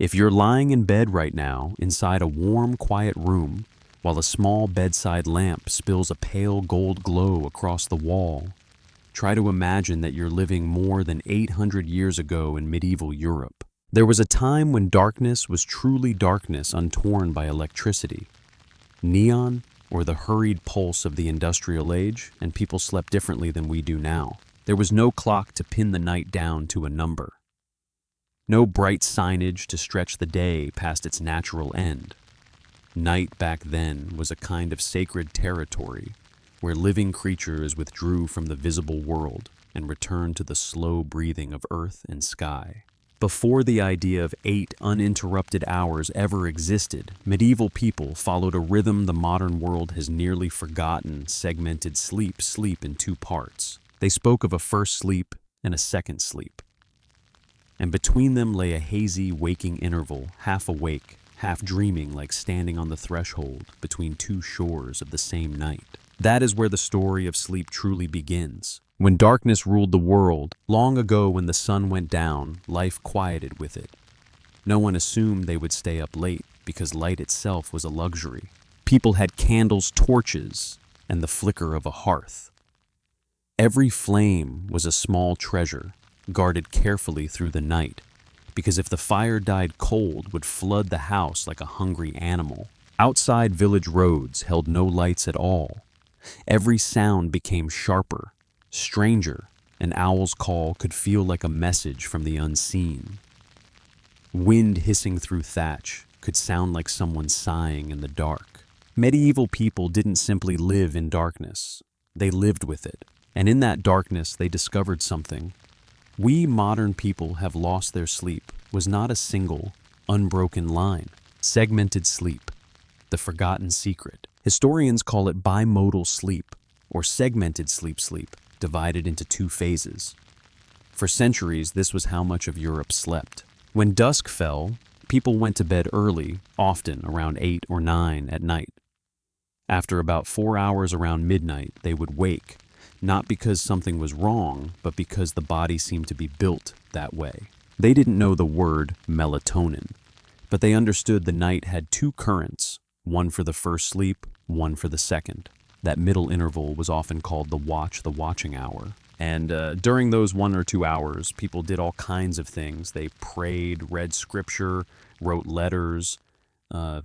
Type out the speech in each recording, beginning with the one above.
If you're lying in bed right now, inside a warm, quiet room, while a small bedside lamp spills a pale gold glow across the wall, try to imagine that you're living more than 800 years ago in medieval Europe. There was a time when darkness was truly darkness untorn by electricity, neon, or the hurried pulse of the industrial age, and people slept differently than we do now. There was no clock to pin the night down to a number. No bright signage to stretch the day past its natural end. Night back then was a kind of sacred territory where living creatures withdrew from the visible world and returned to the slow breathing of earth and sky. Before the idea of 8 uninterrupted hours ever existed, medieval people followed a rhythm the modern world has nearly forgotten: segmented sleep in 2 parts. They spoke of a first sleep and a second sleep. And between them lay a hazy, waking interval, half awake, half dreaming, like standing on the threshold between 2 shores of the same night. That is where the story of sleep truly begins. When darkness ruled the world, long ago when the sun went down, life quieted with it. No one assumed they would stay up late because light itself was a luxury. People had candles, torches, and the flicker of a hearth. Every flame was a small treasure, guarded carefully through the night, because if the fire died cold, would flood the house like a hungry animal. Outside village roads held no lights at all. Every sound became sharper, stranger. An owl's call could feel like a message from the unseen. Wind hissing through thatch could sound like someone sighing in the dark. Medieval people didn't simply live in darkness. They lived with it. And in that darkness, they discovered something. We modern people have lost their sleep was not a single, unbroken line. Segmented sleep, the forgotten secret. Historians call it bimodal sleep, or segmented sleep, divided into 2 phases. For centuries, this was how much of Europe slept. When dusk fell, people went to bed early, often around 8 or 9 at night. After about 4 hours around midnight, they would wake, not because something was wrong, but because the body seemed to be built that way. They didn't know the word melatonin, but they understood the night had 2 currents, one for the first sleep, one for the second. That middle interval was often called the watching hour. And during those 1 or 2 hours, people did all kinds of things. They prayed, read scripture, wrote letters,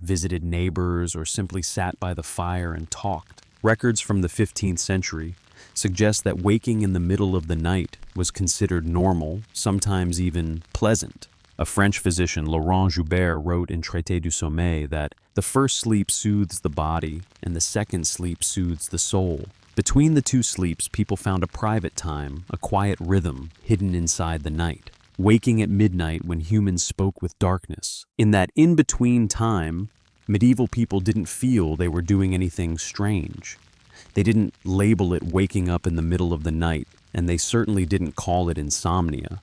visited neighbors, or simply sat by the fire and talked. Records from the 15th century suggest that waking in the middle of the night was considered normal, sometimes even pleasant. A French physician, Laurent Joubert, wrote in Traité du Sommeil that the first sleep soothes the body and the second sleep soothes the soul. Between the 2 sleeps, people found a private time, a quiet rhythm hidden inside the night, waking at midnight when humans spoke with darkness. In that in-between time, medieval people didn't feel they were doing anything strange. They didn't label it waking up in the middle of the night, and they certainly didn't call it insomnia.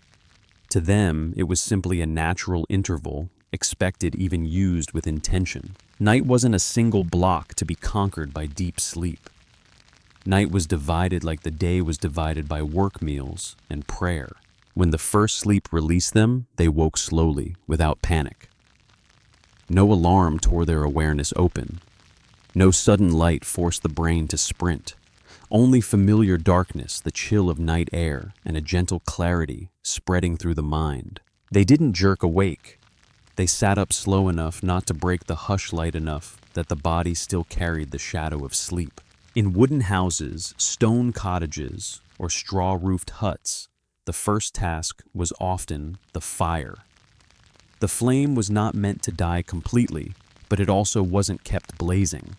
To them, it was simply a natural interval, expected, even used with intention. Night wasn't a single block to be conquered by deep sleep. Night was divided like the day was divided by work meals and prayer. When the first sleep released them, they woke slowly, without panic. No alarm tore their awareness open. No sudden light forced the brain to sprint. Only familiar darkness, the chill of night air, and a gentle clarity spreading through the mind. They didn't jerk awake. They sat up slow enough not to break the hush light enough that the body still carried the shadow of sleep. In wooden houses, stone cottages, or straw-roofed huts, the first task was often the fire. The flame was not meant to die completely, but it also wasn't kept blazing.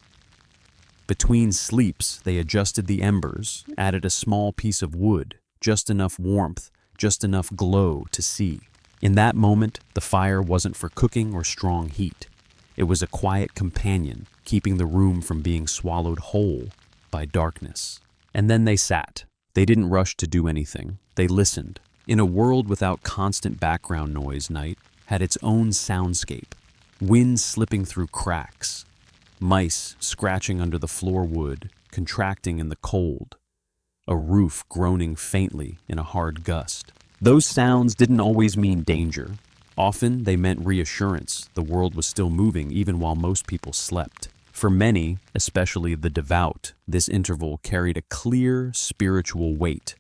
Between sleeps, they adjusted the embers, added a small piece of wood, just enough warmth, just enough glow to see. In that moment, the fire wasn't for cooking or strong heat. It was a quiet companion, keeping the room from being swallowed whole by darkness. And then they sat. They didn't rush to do anything. They listened. In a world without constant background noise, night had its own soundscape. Wind slipping through cracks. Mice scratching under the floor wood, contracting in the cold. A roof groaning faintly in a hard gust. Those sounds didn't always mean danger. Often, they meant reassurance. The world was still moving even while most people slept. For many, especially the devout, this interval carried a clear spiritual weight.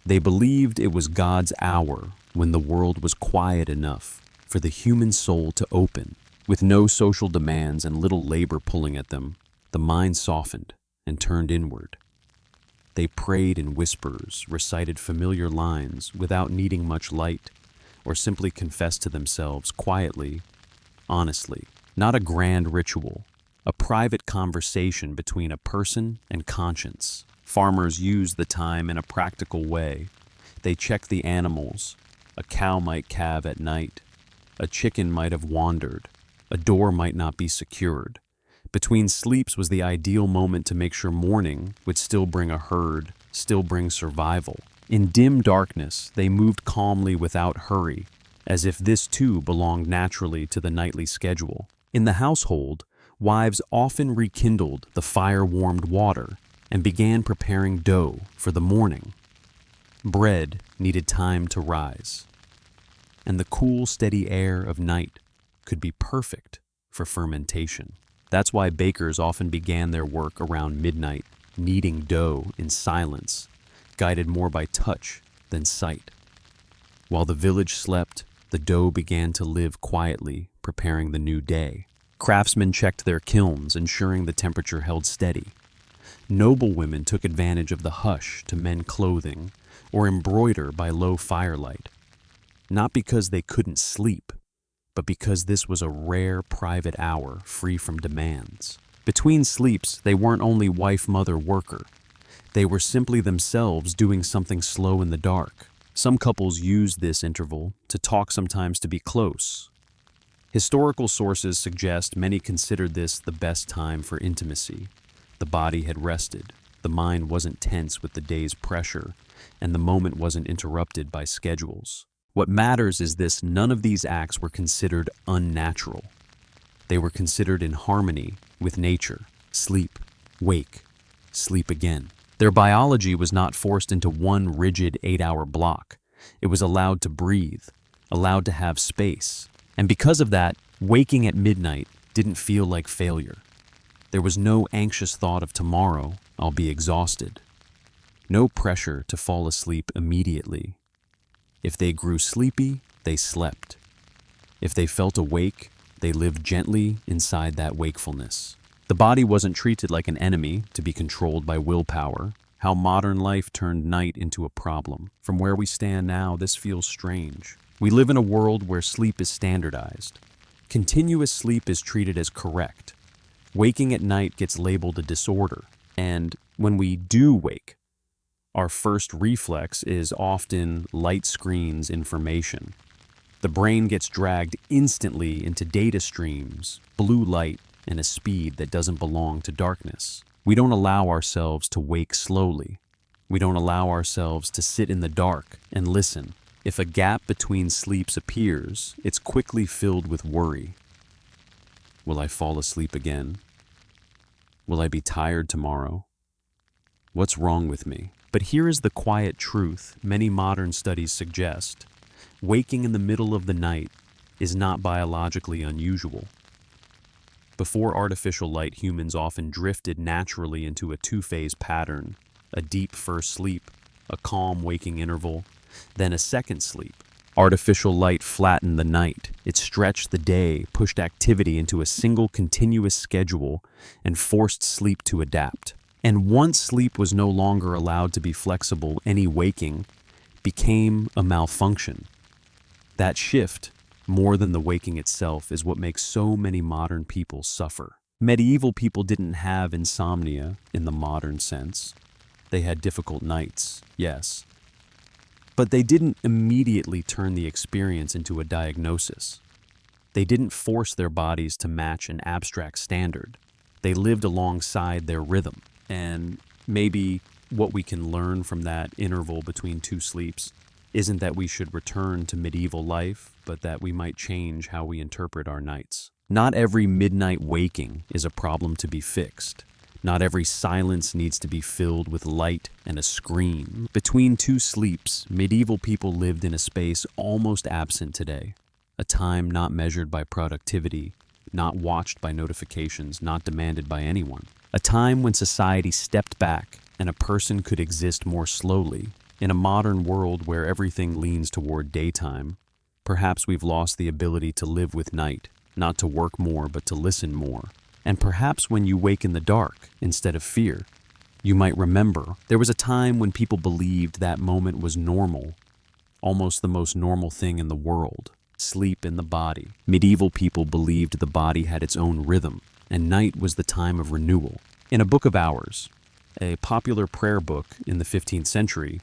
They believed it was God's hour when the world was quiet enough for the human soul to open. With no social demands and little labor pulling at them, the mind softened and turned inward. They prayed in whispers, recited familiar lines without needing much light, or simply confessed to themselves quietly, honestly. Not a grand ritual, a private conversation between a person and conscience. Farmers used the time in a practical way. They checked the animals. A cow might calve at night. A chicken might have wandered. A door might not be secured. Between sleeps was the ideal moment to make sure morning would still bring a herd, still bring survival. In dim darkness, they moved calmly without hurry, as if this too belonged naturally to the nightly schedule. In the household, wives often rekindled the fire-warmed water and began preparing dough for the morning. Bread needed time to rise, and the cool, steady air of night could be perfect for fermentation. That's why bakers often began their work around midnight, kneading dough in silence, guided more by touch than sight. While the village slept, the dough began to live quietly, preparing the new day. Craftsmen checked their kilns, ensuring the temperature held steady. Noble women took advantage of the hush to mend clothing or embroider by low firelight, not because they couldn't sleep, but because this was a rare private hour free from demands. Between sleeps, they weren't only wife, mother, worker. They were simply themselves doing something slow in the dark. Some couples used this interval to talk, sometimes to be close. Historical sources suggest many considered this the best time for intimacy. The body had rested, the mind wasn't tense with the day's pressure, and the moment wasn't interrupted by schedules. What matters is this: none of these acts were considered unnatural. They were considered in harmony with nature. Sleep, wake, sleep again. Their biology was not forced into one rigid 8-hour block. It was allowed to breathe, allowed to have space. And because of that, waking at midnight didn't feel like failure. There was no anxious thought of tomorrow, I'll be exhausted. No pressure to fall asleep immediately. If they grew sleepy, they slept. If they felt awake, they lived gently inside that wakefulness. The body wasn't treated like an enemy to be controlled by willpower. How modern life turned night into a problem. From where we stand now, this feels strange. We live in a world where sleep is standardized. Continuous sleep is treated as correct. Waking at night gets labeled a disorder. And when we do wake, our first reflex is often light screens information. The brain gets dragged instantly into data streams, blue light, and a speed that doesn't belong to darkness. We don't allow ourselves to wake slowly. We don't allow ourselves to sit in the dark and listen. If a gap between sleeps appears, it's quickly filled with worry. Will I fall asleep again? Will I be tired tomorrow? What's wrong with me? But here is the quiet truth many modern studies suggest. Waking in the middle of the night is not biologically unusual. Before artificial light, humans often drifted naturally into a two-phase pattern: a deep first sleep, a calm waking interval, then a second sleep. Artificial light flattened the night. It stretched the day, pushed activity into a single continuous schedule, and forced sleep to adapt. And once sleep was no longer allowed to be flexible, any waking became a malfunction. That shift, more than the waking itself, is what makes so many modern people suffer. Medieval people didn't have insomnia in the modern sense. They had difficult nights, yes. But they didn't immediately turn the experience into a diagnosis. They didn't force their bodies to match an abstract standard. They lived alongside their rhythm. And maybe what we can learn from that interval between two sleeps isn't that we should return to medieval life, but that we might change how we interpret our nights. Not every midnight waking is a problem to be fixed. Not every silence needs to be filled with light and a scream. Between two sleeps, medieval people lived in a space almost absent today, a time not measured by productivity, not watched by notifications, not demanded by anyone. A time when society stepped back and a person could exist more slowly. In a modern world where everything leans toward daytime, perhaps we've lost the ability to live with night, not to work more but to listen more. And perhaps when you wake in the dark instead of fear, you might remember there was a time when people believed that moment was normal, almost the most normal thing in the world. Sleep in the body. Medieval people believed the body had its own rhythm, and night was the time of renewal. In a Book of Hours, a popular prayer book in the 15th century,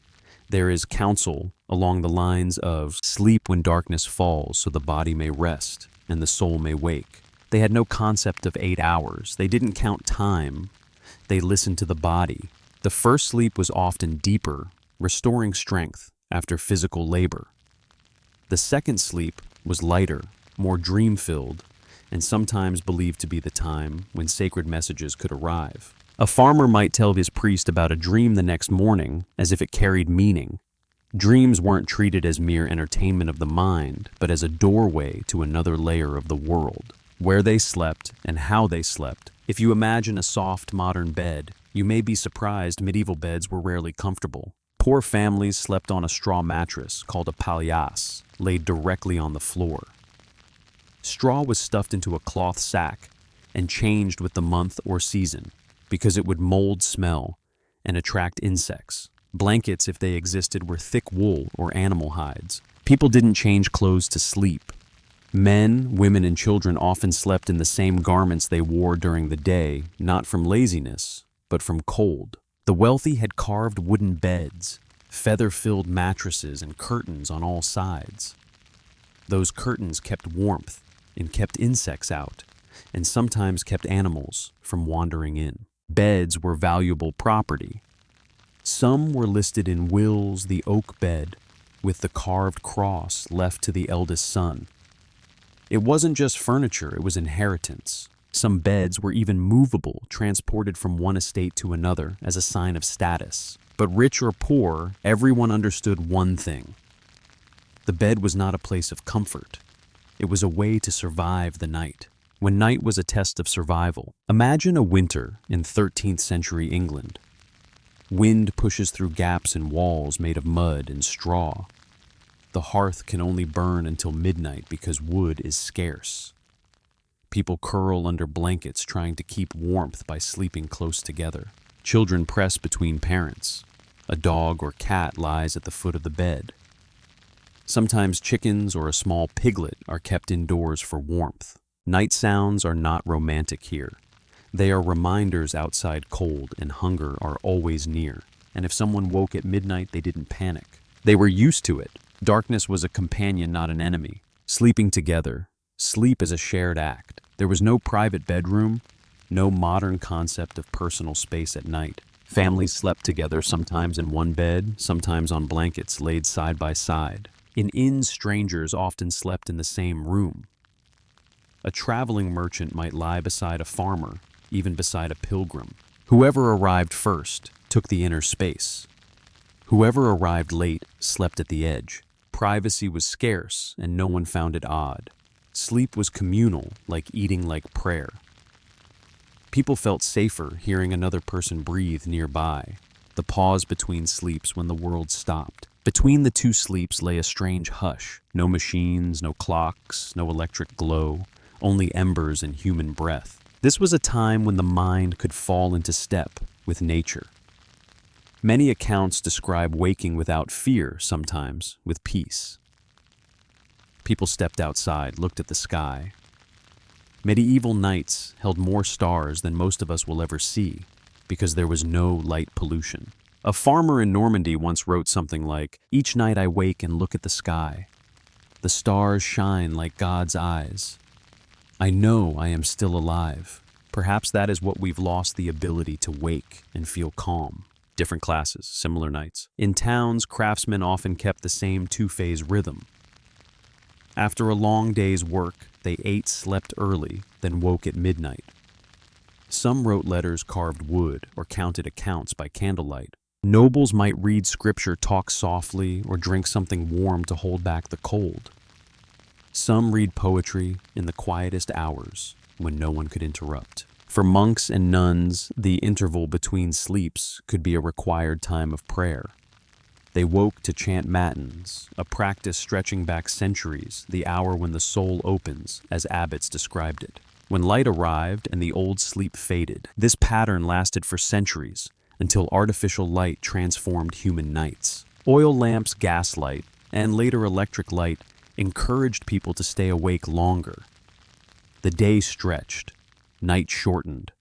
there is counsel along the lines of sleep when darkness falls so the body may rest and the soul may wake. They had no concept of 8 hours. They didn't count time. They listened to the body. The first sleep was often deeper, restoring strength after physical labor. The second sleep was lighter, more dream-filled, and sometimes believed to be the time when sacred messages could arrive. A farmer might tell his priest about a dream the next morning as if it carried meaning. Dreams weren't treated as mere entertainment of the mind, but as a doorway to another layer of the world, where they slept and how they slept. If you imagine a soft, modern bed, you may be surprised medieval beds were rarely comfortable. Poor families slept on a straw mattress called a palliasse, laid directly on the floor. Straw was stuffed into a cloth sack and changed with the month or season because it would mold smell and attract insects. Blankets, if they existed, were thick wool or animal hides. People didn't change clothes to sleep. Men, women, and children often slept in the same garments they wore during the day, not from laziness, but from cold. The wealthy had carved wooden beds, feather-filled mattresses, and curtains on all sides. Those curtains kept warmth and kept insects out, and sometimes kept animals from wandering in. Beds were valuable property. Some were listed in wills: the oak bed, with the carved cross left to the eldest son. It wasn't just furniture, it was inheritance. Some beds were even movable, transported from one estate to another as a sign of status. But rich or poor, everyone understood one thing. The bed was not a place of comfort. It was a way to survive the night. When night was a test of survival, imagine a winter in 13th century England. Wind pushes through gaps in walls made of mud and straw. The hearth can only burn until midnight because wood is scarce. People curl under blankets trying to keep warmth by sleeping close together. Children press between parents. A dog or cat lies at the foot of the bed. Sometimes chickens or a small piglet are kept indoors for warmth. Night sounds are not romantic here. They are reminders outside cold and hunger are always near. And if someone woke at midnight, they didn't panic. They were used to it. Darkness was a companion, not an enemy. Sleeping together. Sleep is a shared act. There was no private bedroom, no modern concept of personal space at night. Families slept together, sometimes in one bed, sometimes on blankets laid side by side. In inns, strangers often slept in the same room. A traveling merchant might lie beside a farmer, even beside a pilgrim. Whoever arrived first took the inner space. Whoever arrived late slept at the edge. Privacy was scarce, and no one found it odd. Sleep was communal, like eating, like prayer. People felt safer hearing another person breathe nearby, the pause between sleeps when the world stopped. Between the two sleeps lay a strange hush. No machines, no clocks, no electric glow, only embers and human breath. This was a time when the mind could fall into step with nature. Many accounts describe waking without fear, sometimes with peace. People stepped outside, looked at the sky. Medieval nights held more stars than most of us will ever see because there was no light pollution. A farmer in Normandy once wrote something like, "Each night I wake and look at the sky. The stars shine like God's eyes. I know I am still alive." Perhaps that is what we've lost, the ability to wake and feel calm. Different classes, similar nights. In towns, craftsmen often kept the same two-phase rhythm. After a long day's work, they ate, slept early, then woke at midnight. Some wrote letters carved wood or counted accounts by candlelight. Nobles might read scripture, talk softly, or drink something warm to hold back the cold. Some read poetry in the quietest hours when no one could interrupt. For monks and nuns, the interval between sleeps could be a required time of prayer. They woke to chant matins, a practice stretching back centuries, the hour when the soul opens, as abbots described it. When light arrived and the old sleep faded, this pattern lasted for centuries, until artificial light transformed human nights. Oil lamps, gaslight, and later electric light encouraged people to stay awake longer. The day stretched, night shortened,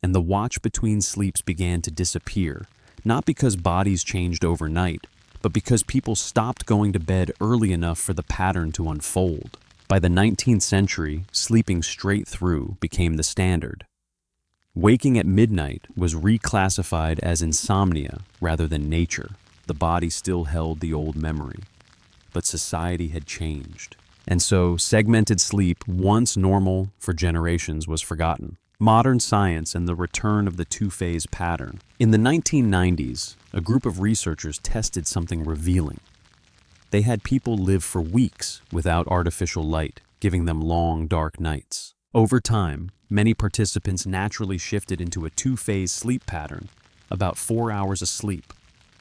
and the watch between sleeps began to disappear, not because bodies changed overnight, but because people stopped going to bed early enough for the pattern to unfold. By the 19th century, sleeping straight through became the standard. Waking at midnight was reclassified as insomnia rather than nature. The body still held the old memory, but society had changed. And so segmented sleep, once normal for generations, was forgotten. Modern science and the return of the two-phase pattern. In the 1990s, a group of researchers tested something revealing. They had people live for weeks without artificial light, giving them long, dark nights. Over time, many participants naturally shifted into a two-phase sleep pattern, about 4 hours asleep,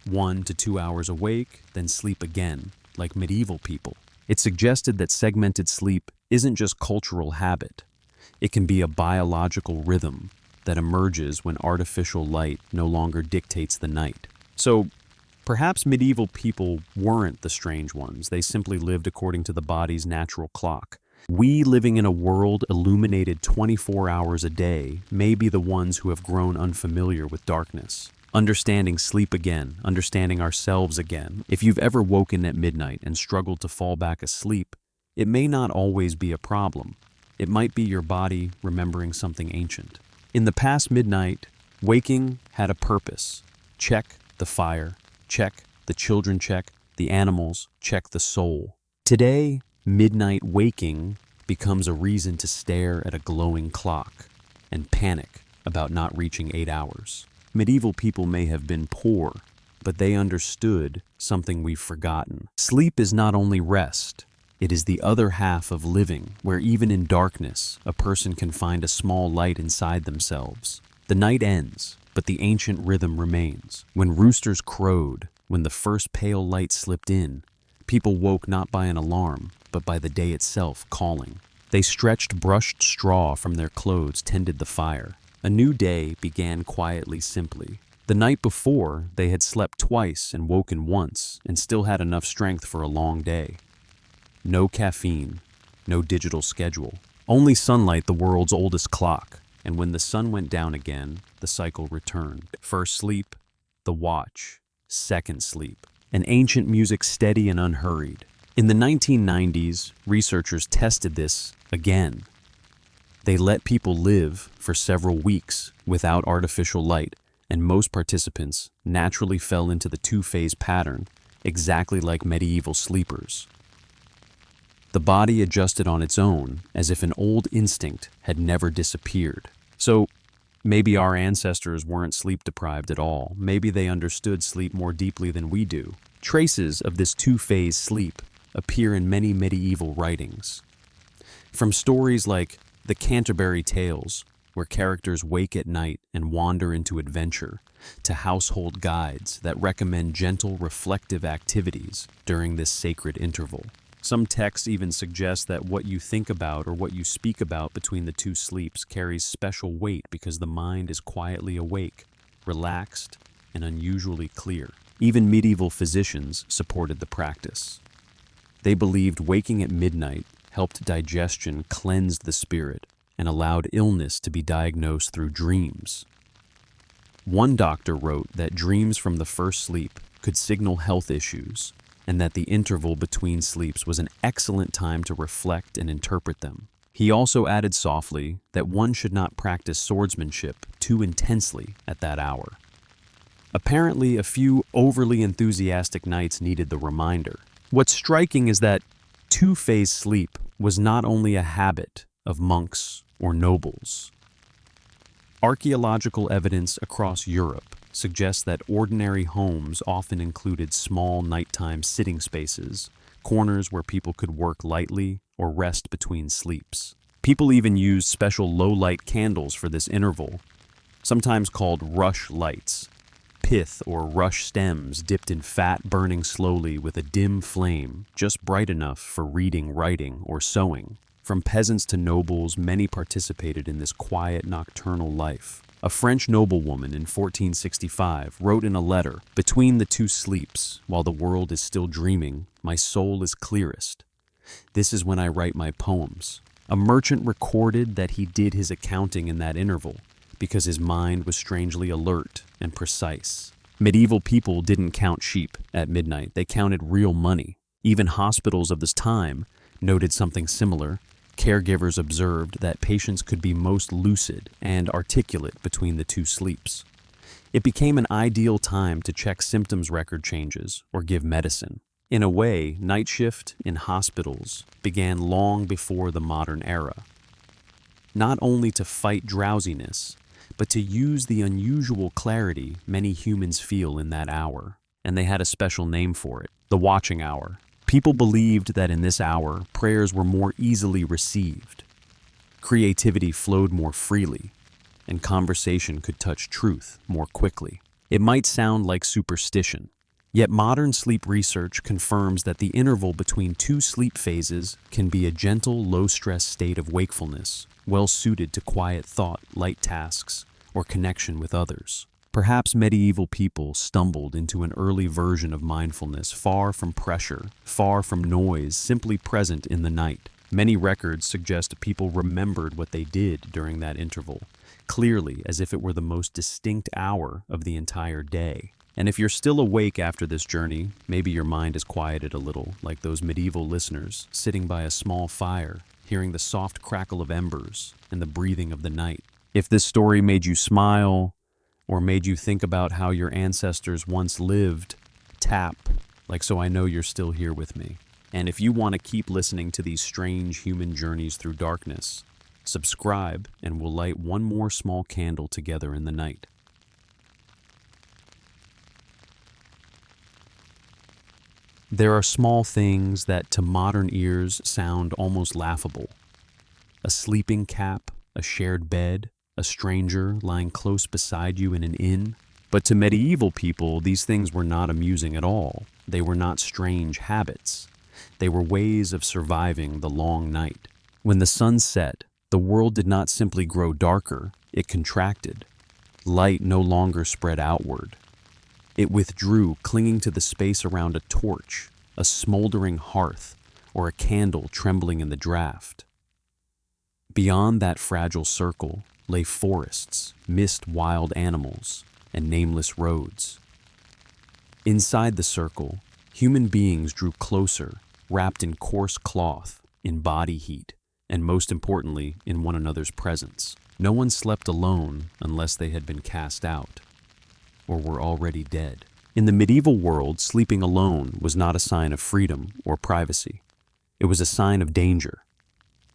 1 to 2 hours awake, then sleep again, like medieval people. It suggested that segmented sleep isn't just cultural habit. It can be a biological rhythm that emerges when artificial light no longer dictates the night. So, perhaps medieval people weren't the strange ones. They simply lived according to the body's natural clock. We, living in a world illuminated 24 hours a day, may be the ones who have grown unfamiliar with darkness. Understanding sleep again, understanding ourselves again. If you've ever woken at midnight and struggled to fall back asleep, it may not always be a problem. It might be your body remembering something ancient. In the past midnight, waking had a purpose. Check the fire, check the children, check the animals, check the soul. Today, midnight waking becomes a reason to stare at a glowing clock and panic about not reaching 8 hours. Medieval people may have been poor, but they understood something we've forgotten. Sleep is not only rest, it is the other half of living, where even in darkness, a person can find a small light inside themselves. The night ends, but the ancient rhythm remains. When roosters crowed, when the first pale light slipped in, people woke not by an alarm, but by the day itself calling. They stretched brushed straw from their clothes, tended the fire. A new day began quietly, simply. The night before, they had slept twice and woken once, and still had enough strength for a long day. No caffeine, no digital schedule. Only sunlight, the world's oldest clock. And when the sun went down again, the cycle returned. First sleep, the watch. Second sleep, an ancient music steady and unhurried. In the 1990s, researchers tested this again. They let people live for several weeks without artificial light, and most participants naturally fell into the two-phase pattern, exactly like medieval sleepers. The body adjusted on its own, as if an old instinct had never disappeared. So, maybe our ancestors weren't sleep-deprived at all. Maybe they understood sleep more deeply than we do. Traces of this two-phase sleep appear in many medieval writings. From stories like the Canterbury Tales, where characters wake at night and wander into adventure, to household guides that recommend gentle, reflective activities during this sacred interval. Some texts even suggest that what you think about or what you speak about between the two sleeps carries special weight because the mind is quietly awake, relaxed, and unusually clear. Even medieval physicians supported the practice. They believed waking at midnight helped digestion cleanse the spirit and allowed illness to be diagnosed through dreams. One doctor wrote that dreams from the first sleep could signal health issues, and that the interval between sleeps was an excellent time to reflect and interpret them. He also added softly that one should not practice swordsmanship too intensely at that hour. Apparently, a few overly enthusiastic nights needed the reminder. What's striking is that two-phase sleep was not only a habit of monks or nobles. Archaeological evidence across Europe suggests that ordinary homes often included small nighttime sitting spaces, corners where people could work lightly or rest between sleeps. People even use special low-light candles for this interval, sometimes called rush lights. Pith or rush stems dipped in fat burning slowly with a dim flame, just bright enough for reading, writing, or sewing. From peasants to nobles, many participated in this quiet nocturnal life. A French noblewoman in 1465 wrote in a letter, "Between the two sleeps, while the world is still dreaming, my soul is clearest. This is when I write my poems." A merchant recorded that he did his accounting in that interval because his mind was strangely alert and precise. Medieval people didn't count sheep at midnight, they counted real money. Even hospitals of this time noted something similar. Caregivers observed that patients could be most lucid and articulate between the two sleeps. It became an ideal time to check symptoms record changes or give medicine. In a way, night shift in hospitals began long before the modern era. Not only to fight drowsiness, but to use the unusual clarity many humans feel in that hour. And they had a special name for it, the watching hour. People believed that in this hour, prayers were more easily received. Creativity flowed more freely, and conversation could touch truth more quickly. It might sound like superstition, yet modern sleep research confirms that the interval between two sleep phases can be a gentle, low-stress state of wakefulness, well suited to quiet thought, light tasks, or connection with others. Perhaps medieval people stumbled into an early version of mindfulness, far from pressure, far from noise, simply present in the night. Many records suggest people remembered what they did during that interval, clearly as if it were the most distinct hour of the entire day. And if you're still awake after this journey, maybe your mind is quieted a little, like those medieval listeners, sitting by a small fire, hearing the soft crackle of embers and the breathing of the night. If this story made you smile, or made you think about how your ancestors once lived, tap, like so I know you're still here with me. And if you want to keep listening to these strange human journeys through darkness, subscribe and we'll light one more small candle together in the night. There are small things that to modern ears sound almost laughable. A sleeping cap, a shared bed, a stranger lying close beside you in an inn. But to medieval people, these things were not amusing at all. They were not strange habits. They were ways of surviving the long night. When the sun set, the world did not simply grow darker, it contracted. Light no longer spread outward. It withdrew, clinging to the space around a torch, a smoldering hearth, or a candle trembling in the draft. Beyond that fragile circle lay forests, mist wild animals, and nameless roads. Inside the circle, human beings drew closer, wrapped in coarse cloth, in body heat, and most importantly, in one another's presence. No one slept alone unless they had been cast out, or were already dead. In the medieval world, sleeping alone was not a sign of freedom or privacy. It was a sign of danger.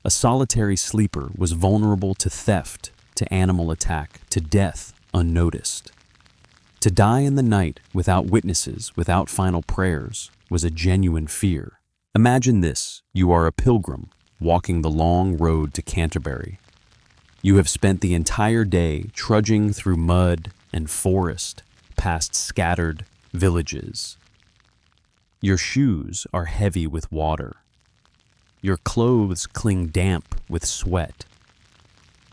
A solitary sleeper was vulnerable to theft, to animal attack, to death unnoticed. To die in the night without witnesses, without final prayers, was a genuine fear. Imagine this: you are a pilgrim, walking the long road to Canterbury. You have spent the entire day trudging through mud and forest, past scattered villages. Your shoes are heavy with water. Your clothes cling damp with sweat.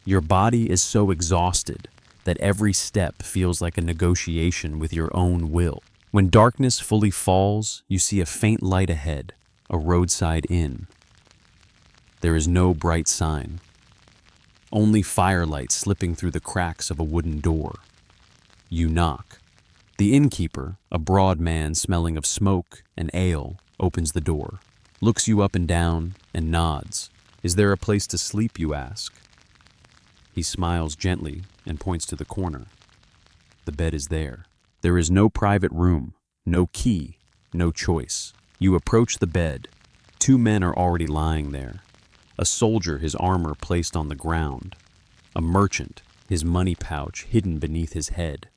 Your body is so exhausted that every step feels like a negotiation with your own will. When darkness fully falls, you see a faint light ahead, a roadside inn. There is no bright sign, only firelight slipping through the cracks of a wooden door. You knock. The innkeeper, a broad man smelling of smoke and ale, opens the door, looks you up and down, and nods. "Is there a place to sleep?" you ask. He smiles gently and points to the corner. The bed is there. There is no private room, no key, no choice. You approach the bed. Two men are already lying there. A soldier, his armor placed on the ground. A merchant, his money pouch hidden beneath his head.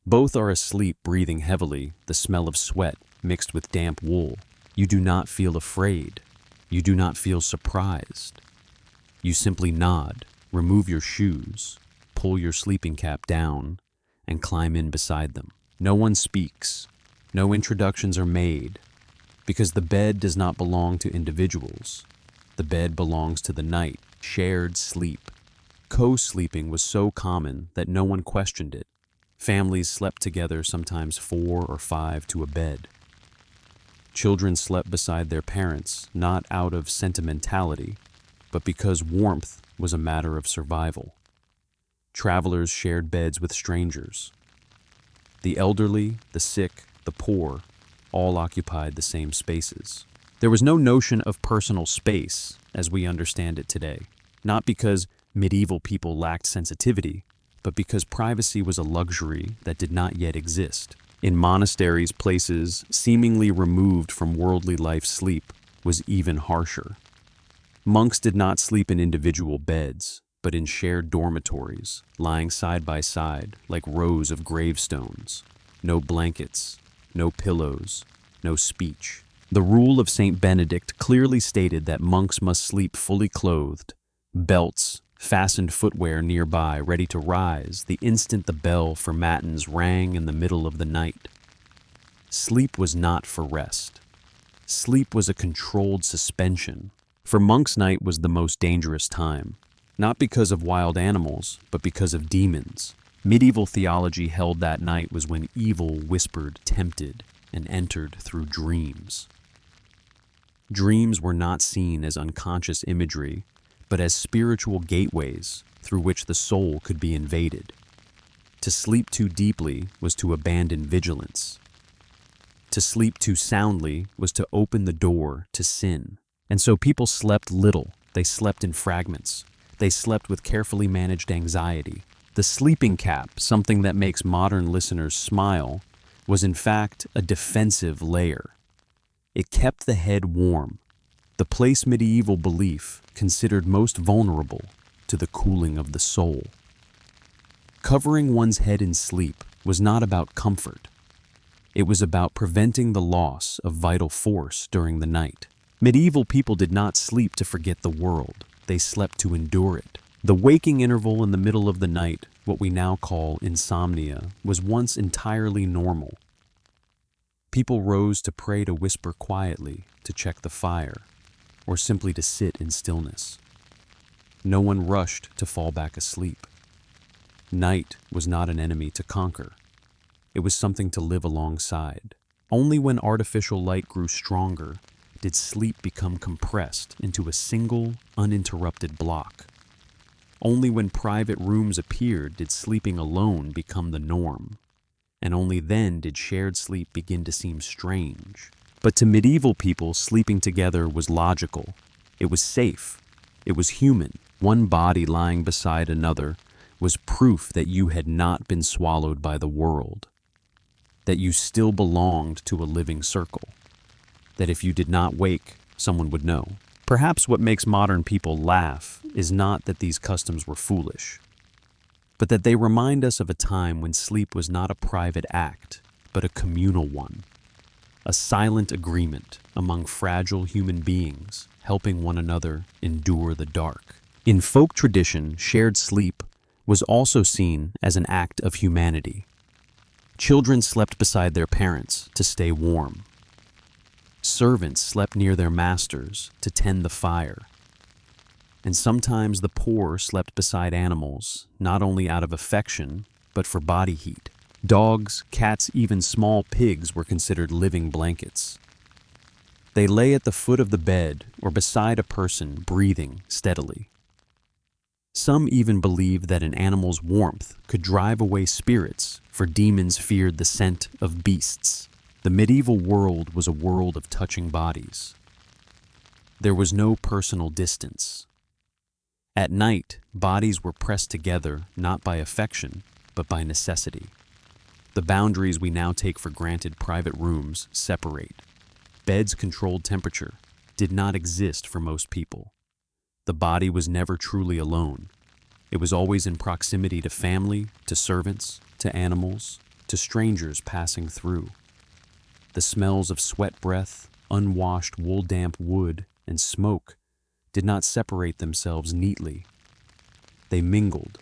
Both are asleep, breathing heavily, the smell of sweat mixed with damp wool. You do not feel afraid. You do not feel surprised. You simply nod, remove your shoes, pull your sleeping cap down, and climb in beside them. No one speaks. No introductions are made, because the bed does not belong to individuals. The bed belongs to the night, shared sleep. Co-sleeping was so common that no one questioned it. Families slept together, sometimes 4 or 5 to a bed. Children slept beside their parents, not out of sentimentality, but because warmth was a matter of survival. Travelers shared beds with strangers. The elderly, the sick, the poor, all occupied the same spaces. There was no notion of personal space as we understand it today, not because medieval people lacked sensitivity, but because privacy was a luxury that did not yet exist. In monasteries, places seemingly removed from worldly life, sleep was even harsher. Monks did not sleep in individual beds, but in shared dormitories, lying side by side like rows of gravestones. No blankets, no pillows, no speech. The rule of Saint Benedict clearly stated that monks must sleep fully clothed, belts, fastened footwear nearby, ready to rise the instant the bell for matins rang in the middle of the night. Sleep was not for rest. Sleep was a controlled suspension. For monks' night was the most dangerous time, not because of wild animals, but because of demons. Medieval theology held that night was when evil whispered, tempted, and entered through dreams. Dreams were not seen as unconscious imagery, but as spiritual gateways through which the soul could be invaded. To sleep too deeply was to abandon vigilance. To sleep too soundly was to open the door to sin. And so people slept little. They slept in fragments. They slept with carefully managed anxiety. The sleeping cap, something that makes modern listeners smile, was in fact a defensive layer. It kept the head warm, the place medieval belief considered most vulnerable to the cooling of the soul. Covering one's head in sleep was not about comfort. It was about preventing the loss of vital force during the night. Medieval people did not sleep to forget the world. They slept to endure it. The waking interval in the middle of the night, what we now call insomnia, was once entirely normal. People rose to pray, to whisper quietly, to check the fire, or simply to sit in stillness. No one rushed to fall back asleep. Night was not an enemy to conquer. It was something to live alongside. Only when artificial light grew stronger did sleep become compressed into a single, uninterrupted block. Only when private rooms appeared did sleeping alone become the norm. And only then did shared sleep begin to seem strange. But to medieval people, sleeping together was logical. It was safe. It was human. One body lying beside another was proof that you had not been swallowed by the world, that you still belonged to a living circle, that if you did not wake, someone would know. Perhaps what makes modern people laugh is not that these customs were foolish, but that they remind us of a time when sleep was not a private act, but a communal one, a silent agreement among fragile human beings helping one another endure the dark. In folk tradition, shared sleep was also seen as an act of humanity. Children slept beside their parents to stay warm. Servants slept near their masters to tend the fire. And sometimes the poor slept beside animals, not only out of affection, but for body heat. Dogs, cats, even small pigs were considered living blankets. They lay at the foot of the bed or beside a person, breathing steadily. Some even believed that an animal's warmth could drive away spirits, for demons feared the scent of beasts. The medieval world was a world of touching bodies. There was no personal distance. At night, bodies were pressed together not by affection, but by necessity. The boundaries we now take for granted, private rooms, separate. Beds controlled temperature, did not exist for most people. The body was never truly alone. It was always in proximity to family, to servants, to animals, to strangers passing through. The smells of sweat breath, unwashed wool-damp wood, and smoke did not separate themselves neatly. They mingled.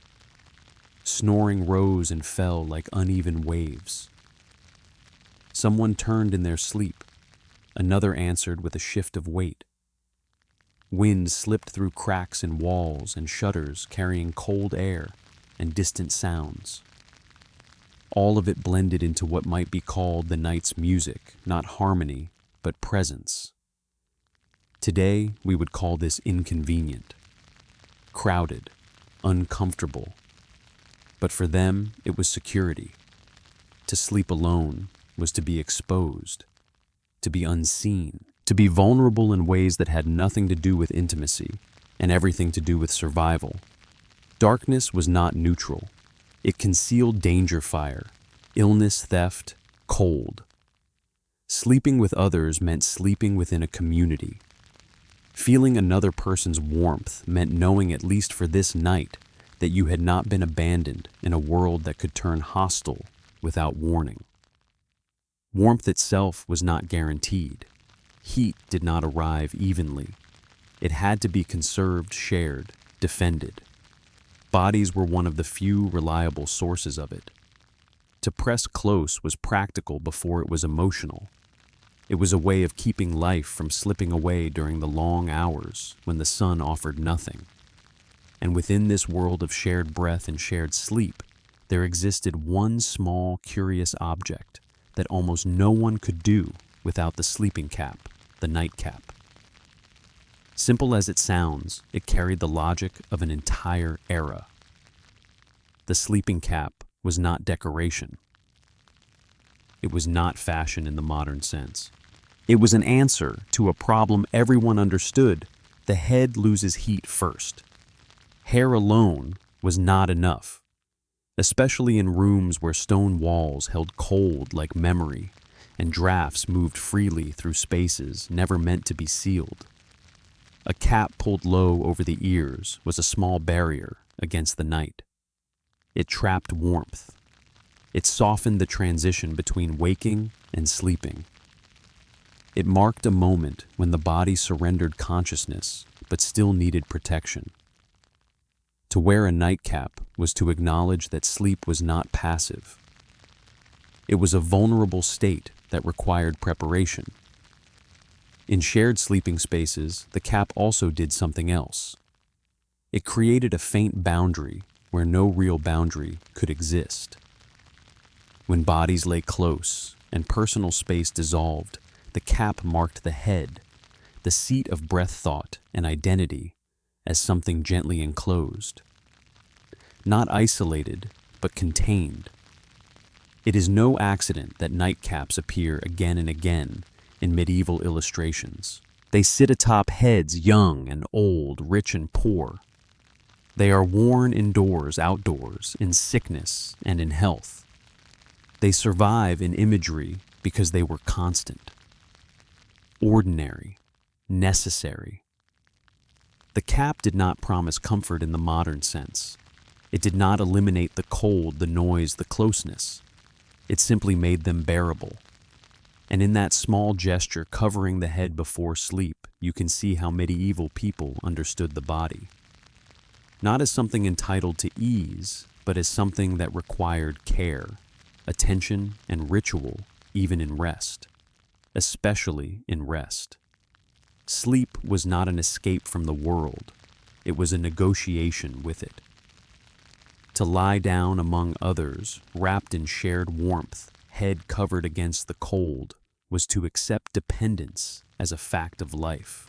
Snoring rose and fell like uneven waves. Someone turned in their sleep. Another answered with a shift of weight. Wind slipped through cracks in walls and shutters, carrying cold air and distant sounds. All of it blended into what might be called the night's music, not harmony, but presence. Today, we would call this inconvenient, crowded, uncomfortable. But for them, it was security. To sleep alone was to be exposed, to be unseen, to be vulnerable in ways that had nothing to do with intimacy and everything to do with survival. Darkness was not neutral. It concealed danger fire, illness, theft, cold. Sleeping with others meant sleeping within a community. Feeling another person's warmth meant knowing, at least for this night, that you had not been abandoned in a world that could turn hostile without warning. Warmth itself was not guaranteed. Heat did not arrive evenly. It had to be conserved, shared, defended. Bodies were one of the few reliable sources of it. To press close was practical before it was emotional. It was a way of keeping life from slipping away during the long hours when the sun offered nothing. And within this world of shared breath and shared sleep, there existed one small, curious object that almost no one could do without the sleeping cap, the nightcap. Simple as it sounds, it carried the logic of an entire era. The sleeping cap was not decoration. It was not fashion in the modern sense. It was an answer to a problem everyone understood. The head loses heat first. Hair alone was not enough, especially in rooms where stone walls held cold like memory and drafts moved freely through spaces never meant to be sealed. A cap pulled low over the ears was a small barrier against the night. It trapped warmth. It softened the transition between waking and sleeping. It marked a moment when the body surrendered consciousness but still needed protection. To wear a nightcap was to acknowledge that sleep was not passive. It was a vulnerable state that required preparation. In shared sleeping spaces, the cap also did something else. It created a faint boundary where no real boundary could exist. When bodies lay close and personal space dissolved, the cap marked the head, the seat of breath, thought, and identity, as something gently enclosed. Not isolated, but contained. It is no accident that nightcaps appear again and again in medieval illustrations. They sit atop heads, young and old, rich and poor. They are worn indoors, outdoors, in sickness and in health. They survive in imagery because they were constant, ordinary, necessary. The cap did not promise comfort in the modern sense. It did not eliminate the cold, the noise, the closeness. It simply made them bearable. And in that small gesture covering the head before sleep, you can see how medieval people understood the body. Not as something entitled to ease, but as something that required care, attention, and ritual, even in rest, especially in rest. Sleep was not an escape from the world. It was a negotiation with it. To lie down among others, wrapped in shared warmth, head covered against the cold, was to accept dependence as a fact of life.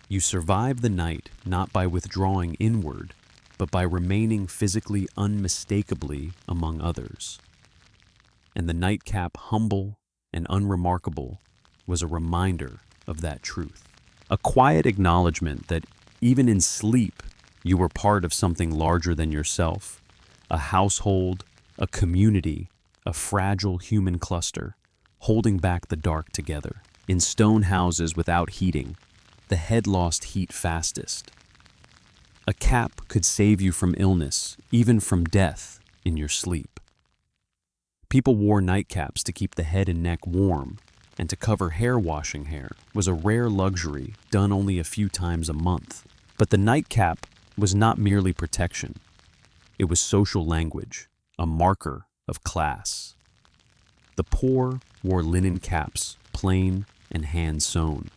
You survive the night not by withdrawing inward, but by remaining physically unmistakably among others. And the nightcap, humble and unremarkable, was a reminder of that truth. A quiet acknowledgement that even in sleep, you were part of something larger than yourself, a household, a community, a fragile human cluster, holding back the dark together. In stone houses without heating, the head lost heat fastest. A cap could save you from illness, even from death, in your sleep. People wore nightcaps to keep the head and neck warm, and to cover hair washing hair was a rare luxury done only a few times a month. But the nightcap was not merely protection. It was social language, a marker of class. The poor wore linen caps, plain and hand-sewn.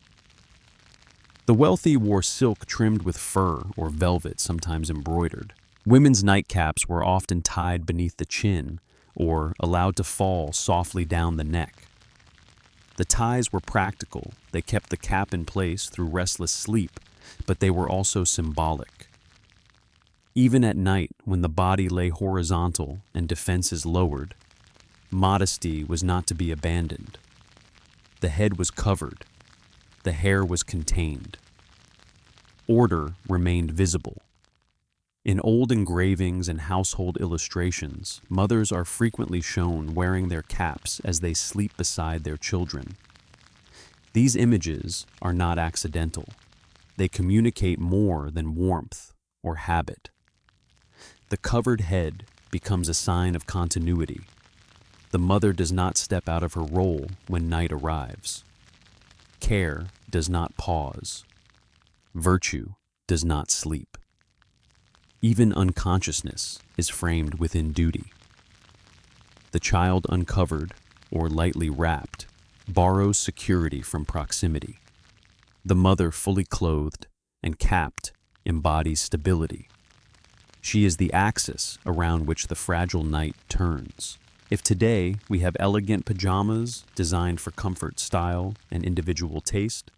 The wealthy wore silk trimmed with fur or velvet, sometimes embroidered. Women's nightcaps were often tied beneath the chin or allowed to fall softly down the neck. The ties were practical. They kept the cap in place through restless sleep, but they were also symbolic. Even at night, when the body lay horizontal and defenses lowered, modesty was not to be abandoned. The head was covered. The hair was contained. Order remained visible. In old engravings and household illustrations, mothers are frequently shown wearing their caps as they sleep beside their children. These images are not accidental. They communicate more than warmth or habit. The covered head becomes a sign of continuity. The mother does not step out of her role when night arrives. Care does not pause. Virtue does not sleep. Even unconsciousness is framed within duty. The child uncovered or lightly wrapped borrows security from proximity. The mother fully clothed and capped embodies stability. She is the axis around which the fragile night turns. If today we have elegant pajamas designed for comfort, style, and individual taste,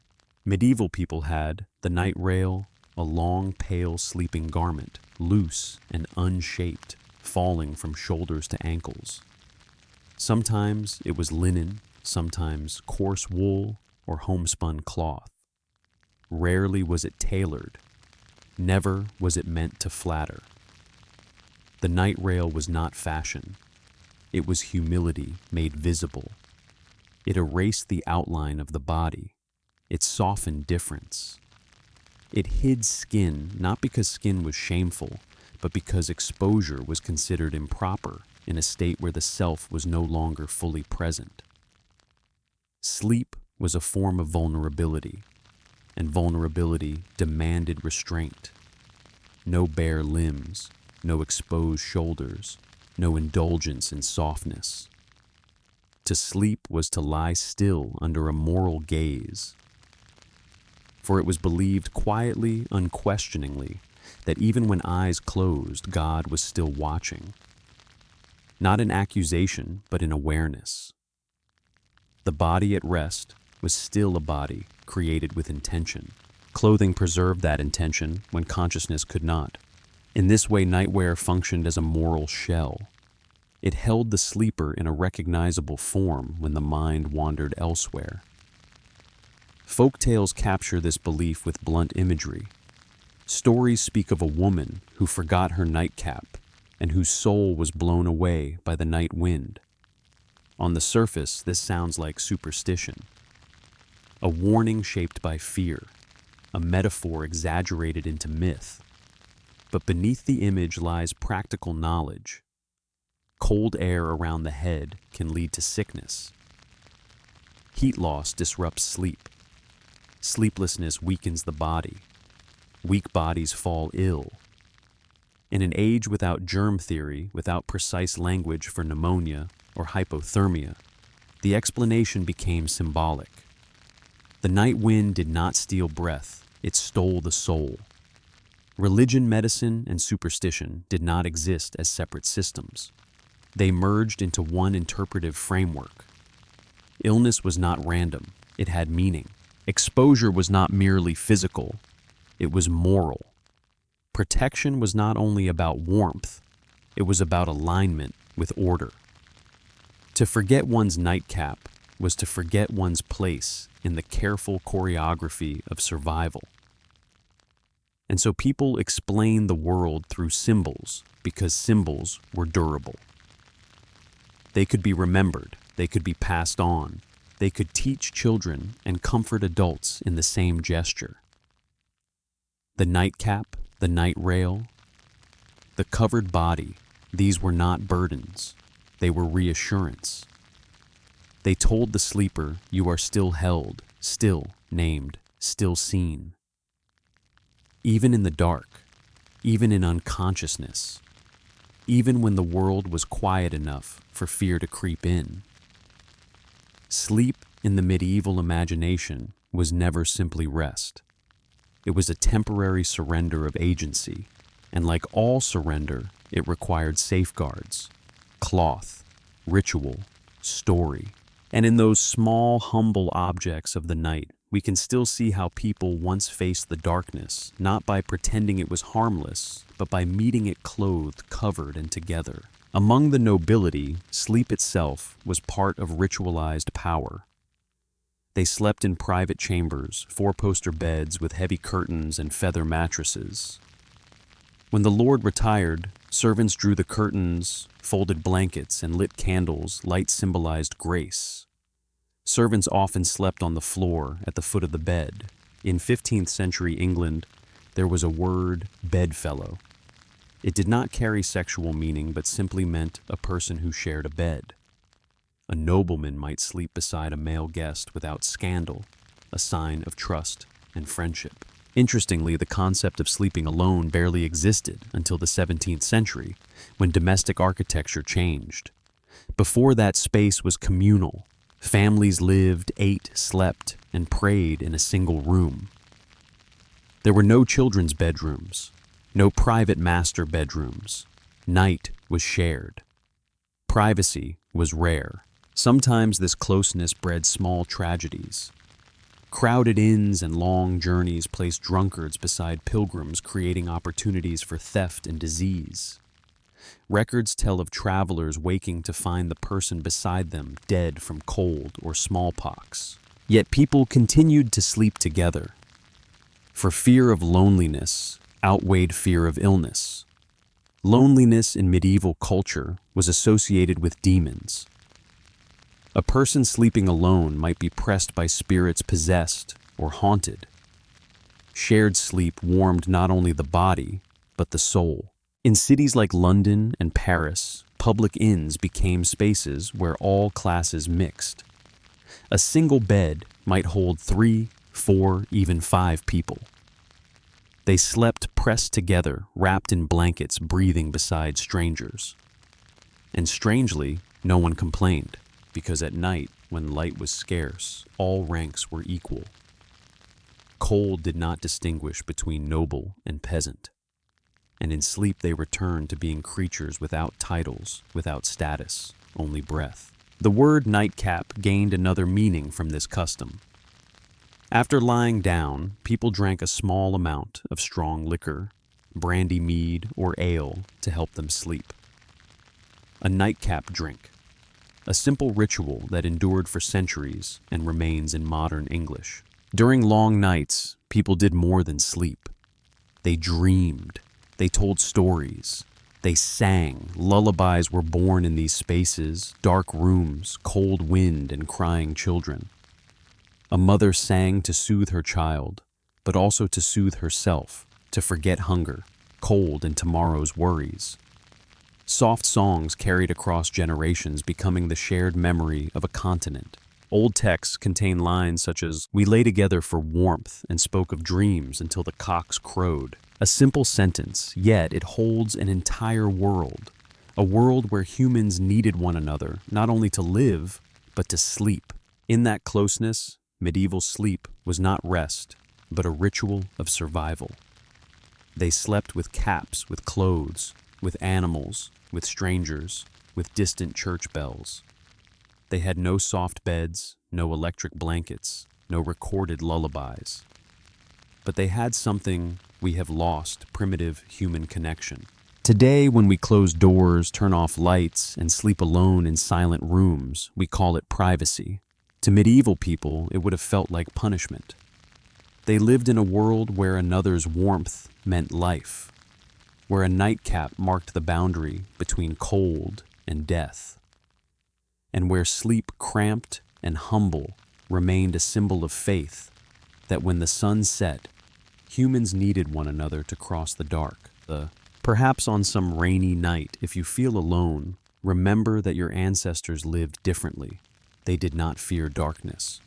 medieval people had the night rail, a long, pale sleeping garment, loose and unshaped, falling from shoulders to ankles. Sometimes it was linen, sometimes coarse wool or homespun cloth. Rarely was it tailored. Never was it meant to flatter. The night rail was not fashion. It was humility made visible. It erased the outline of the body. It softened difference. It hid skin, not because skin was shameful, but because exposure was considered improper in a state where the self was no longer fully present. Sleep was a form of vulnerability, and vulnerability demanded restraint. No bare limbs, no exposed shoulders, no indulgence in softness. To sleep was to lie still under a moral gaze. For it was believed quietly, unquestioningly, that even when eyes closed, God was still watching. Not in accusation, but in awareness. The body at rest was still a body created with intention. Clothing preserved that intention when consciousness could not. In this way, nightwear functioned as a moral shell. It held the sleeper in a recognizable form when the mind wandered elsewhere. Folk tales capture this belief with blunt imagery. Stories speak of a woman who forgot her nightcap and whose soul was blown away by the night wind. On the surface, this sounds like superstition. A warning shaped by fear, a metaphor exaggerated into myth. But beneath the image lies practical knowledge. Cold air around the head can lead to sickness. Heat loss disrupts sleep. Sleeplessness weakens the body. Weak bodies fall ill. In an age without germ theory, without precise language for pneumonia or hypothermia, the explanation became symbolic. The night wind did not steal breath, it stole the soul. Religion, medicine, and superstition did not exist as separate systems. They merged into one interpretive framework. Illness was not random, it had meaning. Exposure was not merely physical, it was moral. Protection was not only about warmth, it was about alignment with order. To forget one's nightcap was to forget one's place in the careful choreography of survival. And so people explain the world through symbols because symbols were durable. They could be remembered, they could be passed on, they could teach children and comfort adults in the same gesture. The nightcap, the night rail, the covered body, these were not burdens, they were reassurance. They told the sleeper, "You are still held, still named, still seen." Even in the dark, even in unconsciousness, even when the world was quiet enough for fear to creep in. Sleep in the medieval imagination was never simply rest. It was a temporary surrender of agency, and like all surrender, it required safeguards, cloth, ritual, story. And in those small, humble objects of the night, we can still see how people once faced the darkness, not by pretending it was harmless, but by meeting it clothed, covered, and together. Among the nobility, sleep itself was part of ritualized power. They slept in private chambers, four-poster beds with heavy curtains and feather mattresses. When the lord retired, servants drew the curtains, folded blankets, and lit candles. Light symbolized grace. Servants often slept on the floor at the foot of the bed. In 15th century England, there was a word, bedfellow. It did not carry sexual meaning, but simply meant a person who shared a bed. A nobleman might sleep beside a male guest without scandal, a sign of trust and friendship. Interestingly, the concept of sleeping alone barely existed until the 17th century, when domestic architecture changed. Before that, space was communal. Families lived, ate, slept, and prayed in a single room. There were no children's bedrooms, no private master bedrooms. Night was shared. Privacy was rare. Sometimes this closeness bred small tragedies. Crowded inns and long journeys placed drunkards beside pilgrims, creating opportunities for theft and disease. Records tell of travelers waking to find the person beside them dead from cold or smallpox. Yet people continued to sleep together, for fear of loneliness outweighed fear of illness. Loneliness in medieval culture was associated with demons. A person sleeping alone might be pressed by spirits possessed or haunted. Shared sleep warmed not only the body, but the soul. In cities like London and Paris, public inns became spaces where all classes mixed. A single bed might hold 3, 4, even 5 people. They slept pressed together, wrapped in blankets, breathing beside strangers. And strangely, no one complained, because at night, when light was scarce, all ranks were equal. Cold did not distinguish between noble and peasant. And in sleep they returned to being creatures without titles, without status, only breath. The word nightcap gained another meaning from this custom. After lying down, people drank a small amount of strong liquor, brandy mead or ale, to help them sleep. A nightcap drink, a simple ritual that endured for centuries and remains in modern English. During long nights, people did more than sleep. They dreamed. They told stories. They sang. Lullabies were born in these spaces, dark rooms, cold wind, and crying children. A mother sang to soothe her child, but also to soothe herself, to forget hunger, cold, and tomorrow's worries. Soft songs carried across generations, becoming the shared memory of a continent. Old texts contain lines such as, "We lay together for warmth and spoke of dreams until the cocks crowed." A simple sentence, yet it holds an entire world. A world where humans needed one another, not only to live, but to sleep. In that closeness, medieval sleep was not rest, but a ritual of survival. They slept with caps, with clothes, with animals, with strangers, with distant church bells. They had no soft beds, no electric blankets, no recorded lullabies. But they had something we have lost: primitive human connection. Today, when we close doors, turn off lights, and sleep alone in silent rooms, we call it privacy. To medieval people, it would have felt like punishment. They lived in a world where another's warmth meant life, where a nightcap marked the boundary between cold and death, and where sleep, cramped and humble, remained a symbol of faith, that when the sun set, humans needed one another to cross the dark. Perhaps on some rainy night, if you feel alone, remember that your ancestors lived differently. they did not fear darkness.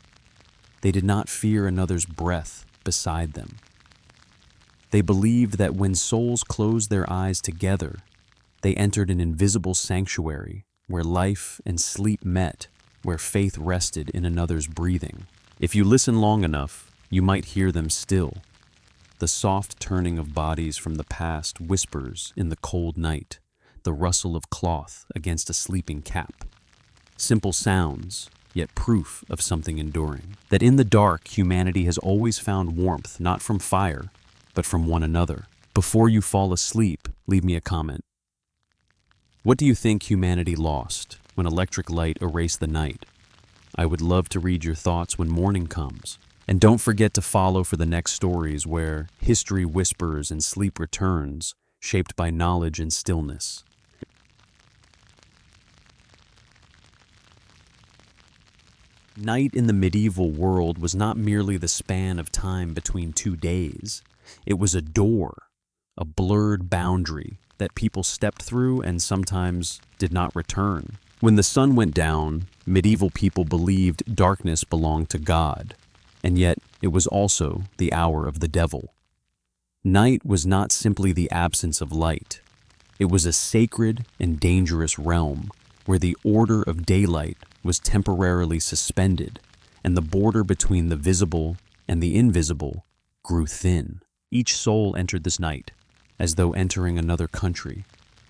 They did not fear another's breath beside them. They believed that when souls closed their eyes together, they entered an invisible sanctuary where life and sleep met, where faith rested in another's breathing. If you listen long enough, you might hear them still. The soft turning of bodies from the past whispers in the cold night, the rustle of cloth against a sleeping cap. Simple sounds, yet proof of something enduring. That in the dark, humanity has always found warmth not from fire, but from one another. Before you fall asleep, leave me a comment. What do you think humanity lost when electric light erased the night? I would love to read your thoughts when morning comes. And don't forget to follow for the next stories where history whispers and sleep returns, shaped by knowledge and stillness. Night in the medieval world was not merely the span of time between 2 days. It was a door, a blurred boundary that people stepped through and sometimes did not return. When the sun went down, medieval people believed darkness belonged to God, and yet it was also the hour of the devil. Night was not simply the absence of light. It was a sacred and dangerous realm where the order of daylight was temporarily suspended and the border between the visible and the invisible grew thin. Each soul entered this night as though entering another country,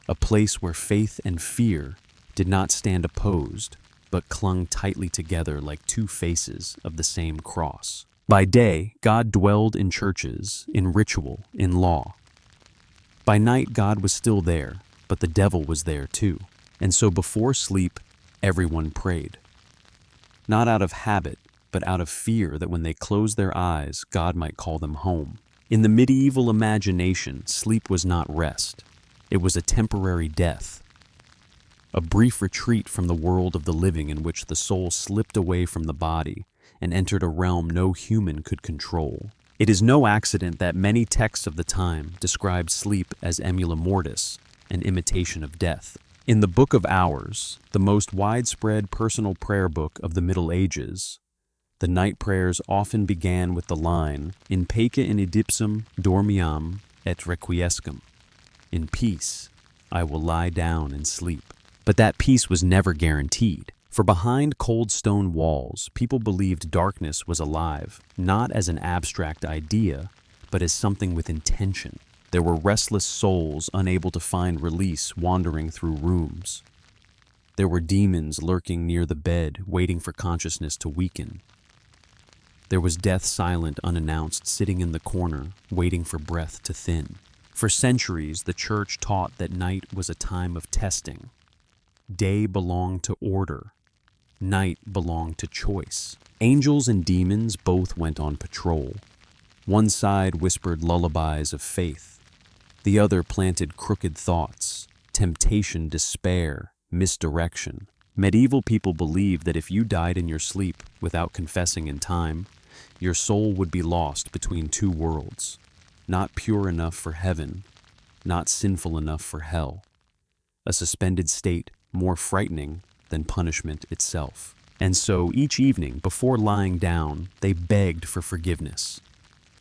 a place where faith and fear did not stand opposed, but clung tightly together like two faces of the same cross. By day, God dwelled in churches, in ritual, in law. By night, God was still there, but the devil was there too. And so before sleep, everyone prayed. Not out of habit, but out of fear that when they closed their eyes, God might call them home. In the medieval imagination, sleep was not rest. It was a temporary death, a brief retreat from the world of the living in which the soul slipped away from the body and entered a realm no human could control. It is no accident that many texts of the time described sleep as emula mortis, an imitation of death. In the Book of Hours, the most widespread personal prayer book of the Middle Ages, the night prayers often began with the line, In pace in idipsum dormiam et requiescam. In peace, I will lie down and sleep. But that peace was never guaranteed. For behind cold stone walls, people believed darkness was alive, not as an abstract idea, but as something with intention. There were restless souls unable to find release wandering through rooms. There were demons lurking near the bed, waiting for consciousness to weaken. There was death silent, unannounced, sitting in the corner, waiting for breath to thin. For centuries, the church taught that night was a time of testing. Day belonged to order. Night belonged to choice. Angels and demons both went on patrol. One side whispered lullabies of faith. The other planted crooked thoughts, temptation, despair, misdirection. Medieval people believed that if you died in your sleep without confessing in time, your soul would be lost between two worlds, not pure enough for heaven, not sinful enough for hell. A suspended state more frightening than punishment itself. And so each evening, before lying down, they begged for forgiveness.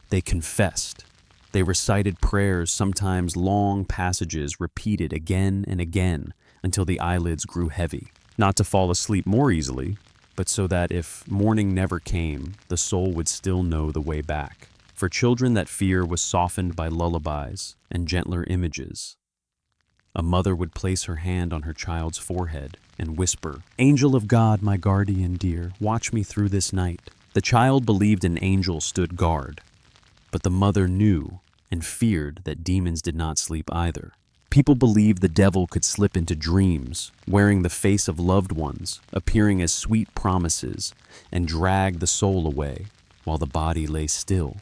They confessed. They recited prayers, sometimes long passages repeated again and again until the eyelids grew heavy. Not to fall asleep more easily, but so that if morning never came, the soul would still know the way back. For children, that fear was softened by lullabies and gentler images. A mother would place her hand on her child's forehead and whisper, Angel of God, my guardian dear, watch me through this night. The child believed an angel stood guard, but the mother knew and feared that demons did not sleep either. People believed the devil could slip into dreams, wearing the face of loved ones, appearing as sweet promises, and drag the soul away while the body lay still.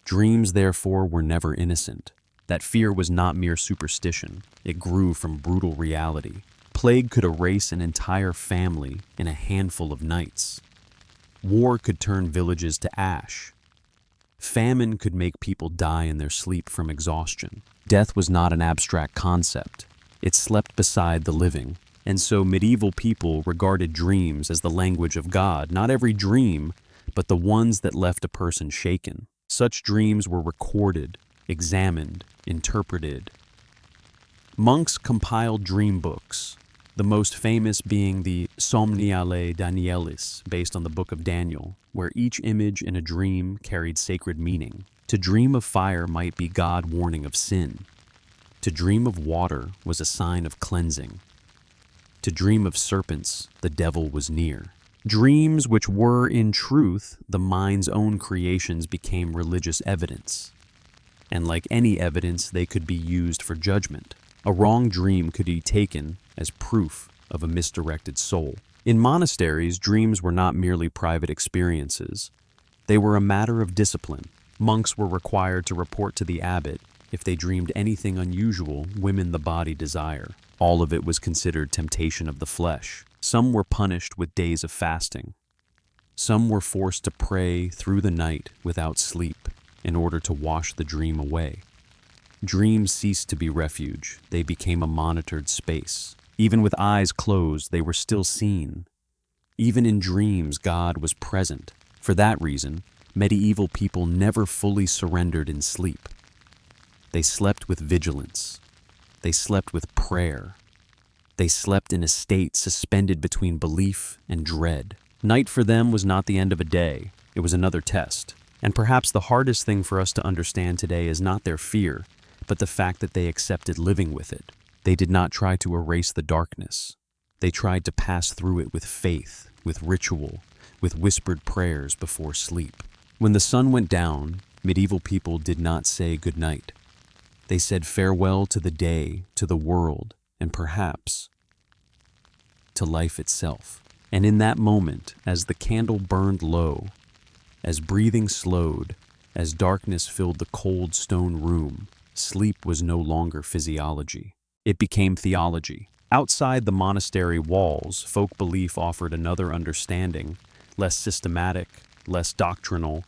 Dreams, therefore, were never innocent. That fear was not mere superstition. It grew from brutal reality. Plague could erase an entire family in a handful of nights. War could turn villages to ash. Famine could make people die in their sleep from exhaustion. Death was not an abstract concept. It slept beside the living, And so medieval people regarded dreams as the language of God, not every dream, but the ones that left a person shaken. Such dreams were recorded, examined, interpreted. Monks compiled dream books, the most famous being the Somniale Danielis, based on the Book of Daniel, where each image in a dream carried sacred meaning. To dream of fire might be God warning of sin. To dream of water was a sign of cleansing. To dream of serpents, the devil was near. Dreams which were, in truth, the mind's own creations became religious evidence. And like any evidence, they could be used for judgment. A wrong dream could be taken as proof of a misdirected soul. In monasteries, dreams were not merely private experiences. They were a matter of discipline. Monks were required to report to the abbot if they dreamed anything unusual women the body desire. All of it was considered temptation of the flesh. Some were punished with days of fasting. Some were forced to pray through the night without sleep in order to wash the dream away. Dreams ceased to be refuge. They became a monitored space. Even with eyes closed, they were still seen. Even in dreams, God was present. For that reason, medieval people never fully surrendered in sleep. They slept with vigilance. They slept with prayer. They slept in a state suspended between belief and dread. Night for them was not the end of a day. It was another test. And perhaps the hardest thing for us to understand today is not their fear, but the fact that they accepted living with it. They did not try to erase the darkness. They tried to pass through it with faith, with ritual, with whispered prayers before sleep. When the sun went down, medieval people did not say goodnight. They said farewell to the day, to the world, and perhaps to life itself. And in that moment, as the candle burned low, as breathing slowed, as darkness filled the cold stone room, sleep was no longer physiology. It became theology. Outside the monastery walls, folk belief offered another understanding, less systematic, less doctrinal,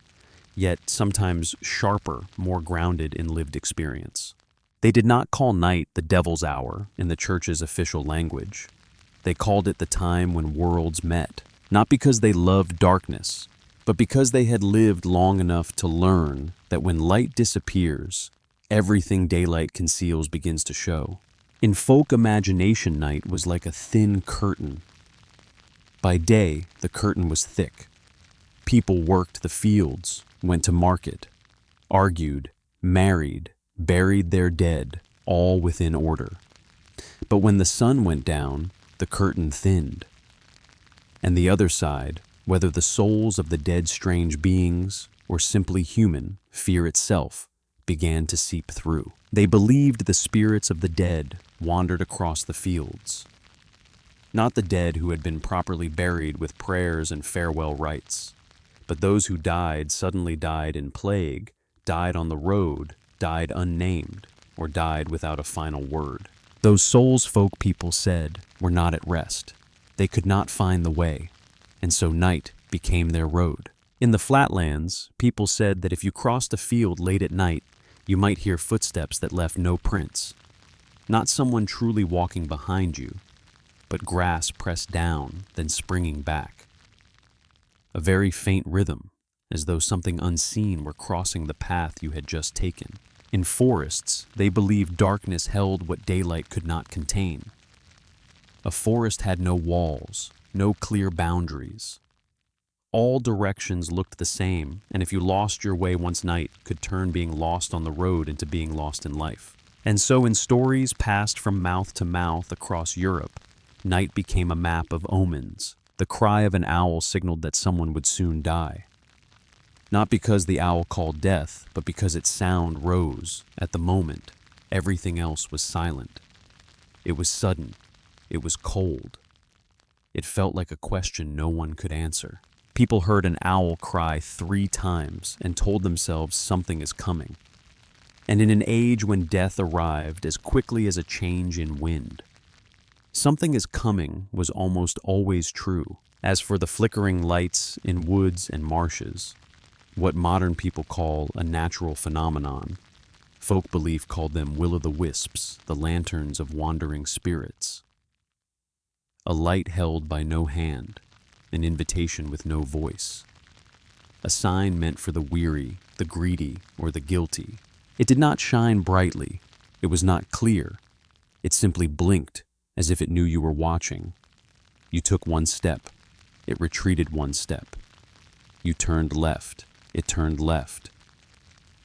yet sometimes sharper, more grounded in lived experience. They did not call night the devil's hour in the church's official language. They called it the time when worlds met, not because they loved darkness, but because they had lived long enough to learn that when light disappears, everything daylight conceals begins to show. In folk imagination, night was like a thin curtain. By day, the curtain was thick. People worked the fields, went to market, argued, married, buried their dead, all within order. But when the sun went down, the curtain thinned. And the other side, whether the souls of the dead strange beings or simply human, fear itself, began to seep through. They believed the spirits of the dead wandered across the fields. Not the dead who had been properly buried with prayers and farewell rites, but those who died suddenly died in plague, died on the road, died unnamed, or died without a final word. Those souls, folk people said, were not at rest. They could not find the way, and so night became their road. In the flatlands, people said that if you crossed a field late at night, you might hear footsteps that left no prints. Not someone truly walking behind you, but grass pressed down, then springing back. A very faint rhythm, as though something unseen were crossing the path you had just taken. In forests, they believed darkness held what daylight could not contain. A forest had no walls, no clear boundaries. All directions looked the same, and if you lost your way once night, could turn being lost on the road into being lost in life. And so in stories passed from mouth to mouth across Europe, night became a map of omens. The cry of an owl signaled that someone would soon die. Not because the owl called death, but because its sound rose. At the moment, everything else was silent. It was sudden. It was cold. It felt like a question no one could answer. People heard an owl cry 3 times and told themselves something is coming. And in an age when death arrived as quickly as a change in wind, something is coming was almost always true. As for the flickering lights in woods and marshes, what modern people call a natural phenomenon, folk belief called them will-o'-the-wisps, the lanterns of wandering spirits. a light held by no hand, an invitation with no voice. A sign meant for the weary, the greedy, or the guilty. It did not shine brightly. It was not clear. It simply blinked, as if it knew you were watching. You took one step. It retreated one step. You turned left. It turned left.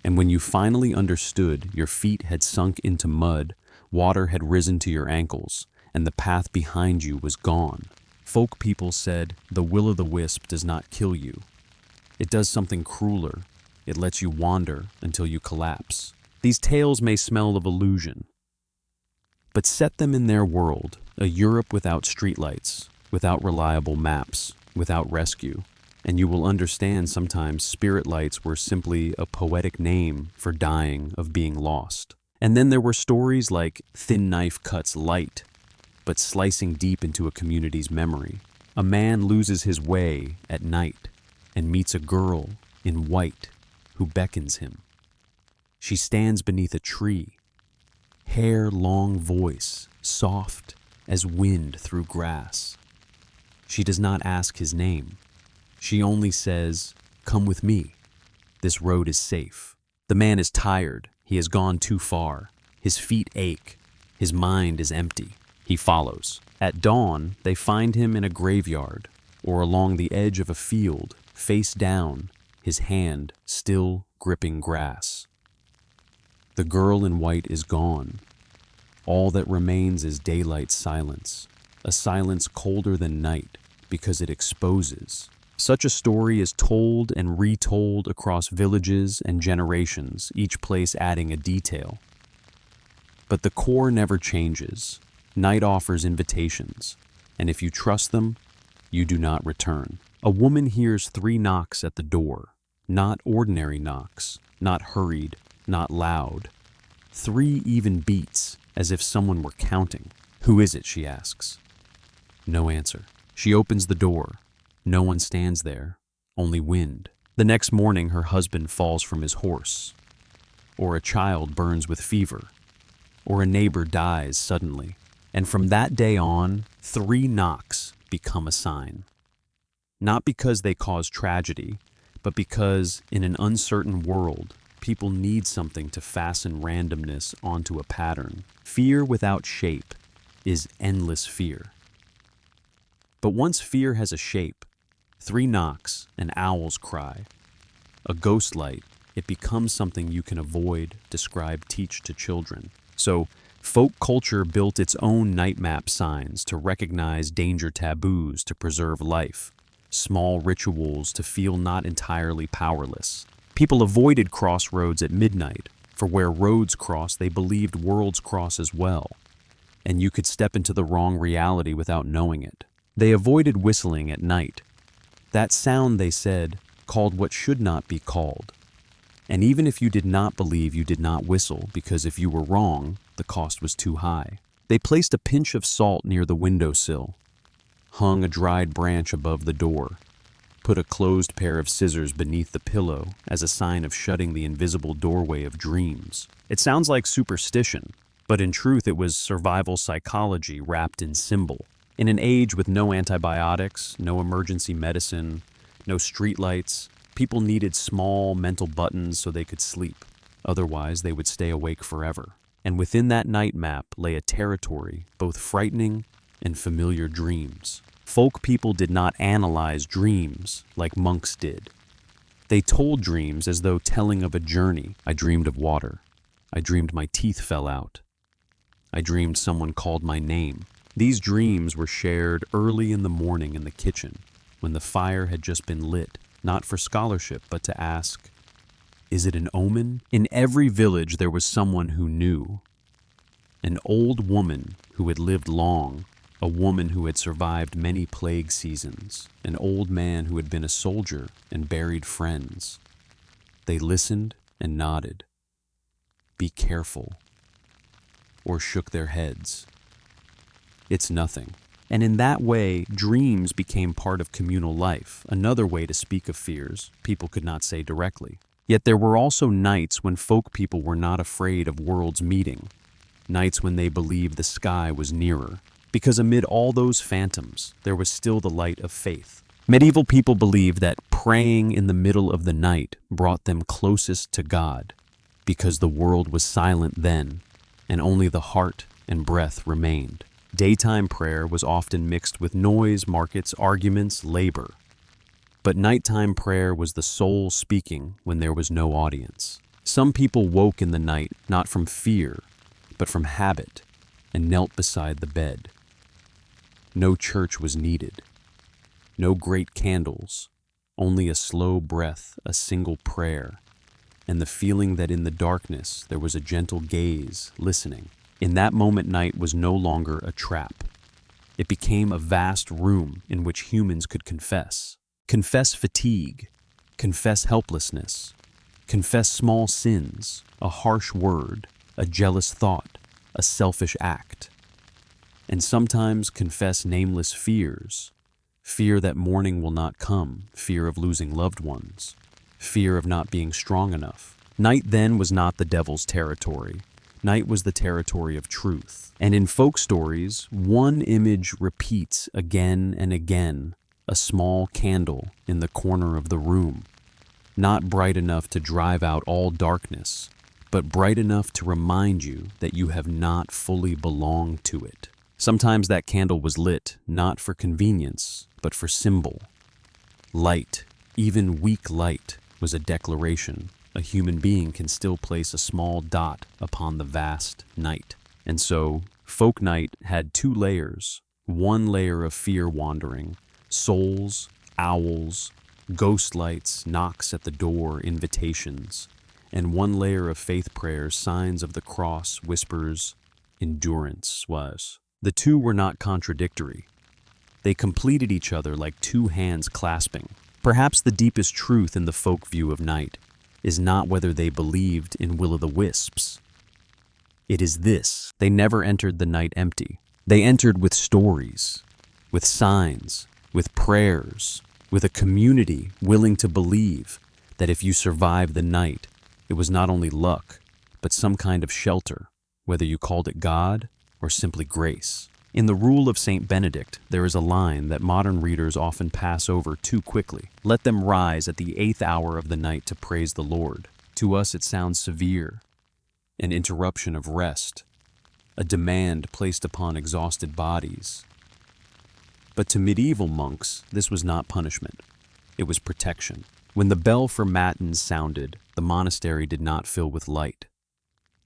And when you finally understood, your feet had sunk into mud, water had risen to your ankles, and the path behind you was gone. Folk people said, the will-o'-the-wisp does not kill you. It does something crueler. It lets you wander until you collapse. These tales may smell of illusion, but set them in their world, a Europe without streetlights, without reliable maps, without rescue, and you will understand sometimes spirit lights were simply a poetic name for dying of being lost. And then there were stories like thin knife cuts light, but slicing deep into a community's memory. A man loses his way at night and meets a girl in white who beckons him. She stands beneath a tree, hair long, voice soft as wind through grass. She does not ask his name. She only says, "Come with me. This road is safe." The man is tired. He has gone too far. His feet ache. His mind is empty. He follows. At dawn, they find him in a graveyard or along the edge of a field, face down, his hand still gripping grass. The girl in white is gone. All that remains is daylight silence, a silence colder than night because it exposes. Such a story is told and retold across villages and generations, each place adding a detail. But the core never changes. Night offers invitations, and if you trust them, you do not return. A woman hears 3 knocks at the door, not ordinary knocks, not hurried, not loud. 3 even beats, as if someone were counting. "Who is it?" she asks. No answer. She opens the door. No one stands there, only wind. The next morning, her husband falls from his horse, or a child burns with fever, or a neighbor dies suddenly. And from that day on, 3 knocks become a sign. Not because they cause tragedy, but because in an uncertain world, people need something to fasten randomness onto a pattern. Fear without shape is endless fear. But once fear has a shape, 3 knocks, an owl's cry, a ghost light, it becomes something you can avoid, describe, teach to children. So, folk culture built its own night map signs to recognize danger taboos to preserve life, small rituals to feel not entirely powerless. People avoided crossroads at midnight, for where roads cross, they believed worlds cross as well, and you could step into the wrong reality without knowing it. They avoided whistling at night. That sound, they said, called what should not be called. And even if you did not believe, you did not whistle, because if you were wrong, the cost was too high. They placed a pinch of salt near the windowsill, hung a dried branch above the door, put a closed pair of scissors beneath the pillow as a sign of shutting the invisible doorway of dreams. It sounds like superstition, but in truth it was survival psychology wrapped in symbol. In an age with no antibiotics, no emergency medicine, no streetlights, people needed small mental buttons so they could sleep. Otherwise, they would stay awake forever. And within that night map lay a territory, both frightening and familiar dreams. Folk people did not analyze dreams like monks did. They told dreams as though telling of a journey. I dreamed of water. I dreamed my teeth fell out. I dreamed someone called my name. These dreams were shared early in the morning in the kitchen, when the fire had just been lit, not for scholarship, but to ask, is it an omen? In every village there was someone who knew. An old woman who had lived long, a woman who had survived many plague seasons, an old man who had been a soldier and buried friends. They listened and nodded. Be careful. Or shook their heads. It's nothing. And in that way, dreams became part of communal life, another way to speak of fears people could not say directly. Yet there were also nights when folk people were not afraid of worlds meeting, nights when they believed the sky was nearer, Because amid all those phantoms, there was still the light of faith. Medieval people believed that praying in the middle of the night brought them closest to God, because the world was silent then, and only the heart and breath remained. Daytime prayer was often mixed with noise, markets, arguments, labor. But nighttime prayer was the soul speaking when there was no audience. Some people woke in the night not from fear, but from habit, and knelt beside the bed. No church was needed. No great candles, only a slow breath, a single prayer, and the feeling that in the darkness there was a gentle gaze, listening. In that moment, night was no longer a trap. It became a vast room in which humans could confess. Confess fatigue, confess helplessness, confess small sins, a harsh word, a jealous thought, a selfish act. And sometimes confess nameless fears, fear that morning will not come, fear of losing loved ones, fear of not being strong enough. Night then was not the devil's territory. Night was the territory of truth. And in folk stories, one image repeats again and again, a small candle in the corner of the room, not bright enough to drive out all darkness, but bright enough to remind you that you have not fully belonged to it. Sometimes that candle was lit, not for convenience, but for symbol. Light, even weak light, was a declaration. A human being can still place a small dot upon the vast night. And so, folk night had two layers. One layer of fear wandering, souls, owls, ghost lights, knocks at the door, invitations. And one layer of faith prayers, signs of the cross, whispers, endurance was. The two were not contradictory. They completed each other like two hands clasping. Perhaps the deepest truth in the folk view of night is not whether they believed in will-o'-the-wisps. It is this: they never entered the night empty. They entered with stories, with signs, with prayers, with a community willing to believe that if you survived the night, it was not only luck, but some kind of shelter, whether you called it God or simply grace. In the Rule of St. Benedict, there is a line that modern readers often pass over too quickly. Let them rise at the 8th hour of the night to praise the Lord. To us it sounds severe, an interruption of rest, a demand placed upon exhausted bodies. But to medieval monks, this was not punishment. It was protection. When the bell for matins sounded, the monastery did not fill with light.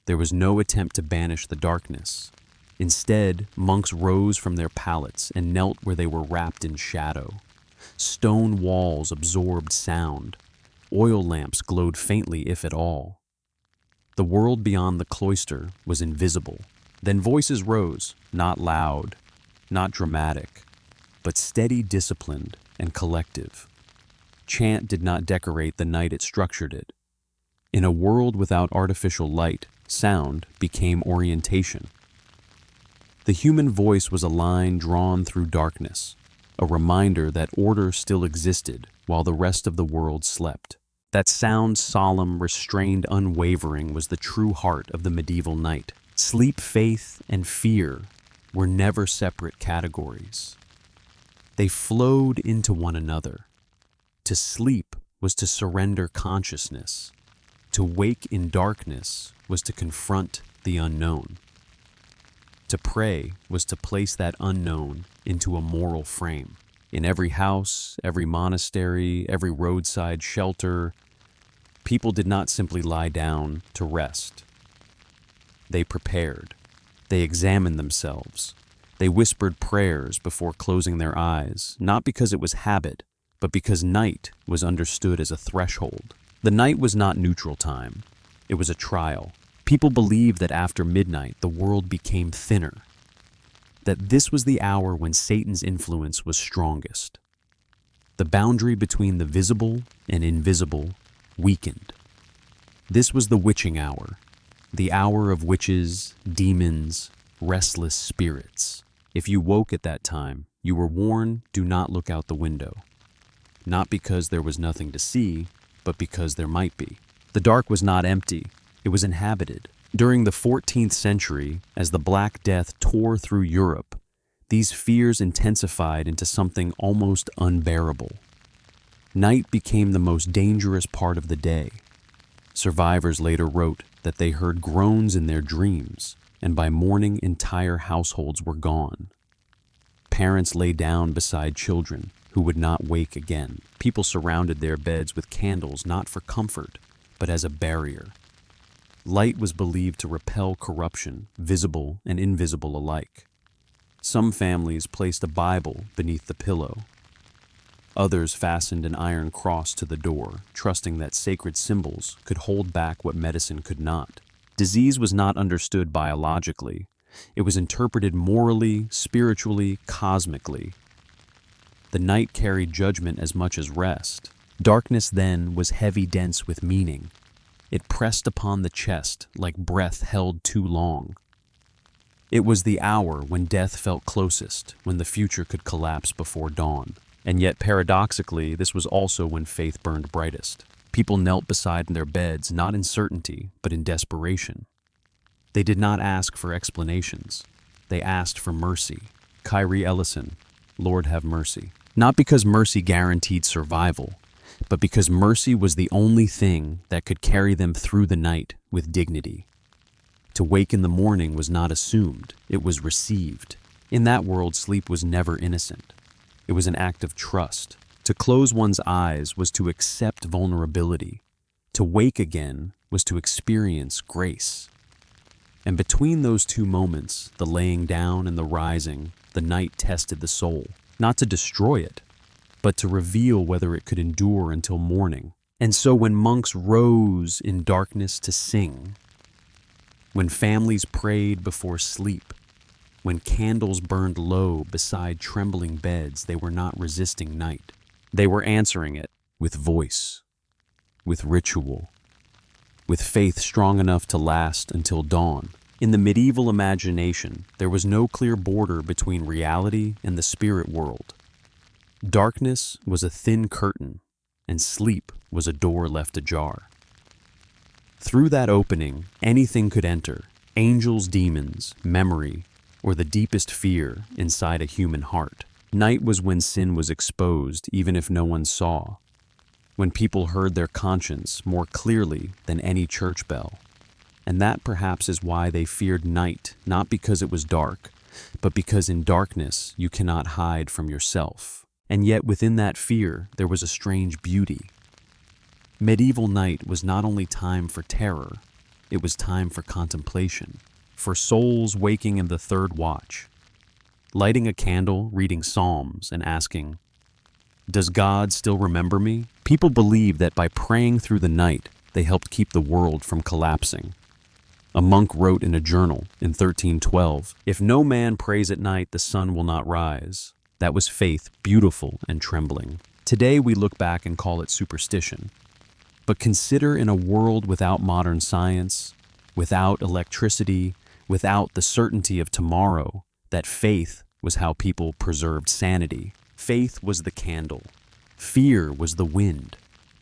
There was no attempt to banish the darkness. Instead, monks rose from their pallets and knelt where they were wrapped in shadow. Stone walls absorbed sound. Oil lamps glowed faintly, if at all. The world beyond the cloister was invisible. Then voices rose, not loud, not dramatic, but steady, disciplined, and collective. Chant did not decorate the night, it structured it. In a world without artificial light, sound became orientation. The human voice was a line drawn through darkness, a reminder that order still existed while the rest of the world slept. That sound, solemn, restrained, unwavering, was the true heart of the medieval night. Sleep, faith, and fear were never separate categories. They flowed into one another. To sleep was to surrender consciousness. To wake in darkness was to confront the unknown. To pray was to place that unknown into a moral frame. In every house, every monastery, every roadside shelter, people did not simply lie down to rest. They prepared. They examined themselves. They whispered prayers before closing their eyes, not because it was habit, but because night was understood as a threshold. The night was not neutral time. It was a trial. People believed that after midnight, the world became thinner, that this was the hour when Satan's influence was strongest. The boundary between the visible and invisible weakened. This was the witching hour, the hour of witches, demons, restless spirits. If you woke at that time, you were warned, do not look out the window. Not because there was nothing to see, but because there might be. The dark was not empty. It was inhabited. During the 14th century, as the Black Death tore through Europe, these fears intensified into something almost unbearable. Night became the most dangerous part of the day. Survivors later wrote that they heard groans in their dreams, and by morning entire households were gone. Parents lay down beside children who would not wake again. People surrounded their beds with candles not for comfort, but as a barrier. Light was believed to repel corruption, visible and invisible alike. Some families placed a Bible beneath the pillow. Others fastened an iron cross to the door, trusting that sacred symbols could hold back what medicine could not. Disease was not understood biologically. It was interpreted morally, spiritually, cosmically. The night carried judgment as much as rest. Darkness then was heavy, dense with meaning. It pressed upon the chest like breath held too long. It was the hour when death felt closest, when the future could collapse before dawn. And yet, paradoxically, this was also when faith burned brightest. People knelt beside their beds, not in certainty, but in desperation. They did not ask for explanations. They asked for mercy. Kyrie Ellison, Lord have mercy. Not because mercy guaranteed survival, but because mercy was the only thing that could carry them through the night with dignity. To wake in the morning was not assumed, it was received. In that world, sleep was never innocent. It was an act of trust. To close one's eyes was to accept vulnerability. To wake again was to experience grace. And between those two moments, the laying down and the rising, the night tested the soul, not to destroy it, but to reveal whether it could endure until morning. And so when monks rose in darkness to sing, when families prayed before sleep, when candles burned low beside trembling beds, they were not resisting night. They were answering it with voice, with ritual, with faith strong enough to last until dawn. In the medieval imagination, there was no clear border between reality and the spirit world. Darkness was a thin curtain, and sleep was a door left ajar. Through that opening, anything could enter: angels, demons, memory, or the deepest fear inside a human heart. Night was when sin was exposed, even if no one saw, when people heard their conscience more clearly than any church bell. And that perhaps is why they feared night, not because it was dark, but because in darkness you cannot hide from yourself. And yet within that fear there was a strange beauty. Medieval night was not only time for terror, it was time for contemplation, for souls waking in the third watch, lighting a candle, reading psalms, and asking, "Does God still remember me?" People believed that by praying through the night, they helped keep the world from collapsing. A monk wrote in a journal in 1312, "If no man prays at night, the sun will not rise." That was faith, beautiful and trembling. Today we look back and call it superstition. But consider in a world without modern science, without electricity, without the certainty of tomorrow, that faith was how people preserved sanity. Faith was the candle. Fear was the wind.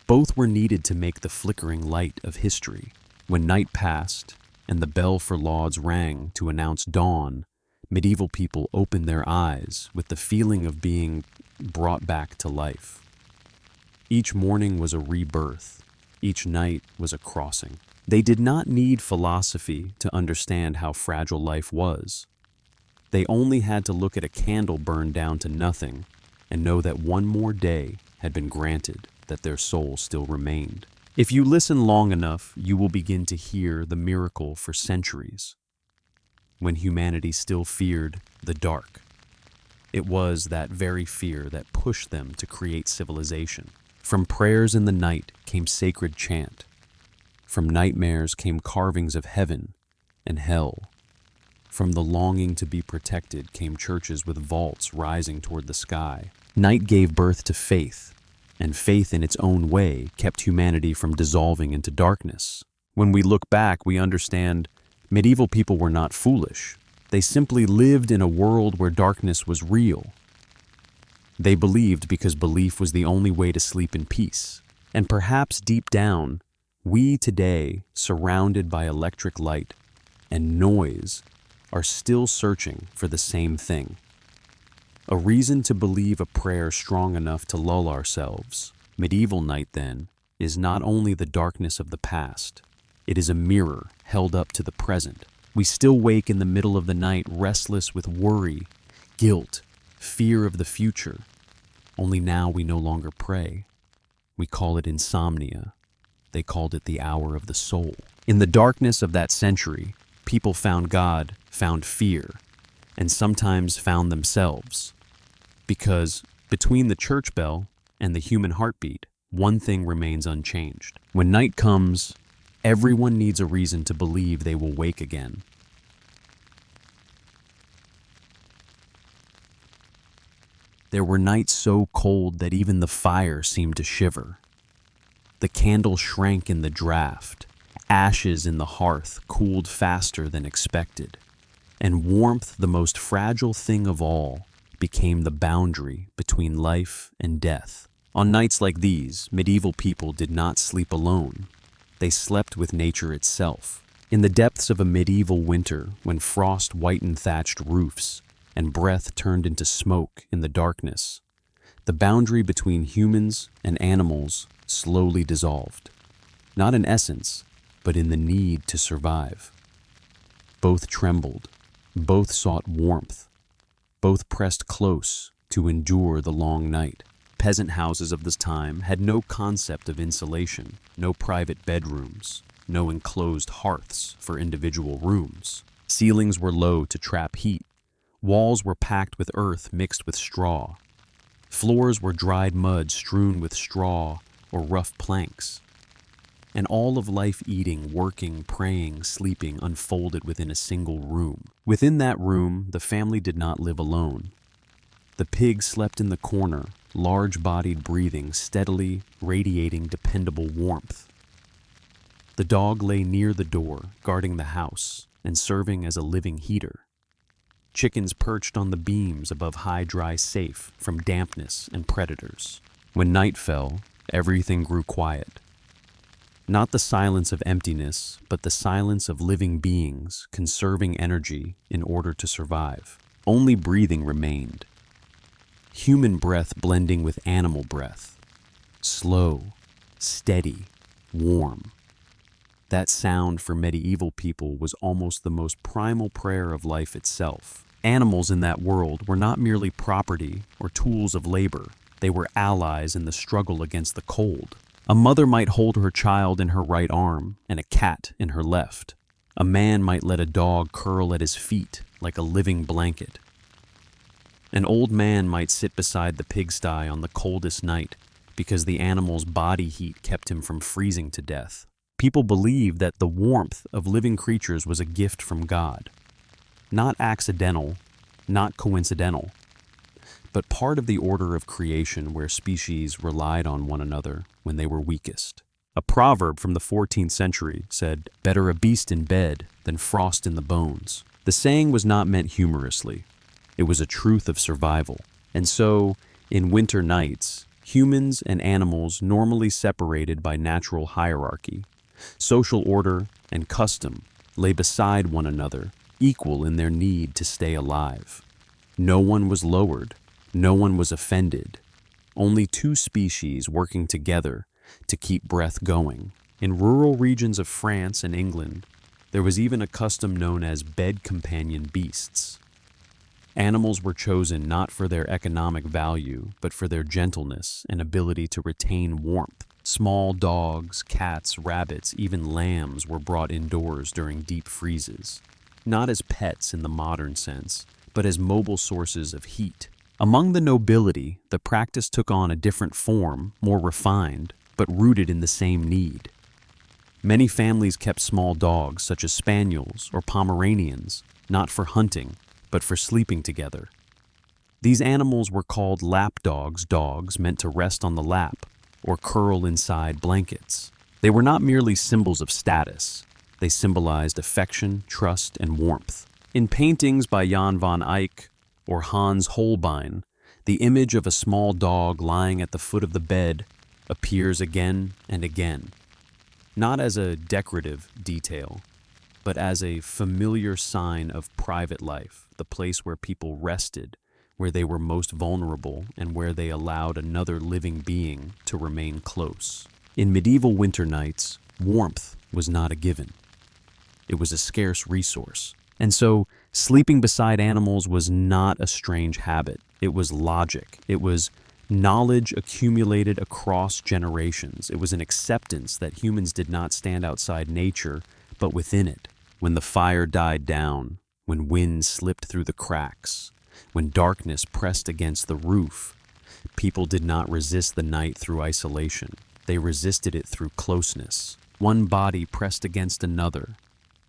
Both were needed to make the flickering light of history. When night passed and the bell for lauds rang to announce dawn, medieval people opened their eyes with the feeling of being brought back to life. Each morning was a rebirth. Each night was a crossing. They did not need philosophy to understand how fragile life was. They only had to look at a candle burned down to nothing and know that one more day had been granted, that their soul still remained. If you listen long enough, you will begin to hear the miracle for centuries. When humanity still feared the dark, it was that very fear that pushed them to create civilization. From prayers in the night came sacred chant. From nightmares came carvings of heaven and hell. From the longing to be protected came churches with vaults rising toward the sky. Night gave birth to faith, and faith in its own way kept humanity from dissolving into darkness. When we look back, we understand medieval people were not foolish. They simply lived in a world where darkness was real. They believed because belief was the only way to sleep in peace. And perhaps deep down, we today, surrounded by electric light and noise, are still searching for the same thing: A reason to believe a prayer strong enough to lull ourselves. Medieval night, then, is not only the darkness of the past, it is a mirror held up to the present. We still wake in the middle of the night restless with worry, guilt, fear of the future. Only now we no longer pray. We call it insomnia. They called it the hour of the soul. In the darkness of that century, people found God, found fear, and sometimes found themselves. Because between the church bell and the human heartbeat, one thing remains unchanged. When night comes, everyone needs a reason to believe they will wake again. There were nights so cold that even the fire seemed to shiver. The candle shrank in the draught. Ashes in the hearth cooled faster than expected. And warmth, the most fragile thing of all, became the boundary between life and death. On nights like these, medieval people did not sleep alone. They slept with nature itself. In the depths of a medieval winter, when frost whitened thatched roofs and breath turned into smoke in the darkness, the boundary between humans and animals slowly dissolved. Not in essence, but in the need to survive. Both trembled, both sought warmth, both pressed close to endure the long night. Peasant houses of this time had no concept of insulation, no private bedrooms, no enclosed hearths for individual rooms. Ceilings were low to trap heat. Walls were packed with earth mixed with straw. Floors were dried mud strewn with straw or rough planks. And all of life eating, working, praying, sleeping unfolded within a single room. Within that room, the family did not live alone. The pig slept in the corner, large-bodied, breathing steadily, radiating dependable warmth. The dog lay near the door, guarding the house and serving as a living heater. Chickens perched on the beams above high, dry safe from dampness and predators. When night fell, everything grew quiet. Not the silence of emptiness, but the silence of living beings conserving energy in order to survive. Only breathing remained. Human breath blending with animal breath. Slow, steady, warm. That sound for medieval people was almost the most primal prayer of life itself. Animals in that world were not merely property or tools of labor. They were allies in the struggle against the cold. A mother might hold her child in her right arm and a cat in her left. A man might let a dog curl at his feet like a living blanket. An old man might sit beside the pigsty on the coldest night because the animal's body heat kept him from freezing to death. People believed that the warmth of living creatures was a gift from God. Not accidental, not coincidental, but part of the order of creation where species relied on one another when they were weakest. A proverb from the 14th century said, "Better a beast in bed than frost in the bones." The saying was not meant humorously. It was a truth of survival. And so, in winter nights, humans and animals normally separated by natural hierarchy, social order, and custom lay beside one another, equal in their need to stay alive. No one was lowered, no one was offended. Only two species working together to keep breath going. In rural regions of France and England, there was even a custom known as bed companion beasts. Animals were chosen not for their economic value, but for their gentleness and ability to retain warmth. Small dogs, cats, rabbits, even lambs were brought indoors during deep freezes, not as pets in the modern sense, but as mobile sources of heat. Among the nobility, the practice took on a different form, more refined, but rooted in the same need. Many families kept small dogs, such as spaniels or Pomeranians, not for hunting, but for sleeping together. These animals were called lapdogs, dogs meant to rest on the lap or curl inside blankets. They were not merely symbols of status. They symbolized affection, trust, and warmth. In paintings by Jan van Eyck or Hans Holbein, the image of a small dog lying at the foot of the bed appears again and again, not as a decorative detail, but as a familiar sign of private life, the place where people rested where they were most vulnerable and where they allowed another living being to remain close. In medieval winter nights, warmth was not a given. It was a scarce resource. And so, sleeping beside animals was not a strange habit. It was logic. It was knowledge accumulated across generations. It was an acceptance that humans did not stand outside nature, but within it. When the fire died down, when wind slipped through the cracks, when darkness pressed against the roof, people did not resist the night through isolation. They resisted it through closeness. One body pressed against another,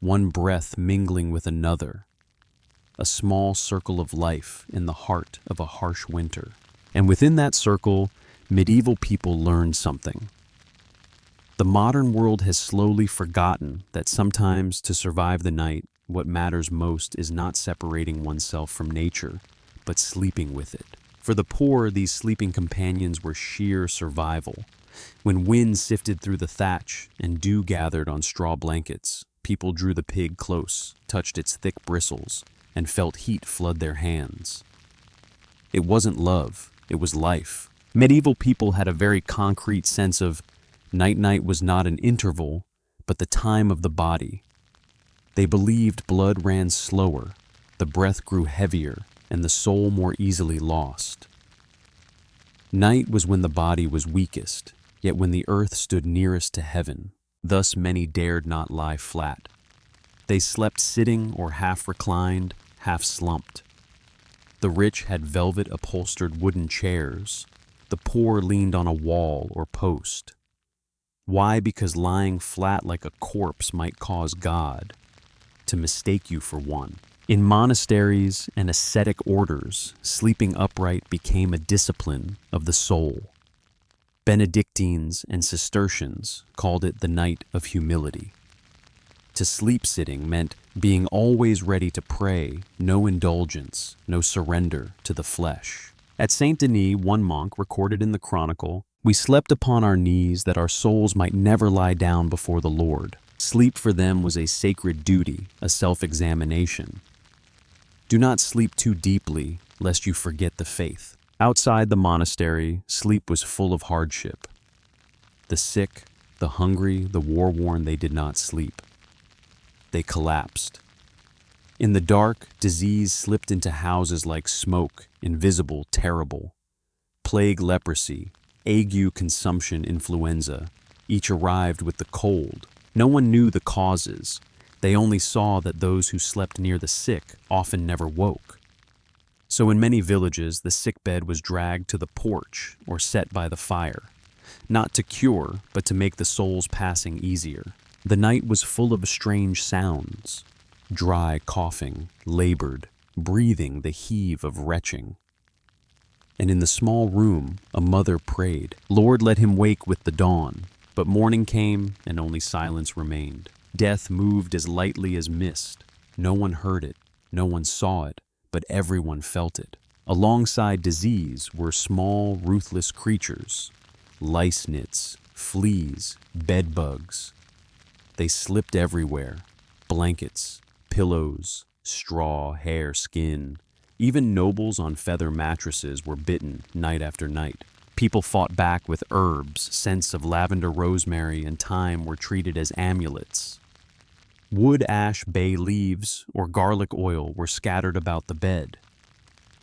one breath mingling with another. A small circle of life in the heart of a harsh winter. And within that circle, medieval people learned something. The modern world has slowly forgotten that sometimes to survive the night, what matters most is not separating oneself from nature, but sleeping with it. For the poor, these sleeping companions were sheer survival. When wind sifted through the thatch and dew gathered on straw blankets, people drew the pig close, touched its thick bristles, and felt heat flood their hands. It wasn't love, it was life. Medieval people had a very concrete sense of night-night was not an interval, but the time of the body. They believed blood ran slower, the breath grew heavier, and the soul more easily lost. Night was when the body was weakest, yet when the earth stood nearest to heaven. Thus many dared not lie flat. They slept sitting or half reclined, half slumped. The rich had velvet-upholstered wooden chairs. The poor leaned on a wall or post. Why? Because lying flat like a corpse might cause God to mistake you for one. In monasteries and ascetic orders, sleeping upright became a discipline of the soul. Benedictines and Cistercians called it the night of humility. To sleep sitting meant being always ready to pray, no indulgence, no surrender to the flesh. At Saint Denis, one monk recorded in the Chronicle, "We slept upon our knees that our souls might never lie down before the Lord." Sleep for them was a sacred duty, a self-examination. Do not sleep too deeply, lest you forget the faith. Outside the monastery, sleep was full of hardship. The sick, the hungry, the war-worn, they did not sleep. They collapsed. In the dark, disease slipped into houses like smoke, invisible, terrible. Plague, leprosy, ague, consumption, influenza, each arrived with the cold. No one knew the causes. They only saw that those who slept near the sick often never woke. So in many villages, the sickbed was dragged to the porch or set by the fire, not to cure, but to make the soul's passing easier. The night was full of strange sounds, dry coughing, labored, breathing, the heave of retching. And in the small room, a mother prayed, "Lord, let him wake with the dawn." But morning came, and only silence remained. Death moved as lightly as mist. No one heard it, no one saw it, but everyone felt it. Alongside disease were small, ruthless creatures, lice nits, fleas, bedbugs. They slipped everywhere, blankets, pillows, straw, hair, skin. Even nobles on feather mattresses were bitten night after night. People fought back with herbs. Scents of lavender, rosemary, and thyme were treated as amulets. Wood, ash, bay leaves, or garlic oil were scattered about the bed.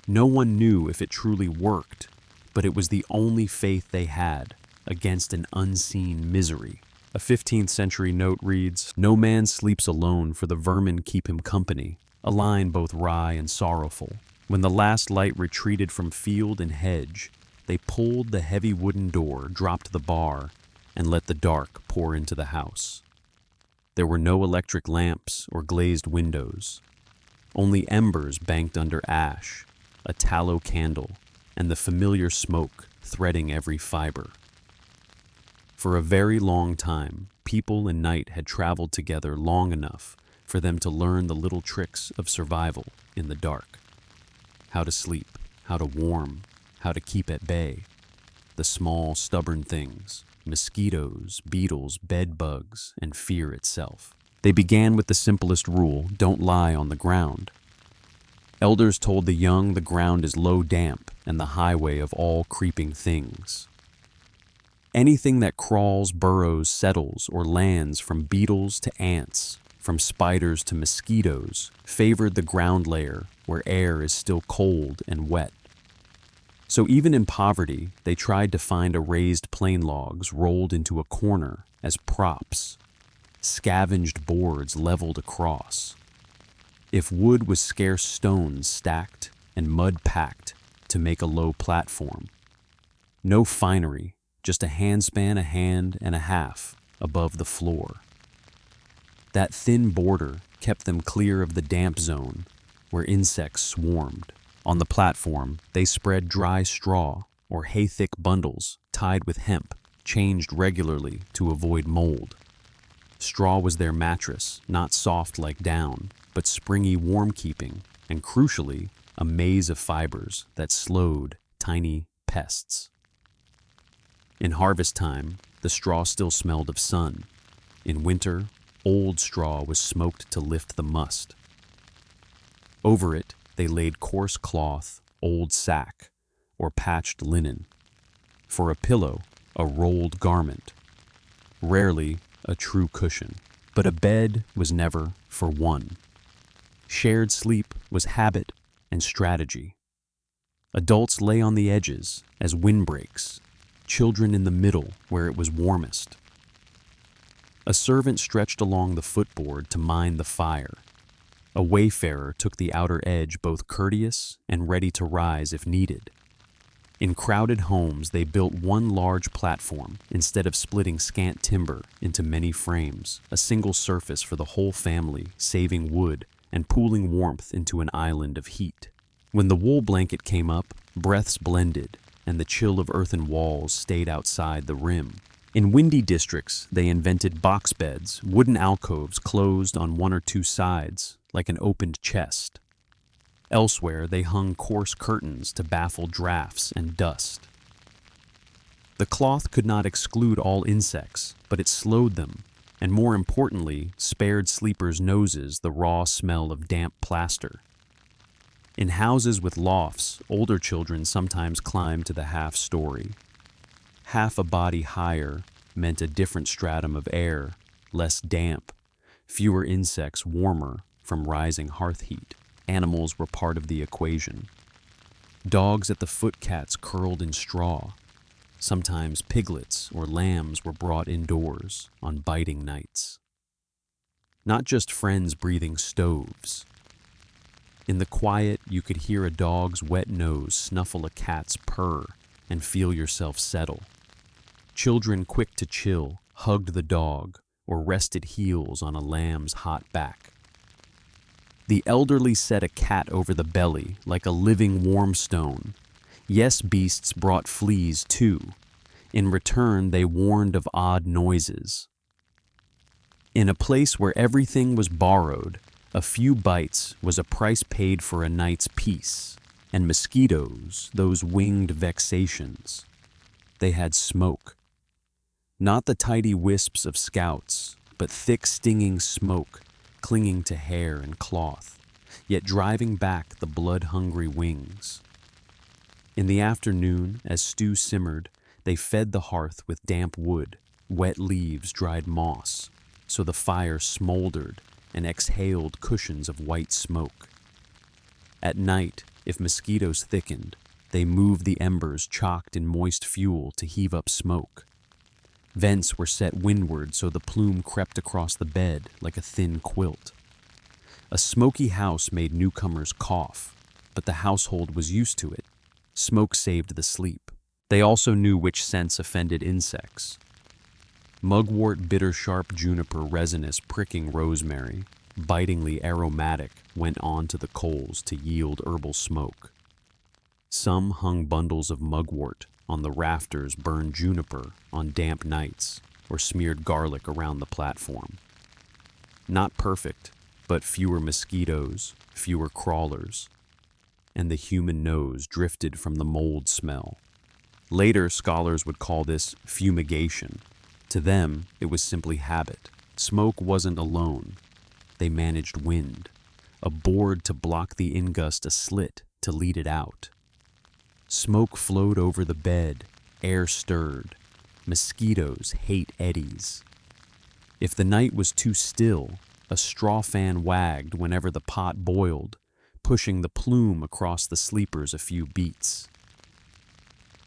No one knew if it truly worked, but it was the only faith they had against an unseen misery. A 15th century note reads, "No man sleeps alone, for the vermin keep him company," a line both wry and sorrowful. When the last light retreated from field and hedge, they pulled the heavy wooden door, dropped the bar, and let the dark pour into the house. There were no electric lamps or glazed windows, only embers banked under ash, a tallow candle, and the familiar smoke threading every fiber. For a very long time, people and night had traveled together long enough for them to learn the little tricks of survival in the dark. How to sleep, how to warm, how to keep at bay. The small, stubborn things, mosquitoes, beetles, bed bugs, and fear itself. They began with the simplest rule: don't lie on the ground. Elders told the young the ground is low damp and the highway of all creeping things. Anything that crawls, burrows, settles, or lands, from beetles to ants, from spiders to mosquitoes, favored the ground layer where air is still cold and wet. So even in poverty, they tried to find a raised plane logs rolled into a corner as props, scavenged boards leveled across. If wood was scarce, stones stacked and mud packed to make a low platform. No finery, just a handspan, a hand and a half above the floor. That thin border kept them clear of the damp zone where insects swarmed. On the platform, they spread dry straw or hay-thick bundles tied with hemp, changed regularly to avoid mold. Straw was their mattress, not soft like down, but springy warm-keeping, and crucially, a maze of fibers that slowed tiny pests. In harvest time, the straw still smelled of sun. In winter, old straw was smoked to lift the must. Over it, they laid coarse cloth, old sack, or patched linen. For a pillow, a rolled garment. Rarely a true cushion, but a bed was never for one. Shared sleep was habit and strategy. Adults lay on the edges as windbreaks, children in the middle where it was warmest. A servant stretched along the footboard to mind the fire. A wayfarer took the outer edge, both courteous and ready to rise if needed. In crowded homes, they built one large platform instead of splitting scant timber into many frames, a single surface for the whole family, saving wood and pooling warmth into an island of heat. When the wool blanket came up, breaths blended, and the chill of earthen walls stayed outside the rim. In windy districts, they invented box beds, wooden alcoves closed on one or two sides, like an opened chest. Elsewhere, they hung coarse curtains to baffle drafts and dust. The cloth could not exclude all insects, but it slowed them, and more importantly, spared sleepers' noses the raw smell of damp plaster. In houses with lofts, older children sometimes climbed to the half-story. Half a body higher meant a different stratum of air, less damp, fewer insects, warmer from rising hearth heat. Animals were part of the equation. Dogs at the foot, cats curled in straw. Sometimes piglets or lambs were brought indoors on biting nights. Not just friends breathing stoves. In the quiet, you could hear a dog's wet nose snuffle a cat's purr and feel yourself settle. Children quick to chill hugged the dog or rested heels on a lamb's hot back. The elderly set a cat over the belly like a living warm stone. Yes, beasts brought fleas too. In return, they warned of odd noises. In a place where everything was borrowed, a few bites was a price paid for a night's peace. And mosquitoes, those winged vexations, they had smoke. Not the tidy wisps of scouts, but thick stinging smoke clinging to hair and cloth, yet driving back the blood-hungry wings. In the afternoon, as stew simmered, they fed the hearth with damp wood, wet leaves, dried moss, so the fire smoldered and exhaled cushions of white smoke. At night, if mosquitoes thickened, they moved the embers chocked in moist fuel to heave up smoke. Vents were set windward so the plume crept across the bed like a thin quilt. A smoky house made newcomers cough, but the household was used to it. Smoke saved the sleep. They also knew which scents offended insects. Mugwort, bitter-sharp juniper, resinous, pricking rosemary, bitingly aromatic, went on to the coals to yield herbal smoke. Some hung bundles of mugwort on the rafters, burned juniper on damp nights, or smeared garlic around the platform. Not perfect, but fewer mosquitoes, fewer crawlers, and the human nose drifted from the mold smell. Later, scholars would call this fumigation. To them, it was simply habit. Smoke wasn't alone. They managed wind. a board to block the ingust, a slit to lead it out. Smoke flowed over the bed, air stirred. Mosquitoes hate eddies. If the night was too still, a straw fan wagged whenever the pot boiled, pushing the plume across the sleepers a few beats.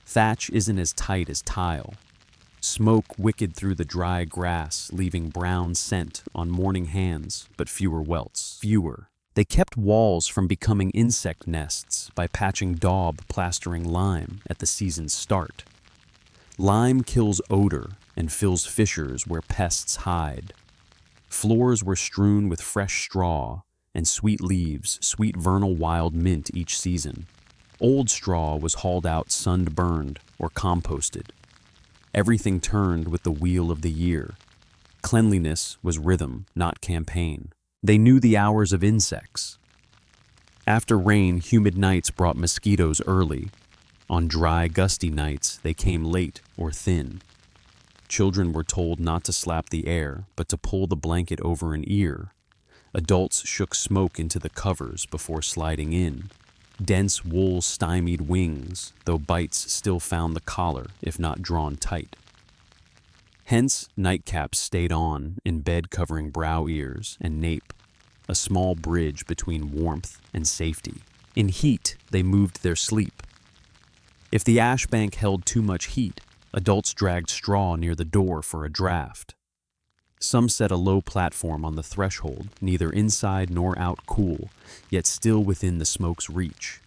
Thatch isn't as tight as tile. Smoke wicked through the dry grass, leaving brown scent on morning hands, but fewer welts. They kept walls from becoming insect nests by patching daub plastering lime at the season's start. Lime kills odor and fills fissures where pests hide. Floors were strewn with fresh straw and sweet leaves, sweet vernal wild mint each season. Old straw was hauled out sunned burned or composted. Everything turned with the wheel of the year. Cleanliness was rhythm, not campaign. They knew the hours of insects. After rain, humid nights brought mosquitoes early. On dry, gusty nights, they came late or thin. Children were told not to slap the air, but to pull the blanket over an ear. Adults shook smoke into the covers before sliding in. Dense wool stymied wings, though bites still found the collar, if not drawn tight. Hence, nightcaps stayed on, in bed covering brow ears and nape, a small bridge between warmth and safety. In heat, they moved their sleep. If the ash bank held too much heat, adults dragged straw near the door for a draft. Some set a low platform on the threshold, neither inside nor out cool, yet still within the smoke's reach.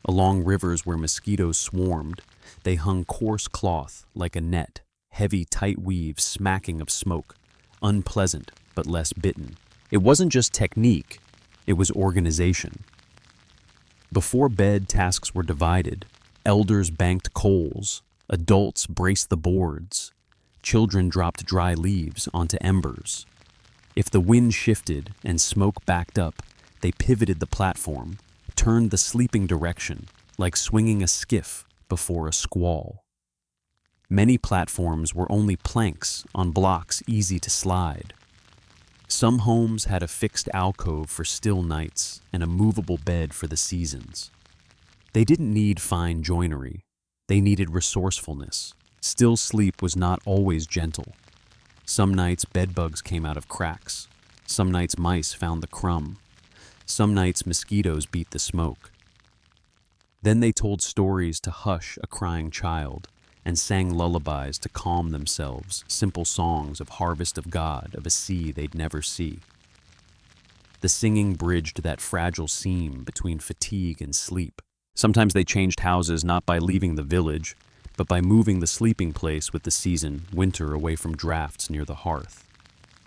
Along rivers where mosquitoes swarmed, they hung coarse cloth like a net, heavy tight weaves smacking of smoke, unpleasant but less bitten. It wasn't just technique, it was organization. Before bed, tasks were divided. Elders banked coals, adults braced the boards, children dropped dry leaves onto embers. If the wind shifted and smoke backed up, they pivoted the platform, turned the sleeping direction, like swinging a skiff before a squall. Many platforms were only planks on blocks easy to slide. Some homes had a fixed alcove for still nights and a movable bed for the seasons. They didn't need fine joinery. They needed resourcefulness. Still sleep was not always gentle. Some nights bedbugs came out of cracks. Some nights mice found the crumb. Some nights mosquitoes beat the smoke. Then they told stories to hush a crying child and sang lullabies to calm themselves, simple songs of harvest of God, of a sea they'd never see. The singing bridged that fragile seam between fatigue and sleep. Sometimes they changed houses not by leaving the village, but by moving the sleeping place with the season, winter away from drafts near the hearth,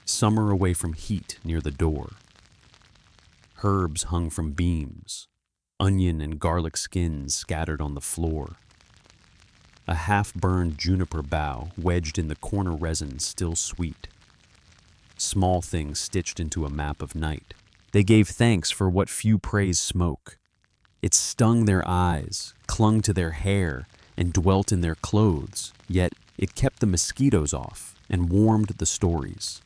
summer away from heat near the door. Herbs hung from beams, onion and garlic skins scattered on the floor. A half-burned juniper bough wedged in the corner resin still sweet. Small things stitched into a map of night. They gave thanks for what few praise smoke. It stung their eyes, clung to their hair, and dwelt in their clothes, yet it kept the mosquitoes off and warmed the stories.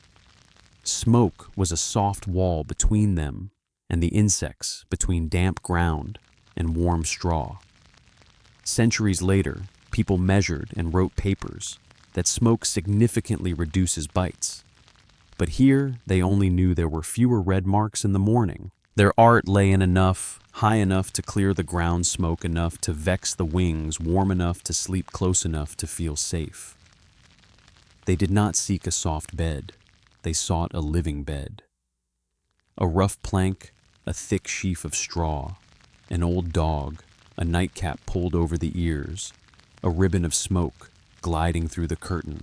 Smoke was a soft wall between them and the insects, between damp ground and warm straw. Centuries later, people measured and wrote papers that smoke significantly reduces bites. But here, they only knew there were fewer red marks in the morning. Their art lay in enough, high enough to clear the ground, smoke enough to vex the wings, warm enough to sleep close enough to feel safe. They did not seek a soft bed. They sought a living bed. A rough plank, a thick sheaf of straw, an old dog, a nightcap pulled over the ears, a ribbon of smoke gliding through the curtain.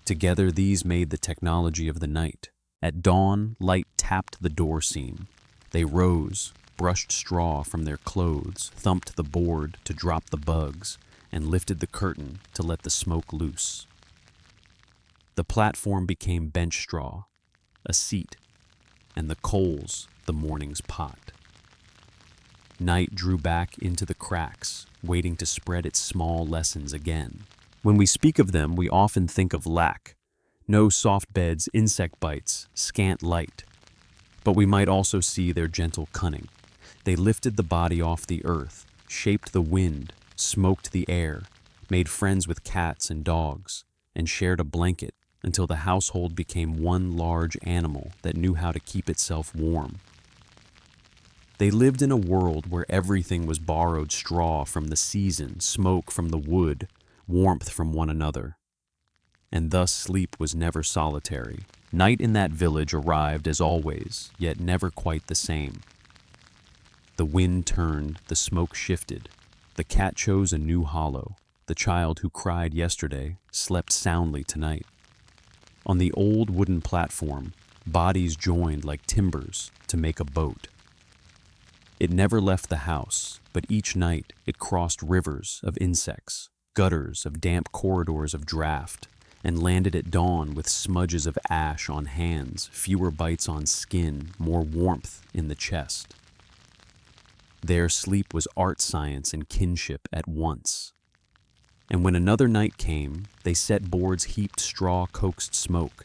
Together these made the technology of the night. At dawn, light tapped the door seam. They rose, brushed straw from their clothes, thumped the board to drop the bugs, and lifted the curtain to let the smoke loose. The platform became bench straw, a seat, and the coals the morning's pot. Night drew back into the cracks, waiting to spread its small lessons again. When we speak of them, we often think of lack. No soft beds, insect bites, scant light. But we might also see their gentle cunning. They lifted the body off the earth, shaped the wind, smoked the air, made friends with cats and dogs, and shared a blanket until the household became one large animal that knew how to keep itself warm. They lived in a world where everything was borrowed: straw from the season, smoke from the wood, warmth from one another. And thus sleep was never solitary. Night in that village arrived as always, yet never quite the same. The wind turned, the smoke shifted. The cat chose a new hollow. The child who cried yesterday slept soundly tonight. On the old wooden platform, bodies joined like timbers to make a boat. It never left the house, but each night it crossed rivers of insects, gutters of damp corridors of draft, and landed at dawn with smudges of ash on hands, fewer bites on skin, more warmth in the chest. Their sleep was art, science, and kinship at once. And when another night came, they set boards, heaped straw, coaxed smoke,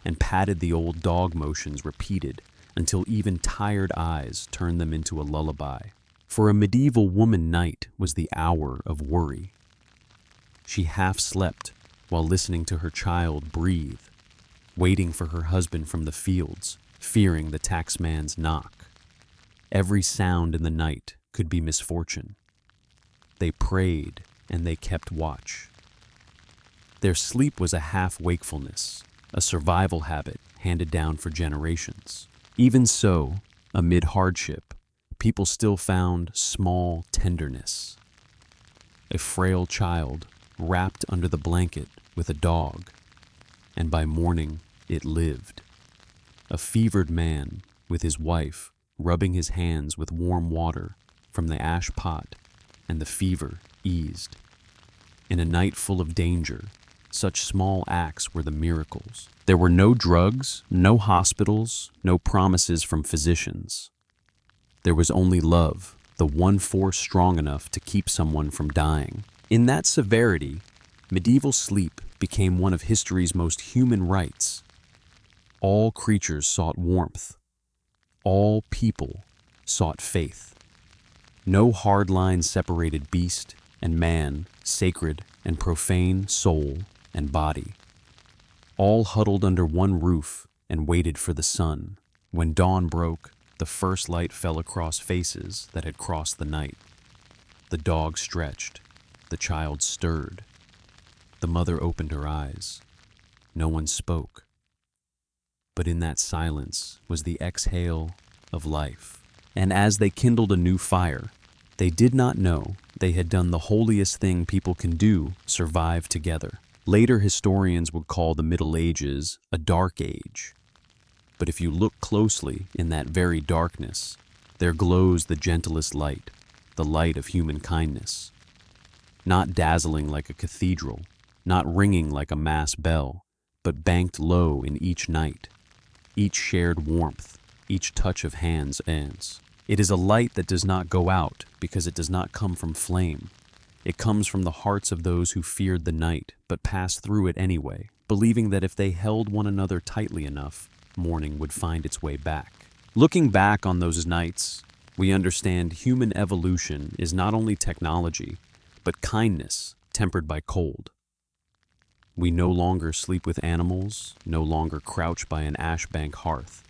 and patted the old dog motions repeated until even tired eyes turned them into a lullaby. For a medieval woman, night was the hour of worry. She half slept while listening to her child breathe, waiting for her husband from the fields, fearing the taxman's knock. Every sound in the night could be misfortune. They prayed and they kept watch. Their sleep was a half-wakefulness, a survival habit handed down for generations. Even so, amid hardship, people still found small tenderness. A frail child wrapped under the blanket with a dog, and by morning it lived. A fevered man with his wife rubbing his hands with warm water from the ash pot, and the fever eased. In a night full of danger, such small acts were the miracles. There were no drugs, no hospitals, no promises from physicians. There was only love, the one force strong enough to keep someone from dying. In that severity, medieval sleep became one of history's most human rights. All creatures sought warmth. All people sought faith. No hard line separated beast and man, sacred and profane, soul and body. All huddled under one roof and waited for the sun. When dawn broke, the first light fell across faces that had crossed the night. The dog stretched. The child stirred. The mother opened her eyes. No one spoke. But in that silence was the exhale of life. And as they kindled a new fire, they did not know they had done the holiest thing people can do: survive together. Later historians would call the Middle Ages a dark age. But if you look closely in that very darkness, there glows the gentlest light, the light of human kindness. Not dazzling like a cathedral, not ringing like a mass bell, but banked low in each night, each shared warmth, each touch of hands ends. It is a light that does not go out because it does not come from flame. It comes from the hearts of those who feared the night but passed through it anyway, believing that if they held one another tightly enough, morning would find its way back. Looking back on those nights, we understand human evolution is not only technology, but kindness tempered by cold. We no longer sleep with animals, no longer crouch by an ash bank hearth.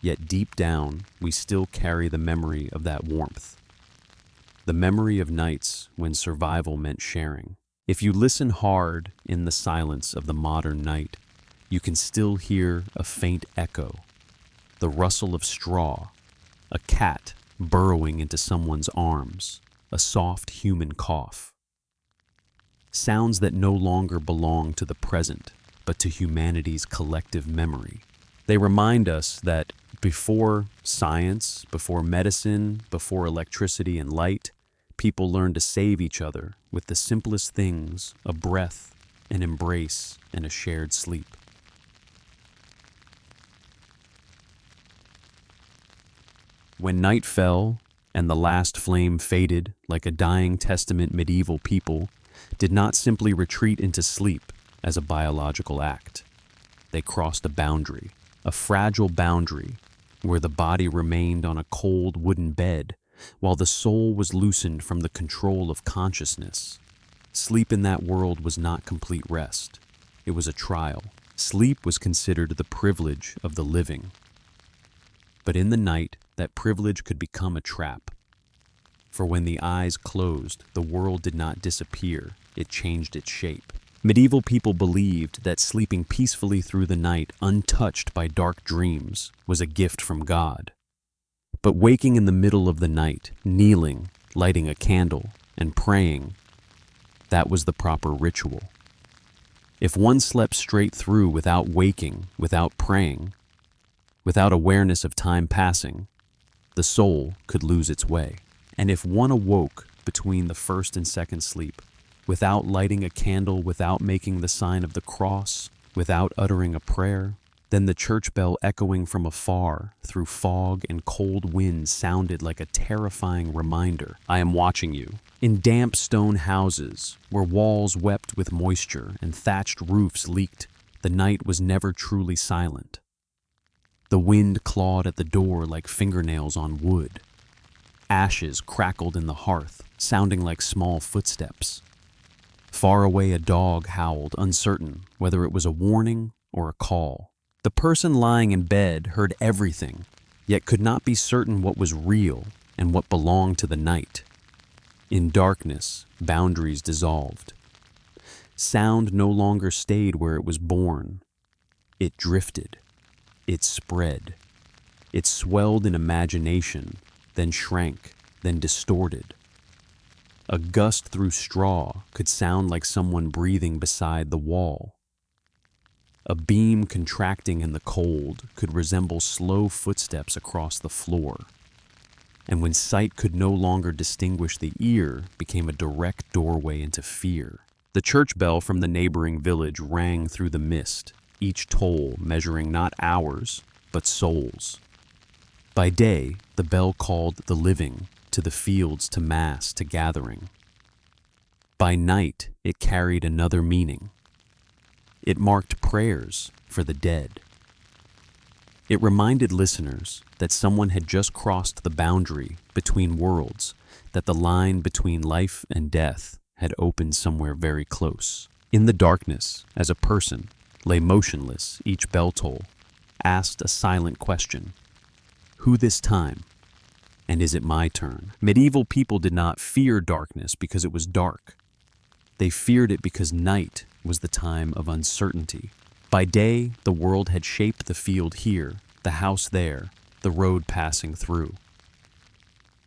Yet deep down, we still carry the memory of that warmth. The memory of nights when survival meant sharing. If you listen hard in the silence of the modern night, you can still hear a faint echo, the rustle of straw, a cat burrowing into someone's arms, a soft human cough. Sounds that no longer belong to the present, but to humanity's collective memory. They remind us that before science, before medicine, before electricity and light, people learned to save each other with the simplest things: a breath, an embrace, and a shared sleep. When night fell and the last flame faded like a dying testament, medieval people did not simply retreat into sleep as a biological act. They crossed a boundary, a fragile boundary, where the body remained on a cold wooden bed, while the soul was loosened from the control of consciousness. Sleep in that world was not complete rest. It was a trial. Sleep was considered the privilege of the living. But in the night, that privilege could become a trap. For when the eyes closed, the world did not disappear, it changed its shape. Medieval people believed that sleeping peacefully through the night, untouched by dark dreams, was a gift from God. But waking in the middle of the night, kneeling, lighting a candle, and praying, that was the proper ritual. If one slept straight through without waking, without praying, without awareness of time passing, the soul could lose its way. And if one awoke between the first and second sleep, without lighting a candle, without making the sign of the cross, without uttering a prayer, then the church bell echoing from afar through fog and cold wind sounded like a terrifying reminder, I am watching you. In damp stone houses, where walls wept with moisture and thatched roofs leaked, the night was never truly silent. The wind clawed at the door like fingernails on wood. Ashes crackled in the hearth, sounding like small footsteps. Far away a dog howled, uncertain whether it was a warning or a call. The person lying in bed heard everything, yet could not be certain what was real and what belonged to the night. In darkness, boundaries dissolved. Sound no longer stayed where it was born. It drifted. It spread. It swelled in imagination, then shrank, then distorted. A gust through straw could sound like someone breathing beside the wall. A beam contracting in the cold could resemble slow footsteps across the floor. And when sight could no longer distinguish the ear, became a direct doorway into fear. The church bell from the neighboring village rang through the mist, each toll measuring not hours, but souls. By day, the bell called the living to the fields, to mass, to gathering. By night, it carried another meaning. It marked prayers for the dead. It reminded listeners that someone had just crossed the boundary between worlds, that the line between life and death had opened somewhere very close. In the darkness, as a person lay motionless, each bell toll asked a silent question. Who this time? And is it my turn? Medieval people did not fear darkness because it was dark. They feared it because night was the time of uncertainty. By day, the world had shaped the field here, the house there, the road passing through.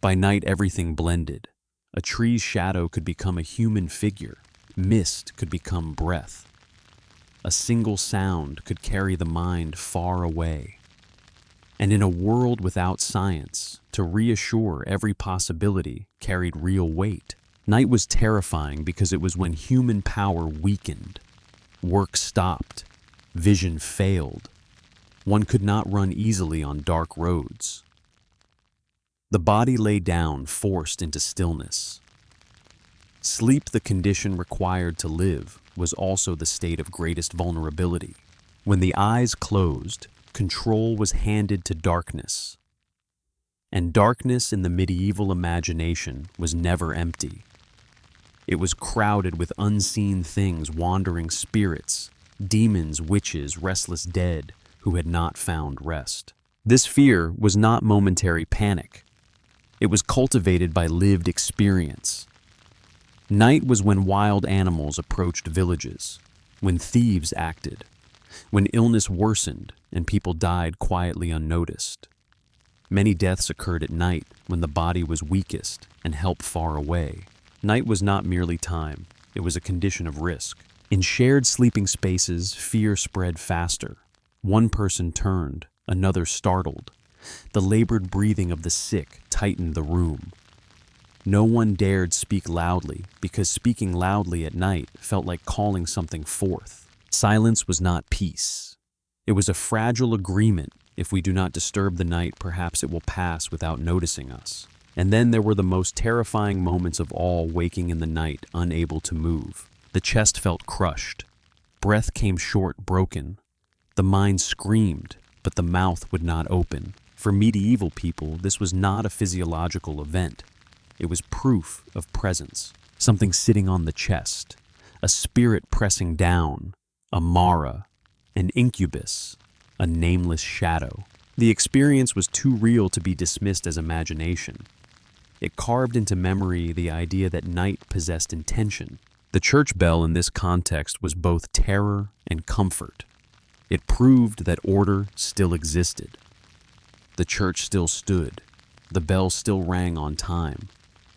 By night, everything blended. A tree's shadow could become a human figure. Mist could become breath. A single sound could carry the mind far away. And in a world without science, to reassure every possibility carried real weight. Night was terrifying because it was when human power weakened. Work stopped. Vision failed. One could not run easily on dark roads. The body lay down, forced into stillness. Sleep, the condition required to live, was also the state of greatest vulnerability. When the eyes closed, control was handed to darkness. And darkness in the medieval imagination was never empty. It was crowded with unseen things, wandering spirits, demons, witches, restless dead who had not found rest. This fear was not momentary panic. It was cultivated by lived experience. Night was when wild animals approached villages, when thieves acted, when illness worsened and people died quietly unnoticed. Many deaths occurred at night when the body was weakest and help far away. Night was not merely time, it was a condition of risk. In shared sleeping spaces, fear spread faster. One person turned, another startled. The labored breathing of the sick tightened the room. No one dared speak loudly because speaking loudly at night felt like calling something forth. Silence was not peace. It was a fragile agreement. If we do not disturb the night, perhaps it will pass without noticing us. And then there were the most terrifying moments of all, waking in the night, unable to move. The chest felt crushed. Breath came short, broken. The mind screamed, but the mouth would not open. For medieval people, this was not a physiological event. It was proof of presence, something sitting on the chest, a spirit pressing down, a Mara, an incubus, a nameless shadow. The experience was too real to be dismissed as imagination. It carved into memory the idea that night possessed intention. The church bell in this context was both terror and comfort. It proved that order still existed. The church still stood. The bell still rang on time.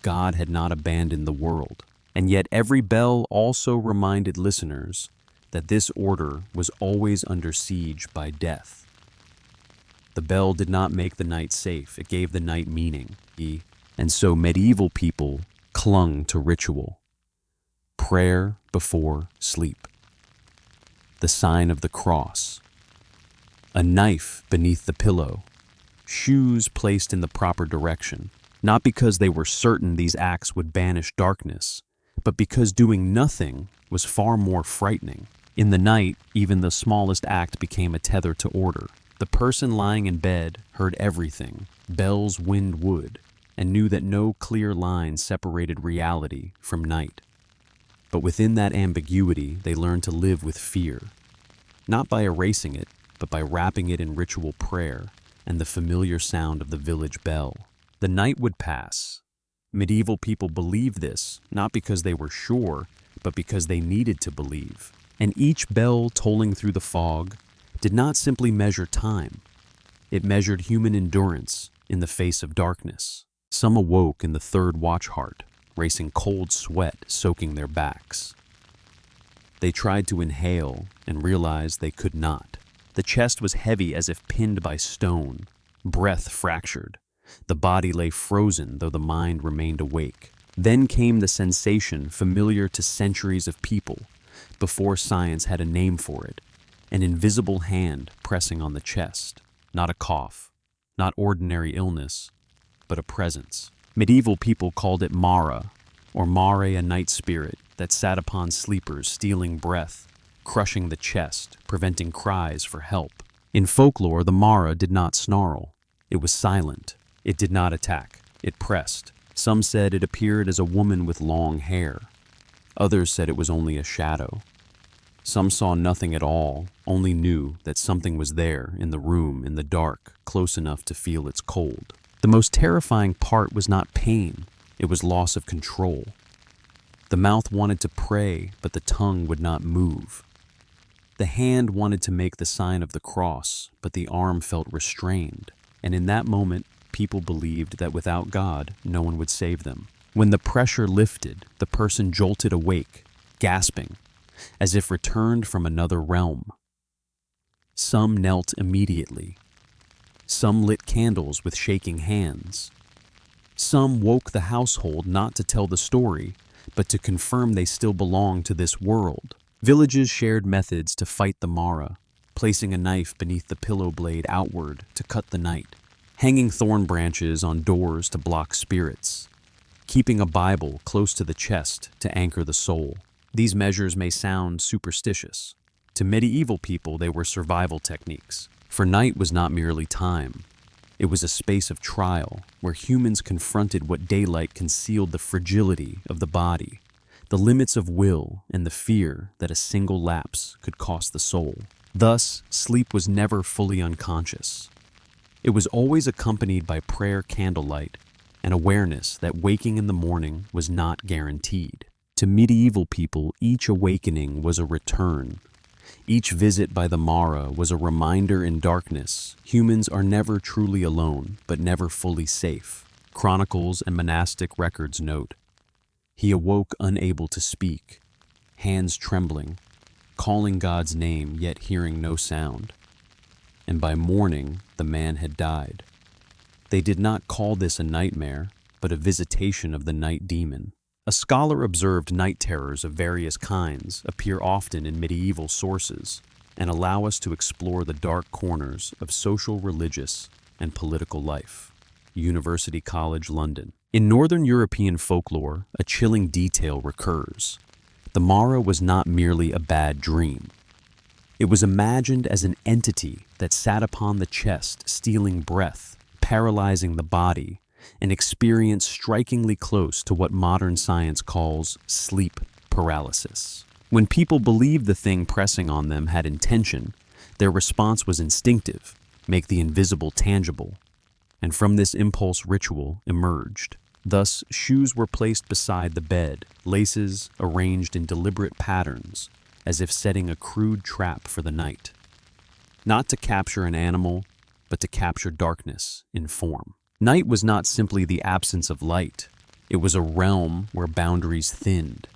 God had not abandoned the world. And yet every bell also reminded listeners that this order was always under siege by death. The bell did not make the night safe. It gave the night meaning. And so medieval people clung to ritual. Prayer before sleep. The sign of the cross. A knife beneath the pillow. Shoes placed in the proper direction. Not because they were certain these acts would banish darkness, but because doing nothing was far more frightening. In the night, even the smallest act became a tether to order. The person lying in bed heard everything, bells, wind, wood, and knew that no clear line separated reality from night. But within that ambiguity, they learned to live with fear, not by erasing it, but by wrapping it in ritual prayer and the familiar sound of the village bell. The night would pass. Medieval people believed this, not because they were sure, but because they needed to believe. And each bell tolling through the fog did not simply measure time. It measured human endurance in the face of darkness. Some awoke in the third watch heart, racing cold sweat soaking their backs. They tried to inhale and realized they could not. The chest was heavy as if pinned by stone, breath fractured. The body lay frozen, though the mind remained awake. Then came the sensation familiar to centuries of people, before science had a name for it, an invisible hand pressing on the chest. Not a cough, not ordinary illness, but a presence. Medieval people called it Mara, or Mare, a night spirit that sat upon sleepers, stealing breath, crushing the chest, preventing cries for help. In folklore, the Mara did not snarl. It was silent. It did not attack. It pressed. Some said it appeared as a woman with long hair. Others said it was only a shadow. Some saw nothing at all, only knew that something was there in the room, in the dark, close enough to feel its cold. The most terrifying part was not pain. It was loss of control. The mouth wanted to pray, but the tongue would not move. The hand wanted to make the sign of the cross, but the arm felt restrained. And in that moment, people believed that without God, no one would save them. When the pressure lifted, the person jolted awake, gasping, as if returned from another realm. Some knelt immediately. Some lit candles with shaking hands. Some woke the household not to tell the story, but to confirm they still belonged to this world. Villages shared methods to fight the Mara, placing a knife beneath the pillow blade outward to cut the night, hanging thorn branches on doors to block spirits, keeping a Bible close to the chest to anchor the soul. These measures may sound superstitious. To medieval people, they were survival techniques. For night was not merely time. It was a space of trial where humans confronted what daylight concealed: the fragility of the body, the limits of will, and the fear that a single lapse could cost the soul. Thus, sleep was never fully unconscious. It was always accompanied by prayer, candlelight, and awareness that waking in the morning was not guaranteed. To medieval people, each awakening was a return. Each visit by the Mara was a reminder: in darkness, humans are never truly alone, but never fully safe. Chronicles and monastic records note, he awoke unable to speak, hands trembling, calling God's name yet hearing no sound. And by morning, the man had died. They did not call this a nightmare, but a visitation of the night demon. A scholar observed night terrors of various kinds appear often in medieval sources and allow us to explore the dark corners of social, religious, and political life. University College London. In Northern European folklore, a chilling detail recurs. The Mara was not merely a bad dream. It was imagined as an entity that sat upon the chest, stealing breath, paralyzing the body, an experience strikingly close to what modern science calls sleep paralysis. When people believed the thing pressing on them had intention, their response was instinctive, make the invisible tangible. And from this impulse ritual emerged. Thus, shoes were placed beside the bed, laces arranged in deliberate patterns, as if setting a crude trap for the night. Not to capture an animal, but to capture darkness in form. Night was not simply the absence of light. It was a realm where boundaries thinned.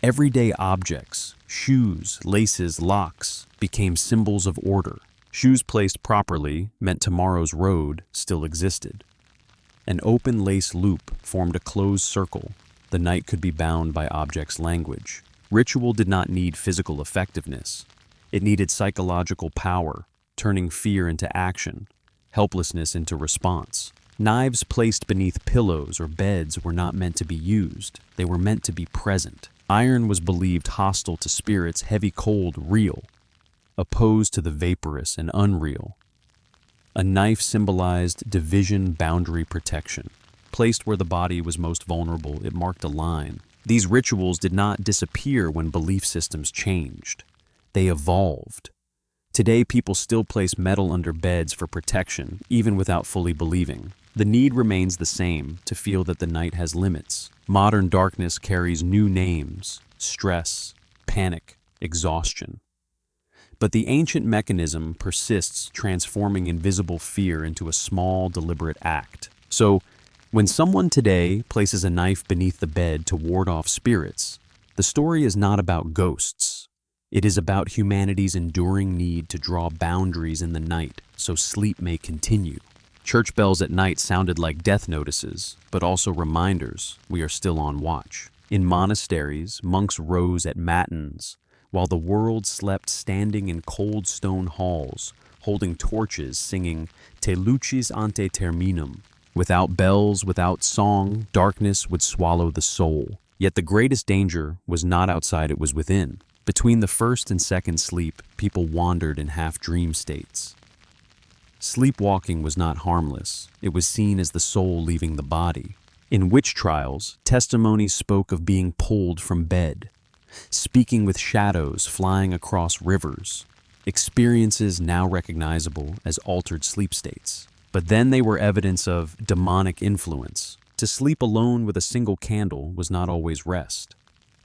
Everyday objects, shoes, laces, locks, became symbols of order. Shoes placed properly meant tomorrow's road still existed. An open lace loop formed a closed circle. The night could be bound by objects' language. Ritual did not need physical effectiveness. It needed psychological power, turning fear into action, helplessness into response. Knives placed beneath pillows or beds were not meant to be used. They were meant to be present. Iron was believed hostile to spirits, heavy, cold, real, opposed to the vaporous and unreal. A knife symbolized division, boundary, protection. Placed where the body was most vulnerable, it marked a line. These rituals did not disappear when belief systems changed. They evolved. Today, people still place metal under beds for protection, even without fully believing. The need remains the same, to feel that the night has limits. Modern darkness carries new names: stress, panic, exhaustion. But the ancient mechanism persists, transforming invisible fear into a small, deliberate act. So, when someone today places a knife beneath the bed to ward off spirits, the story is not about ghosts. It is about humanity's enduring need to draw boundaries in the night so sleep may continue. Church bells at night sounded like death notices, but also reminders we are still on watch. In monasteries, monks rose at matins, while the world slept standing in cold stone halls, holding torches, singing Te lucis ante terminum. Without bells, without song, darkness would swallow the soul. Yet the greatest danger was not outside, it was within. Between the first and second sleep, people wandered in half-dream states. Sleepwalking was not harmless. It was seen as the soul leaving the body. In witch trials, testimonies spoke of being pulled from bed, speaking with shadows flying across rivers, experiences now recognizable as altered sleep states. But then they were evidence of demonic influence. To sleep alone with a single candle was not always rest.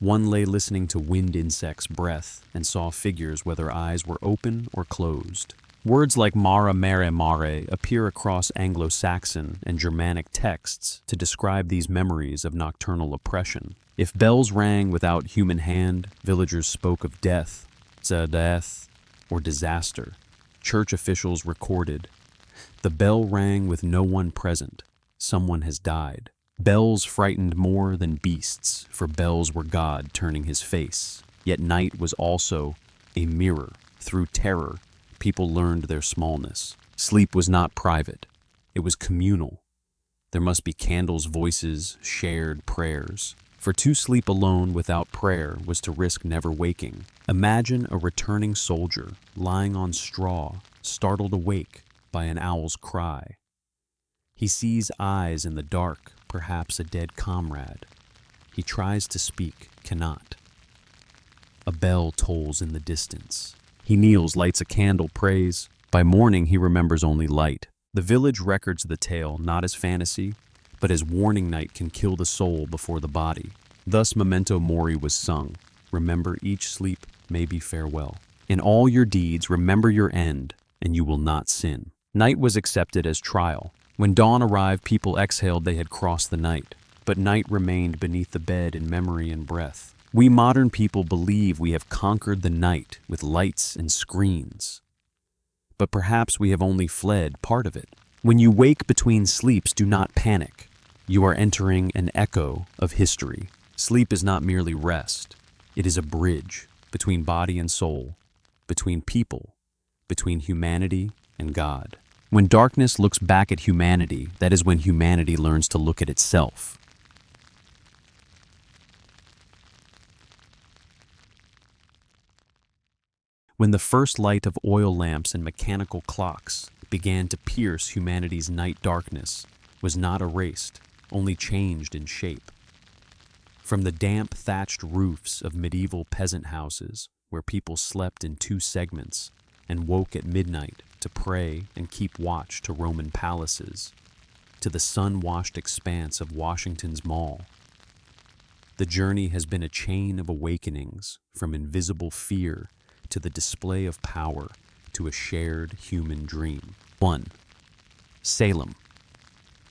One lay listening to wind insects' breath and saw figures whether eyes were open or closed. Words like mare mare mare appear across Anglo-Saxon and Germanic texts to describe these memories of nocturnal oppression. If bells rang without human hand, villagers spoke of death, death, or disaster. Church officials recorded, "The bell rang with no one present. Someone has died." Bells frightened more than beasts, for bells were God turning his face. Yet night was also a mirror. Through terror, people learned their smallness. Sleep was not private. It was communal. There must be candles, voices, shared prayers. For to sleep alone without prayer was to risk never waking. Imagine a returning soldier lying on straw, startled awake by an owl's cry. He sees eyes in the dark, perhaps a dead comrade. He tries to speak, cannot. A bell tolls in the distance. He kneels, lights a candle, prays. By morning, he remembers only light. The village records the tale not as fantasy, but as warning night can kill the soul before the body. Thus memento mori was sung. Remember each sleep may be farewell. In all your deeds, remember your end, and you will not sin. Night was accepted as trial. When dawn arrived, people exhaled they had crossed the night, but night remained beneath the bed in memory and breath. We modern people believe we have conquered the night with lights and screens, but perhaps we have only fled part of it. When you wake between sleeps, do not panic. You are entering an echo of history. Sleep is not merely rest. It is a bridge between body and soul, between people, between humanity and God. When darkness looks back at humanity, that is when humanity learns to look at itself. When the first light of oil lamps and mechanical clocks began to pierce humanity's night darkness was not erased, only changed in shape. From the damp thatched roofs of medieval peasant houses, where people slept in two segments and woke at midnight to pray and keep watch to Roman palaces, to the sun-washed expanse of Washington's Mall, the journey has been a chain of awakenings, from invisible fear to the display of power to a shared human dream. 1. Salem.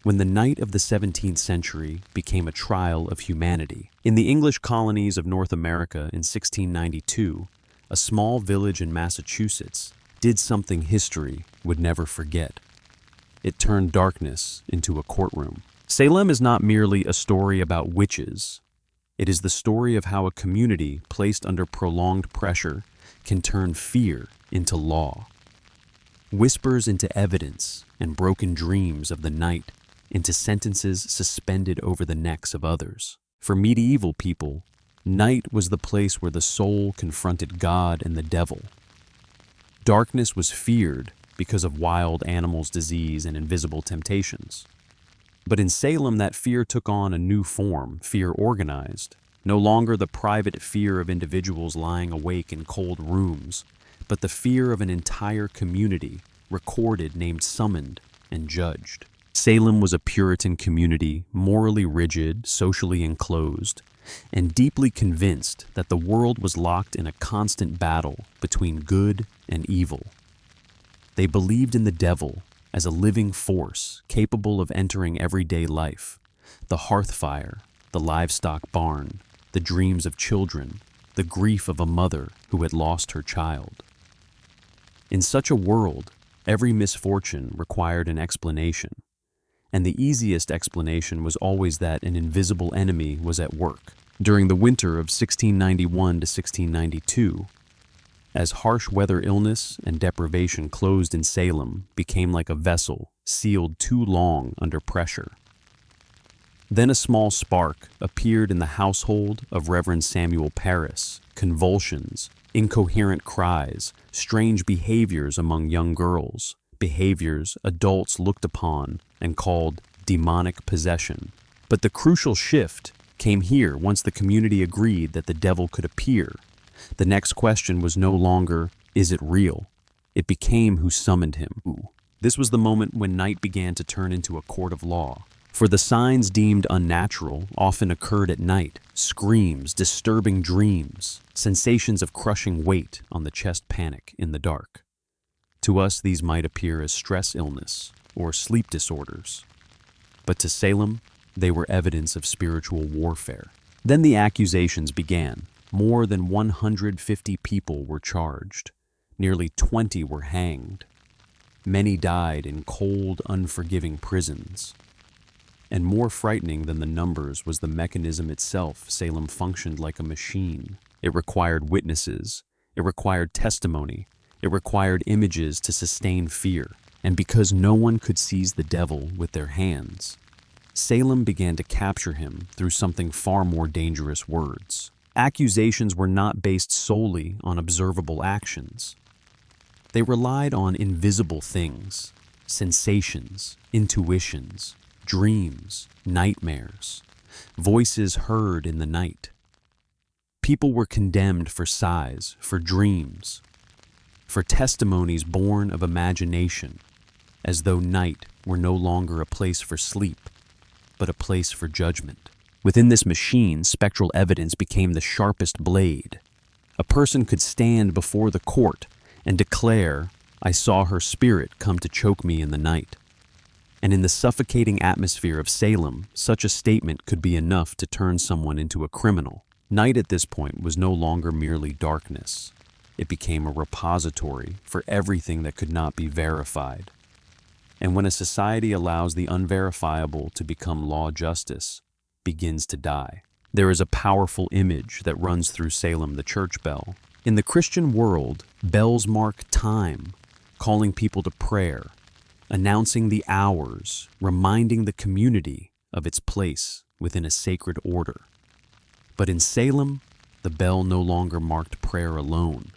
When the night of the 17th century became a trial of humanity. In the English colonies of North America in 1692, a small village in Massachusetts did something history would never forget. It turned darkness into a courtroom. Salem is not merely a story about witches. It is the story of how a community placed under prolonged pressure can turn fear into law, whispers into evidence, and broken dreams of the night into sentences suspended over the necks of others. For medieval people, night was the place where the soul confronted God and the devil. Darkness was feared because of wild animals' disease and invisible temptations. But in Salem, that fear took on a new form, fear organized. No longer the private fear of individuals lying awake in cold rooms, but the fear of an entire community, recorded, named, summoned, and judged. Salem was a Puritan community, morally rigid, socially enclosed, and deeply convinced that the world was locked in a constant battle between good and evil. They believed in the devil as a living force capable of entering everyday life, the hearth fire, the livestock barn, the dreams of children, the grief of a mother who had lost her child. In such a world, every misfortune required an explanation, and the easiest explanation was always that an invisible enemy was at work. During the winter of 1691 to 1692, as harsh weather, illness, and deprivation closed in Salem became like a vessel sealed too long under pressure. Then a small spark appeared in the household of Reverend Samuel Parris. Convulsions, incoherent cries, strange behaviors among young girls, behaviors adults looked upon and called demonic possession. But the crucial shift came here once the community agreed that the devil could appear. The next question was no longer, is it real? It became, who summoned him? This was the moment when night began to turn into a court of law. For the signs deemed unnatural often occurred at night: screams, disturbing dreams, sensations of crushing weight on the chest, panic in the dark. To us, these might appear as stress illness or sleep disorders. But to Salem, they were evidence of spiritual warfare. Then the accusations began. More than 150 people were charged. Nearly 20 were hanged. Many died in cold, unforgiving prisons. And more frightening than the numbers was the mechanism itself. Salem functioned like a machine. It required witnesses. It required testimony. It required images to sustain fear. And because no one could seize the devil with their hands, Salem began to capture him through something far more dangerous: words. Accusations were not based solely on observable actions. They relied on invisible things, sensations, intuitions, dreams, nightmares, voices heard in the night. People were condemned for sighs, for dreams, for testimonies born of imagination, as though night were no longer a place for sleep, but a place for judgment. Within this machine, spectral evidence became the sharpest blade. A person could stand before the court and declare, "I saw her spirit come to choke me in the night." And in the suffocating atmosphere of Salem, such a statement could be enough to turn someone into a criminal. Night at this point was no longer merely darkness. It became a repository for everything that could not be verified. And when a society allows the unverifiable to become law, justice begins to die. There is a powerful image that runs through Salem: the church bell. In the Christian world, bells mark time, calling people to prayer, announcing the hours, reminding the community of its place within a sacred order. But in Salem, the bell no longer marked prayer alone.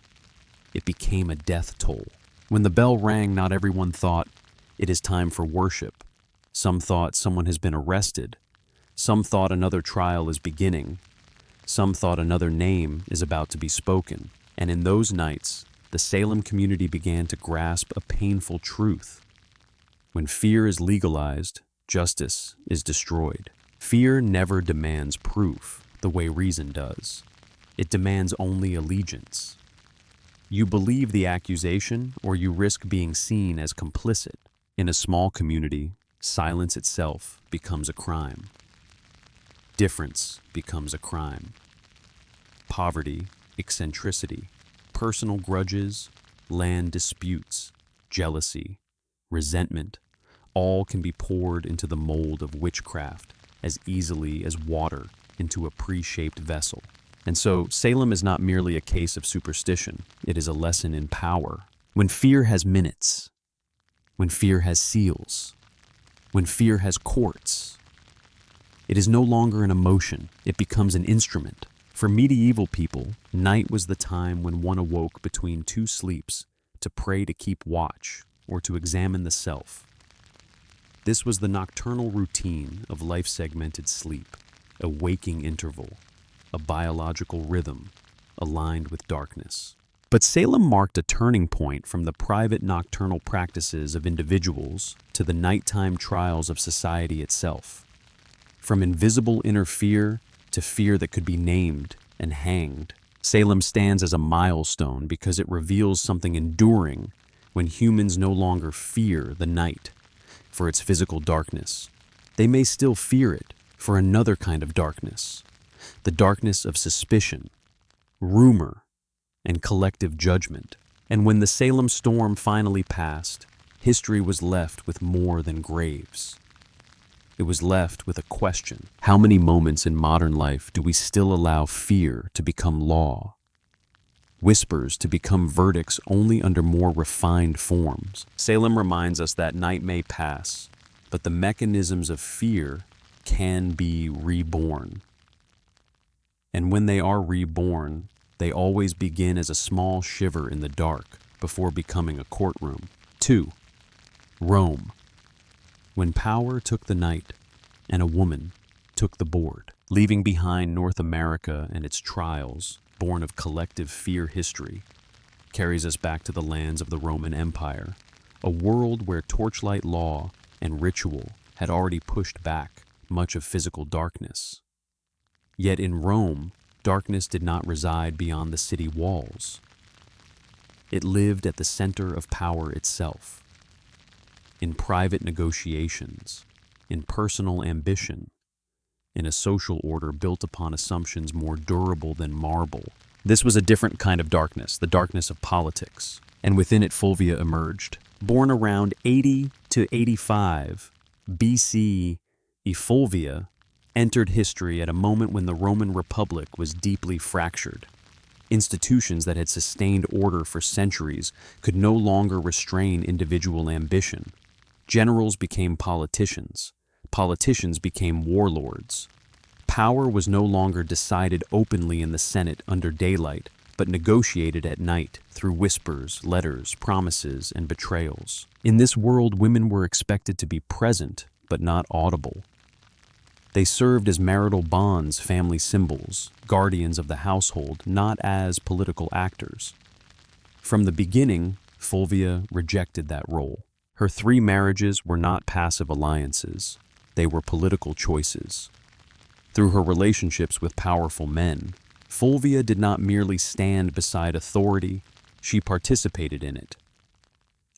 it became a death toll. When the bell rang, not everyone thought, "It is time for worship." Some thought someone has been arrested. Some thought another trial is beginning. Some thought another name is about to be spoken. And in those nights, the Salem community began to grasp a painful truth. When fear is legalized, justice is destroyed. Fear never demands proof the way reason does. It demands only allegiance. You believe the accusation, or you risk being seen as complicit. In a small community, silence itself becomes a crime. Difference becomes a crime. Poverty, eccentricity, personal grudges, land disputes, jealousy, resentment, all can be poured into the mold of witchcraft as easily as water into a pre-shaped vessel. And so Salem is not merely a case of superstition, it is a lesson in power. When fear has minutes, when fear has seals, when fear has courts, it is no longer an emotion, it becomes an instrument. For medieval people, night was the time when one awoke between two sleeps to pray to keep watch or to examine the self. This was the nocturnal routine of life-segmented sleep, a waking interval, a biological rhythm aligned with darkness. But Salem marked a turning point from the private nocturnal practices of individuals to the nighttime trials of society itself. From invisible inner fear to fear that could be named and hanged, Salem stands as a milestone because it reveals something enduring when humans no longer fear the night for its physical darkness. They may still fear it for another kind of darkness, the darkness of suspicion, rumor, and collective judgment. And when the Salem storm finally passed, history was left with more than graves. It was left with a question. How many moments in modern life do we still allow fear to become law? Whispers to become verdicts only under more refined forms. Salem reminds us that night may pass, but the mechanisms of fear can be reborn. And when they are reborn, they always begin as a small shiver in the dark before becoming a courtroom. 2. Rome. When power took the night and a woman took the board, leaving behind North America and its trials, born of collective fear history, carries us back to the lands of the Roman Empire, a world where torchlight law and ritual had already pushed back much of physical darkness. Yet in Rome, darkness did not reside beyond the city walls. It lived at the center of power itself. In private negotiations, in personal ambition, in a social order built upon assumptions more durable than marble. This was a different kind of darkness, the darkness of politics, and within it Fulvia emerged. Born around 80 to 85 BC, Fulvia entered history at a moment when the Roman Republic was deeply fractured. Institutions that had sustained order for centuries could no longer restrain individual ambition. Generals became politicians. Politicians became warlords. Power was no longer decided openly in the Senate under daylight, but negotiated at night through whispers, letters, promises, and betrayals. In this world, women were expected to be present, but not audible. They served as marital bonds, family symbols, guardians of the household, not as political actors. From the beginning, Fulvia rejected that role. Her 3 marriages were not passive alliances. They were political choices. Through her relationships with powerful men, Fulvia did not merely stand beside authority, she participated in it.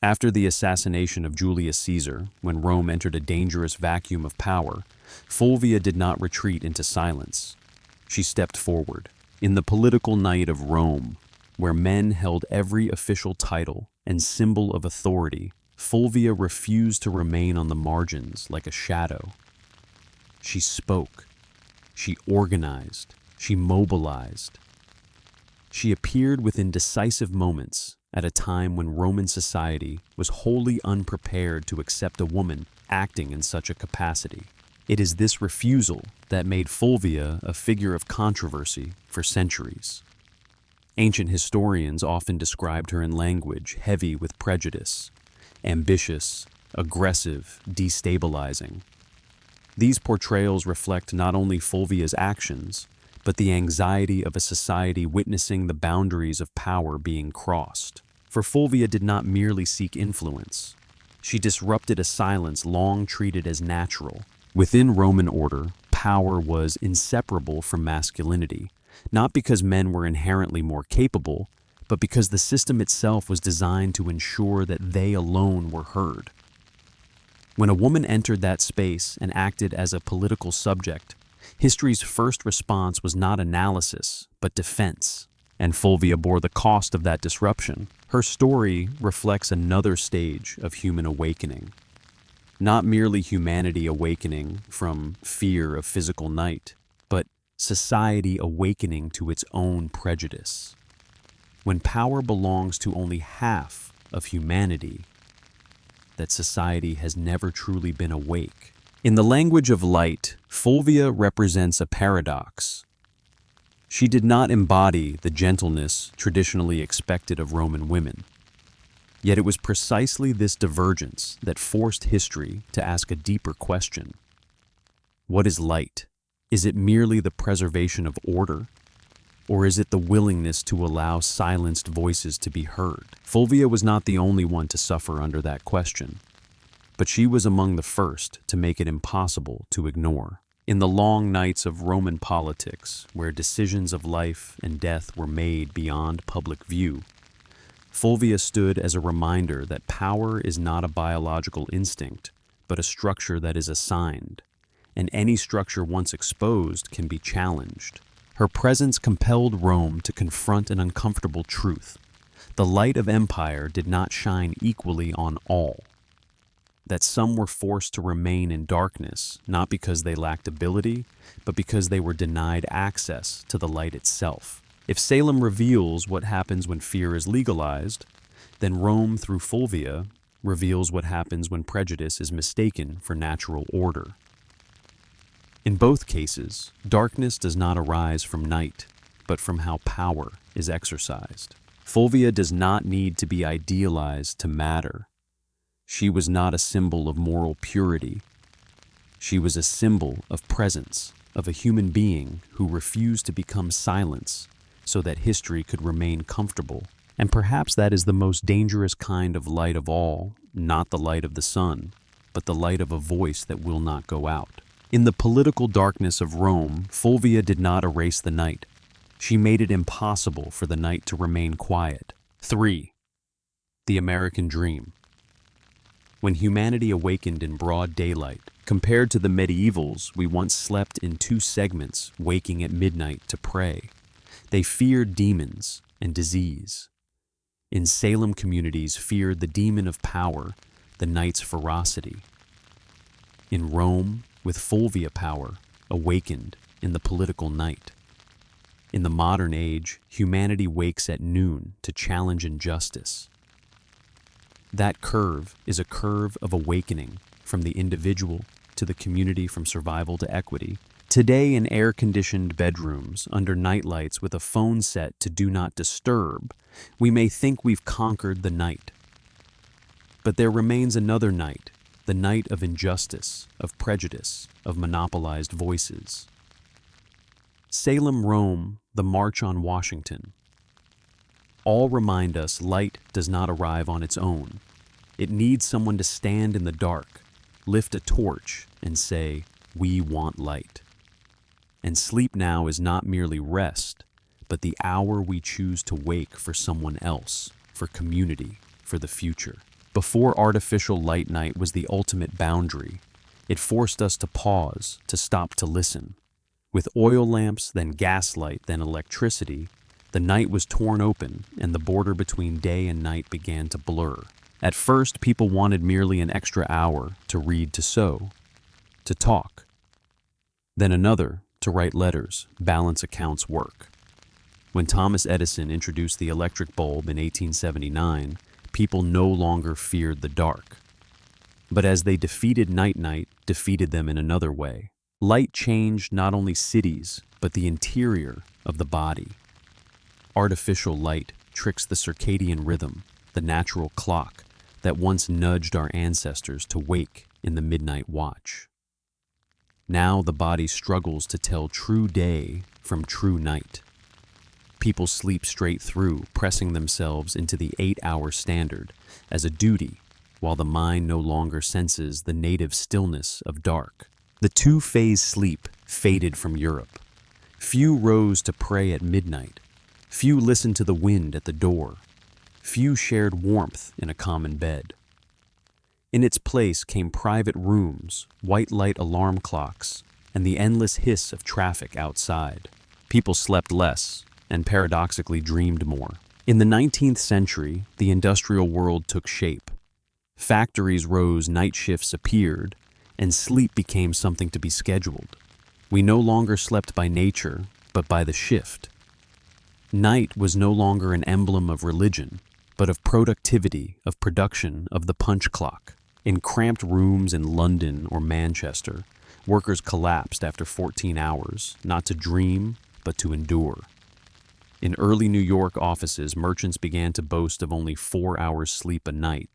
After the assassination of Julius Caesar, when Rome entered a dangerous vacuum of power, Fulvia did not retreat into silence. She stepped forward. In the political night of Rome, where men held every official title and symbol of authority, Fulvia refused to remain on the margins like a shadow. She spoke. She organized. She mobilized. She appeared within decisive moments at a time when Roman society was wholly unprepared to accept a woman acting in such a capacity. It is this refusal that made Fulvia a figure of controversy for centuries. Ancient historians often described her in language heavy with prejudice, ambitious, aggressive, destabilizing. These portrayals reflect not only Fulvia's actions, but the anxiety of a society witnessing the boundaries of power being crossed. For Fulvia did not merely seek influence. She disrupted a silence long treated as natural. Within Roman order, power was inseparable from masculinity, not because men were inherently more capable, but because the system itself was designed to ensure that they alone were heard. When a woman entered that space and acted as a political subject, history's first response was not analysis, but defense. And Fulvia bore the cost of that disruption. Her story reflects another stage of human awakening. Not merely humanity awakening from fear of physical night, but society awakening to its own prejudice. When power belongs to only half of humanity, that society has never truly been awake. In the language of light, Fulvia represents a paradox. She did not embody the gentleness traditionally expected of Roman women. Yet it was precisely this divergence that forced history to ask a deeper question. What is light? Is it merely the preservation of order? Or is it the willingness to allow silenced voices to be heard? Fulvia was not the only one to suffer under that question, but she was among the first to make it impossible to ignore. In the long nights of Roman politics, where decisions of life and death were made beyond public view, Fulvia stood as a reminder that power is not a biological instinct, but a structure that is assigned, and any structure once exposed can be challenged. Her presence compelled Rome to confront an uncomfortable truth. The light of empire did not shine equally on all. That some were forced to remain in darkness, not because they lacked ability, but because they were denied access to the light itself. If Salem reveals what happens when fear is legalized, then Rome, through Fulvia, reveals what happens when prejudice is mistaken for natural order. In both cases, darkness does not arise from night, but from how power is exercised. Fulvia does not need to be idealized to matter. She was not a symbol of moral purity. She was a symbol of presence, of a human being who refused to become silence so that history could remain comfortable. And perhaps that is the most dangerous kind of light of all, not the light of the sun, but the light of a voice that will not go out. In the political darkness of Rome, Fulvia did not erase the night. She made it impossible for the night to remain quiet. 3. The American Dream. When humanity awakened in broad daylight, compared to the medievals, we once slept in two segments, waking at midnight to pray. They feared demons and disease. In Salem, communities feared the demon of power, the night's ferocity. In Rome, with Fulvia, power awakened in the political night. In the modern age, humanity wakes at noon to challenge injustice. That curve is a curve of awakening, from the individual to the community, from survival to equity. Today, in air-conditioned bedrooms, under nightlights with a phone set to do not disturb, we may think we've conquered the night. But there remains another night, the night of injustice, of prejudice, of monopolized voices. Salem, Rome, the March on Washington. All remind us light does not arrive on its own. It needs someone to stand in the dark, lift a torch, and say, "We want light." And sleep now is not merely rest, but the hour we choose to wake for someone else, for community, for the future. Before artificial light night was the ultimate boundary, it forced us to pause, to stop to listen. With oil lamps, then gaslight, then electricity, the night was torn open and the border between day and night began to blur. At first, people wanted merely an extra hour to read, to sew, to talk. Then another, to write letters, balance accounts, work. When Thomas Edison introduced the electric bulb in 1879, people no longer feared the dark. But as they defeated night defeated them in another way. Light changed not only cities, but the interior of the body. artificial light tricks the circadian rhythm, the natural clock that once nudged our ancestors to wake in the midnight watch. Now the body struggles to tell true day from true night. People sleep straight through, pressing themselves into the 8-hour standard as a duty, while the mind no longer senses the native stillness of dark. The two-phase sleep faded from Europe. Few rose to pray at midnight. Few listened to the wind at the door. Few shared warmth in a common bed. In its place came private rooms, white light alarm clocks, and the endless hiss of traffic outside. People slept less and paradoxically dreamed more. In the 19th century, the industrial world took shape. Factories rose, night shifts appeared, and sleep became something to be scheduled. We no longer slept by nature, but by the shift. Night was no longer an emblem of religion, but of productivity, of production, of the punch clock. In cramped rooms in London or Manchester, workers collapsed after 14 hours, not to dream, but to endure. In early New York offices, merchants began to boast of only 4 hours sleep a night.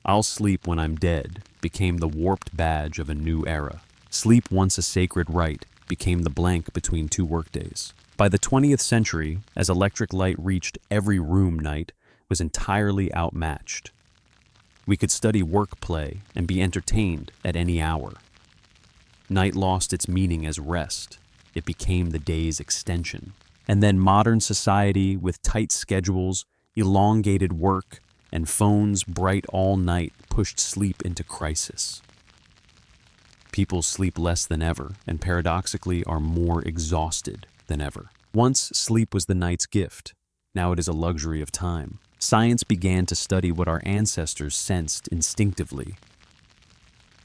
"I'll sleep when I'm dead" became the warped badge of a new era. Sleep, once a sacred right, became the blank between two workdays. By the 20th century, as electric light reached every room, night was entirely outmatched. We could study work, play, and be entertained at any hour. Night lost its meaning as rest. It became the day's extension. And then modern society, with tight schedules, elongated work, and phones bright all night, pushed sleep into crisis. People sleep less than ever, and paradoxically are more exhausted than ever. Once sleep was the night's gift. Now it is a luxury of time. Science began to study what our ancestors sensed instinctively.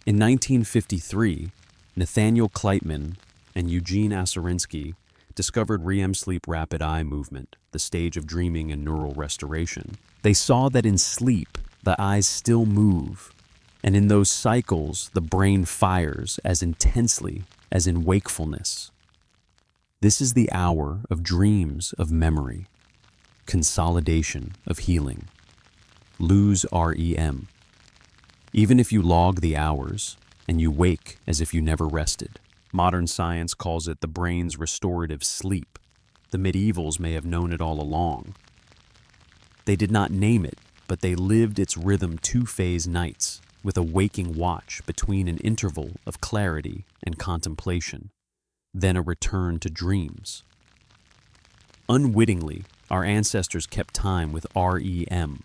In 1953, Nathaniel Kleitman and Eugene Aserinsky discovered REM sleep rapid eye movement, the stage of dreaming and neural restoration. They saw that in sleep, the eyes still move, and in those cycles, the brain fires as intensely as in wakefulness. This is the hour of dreams of memory, consolidation of healing. Lose REM. Even if you log the hours, and you wake as if you never rested. Modern science calls it the brain's restorative sleep. The medievals may have known it all along. They did not name it, but they lived its rhythm two-phase nights, with a waking watch between an interval of clarity and contemplation, then a return to dreams. Unwittingly, our ancestors kept time with REM.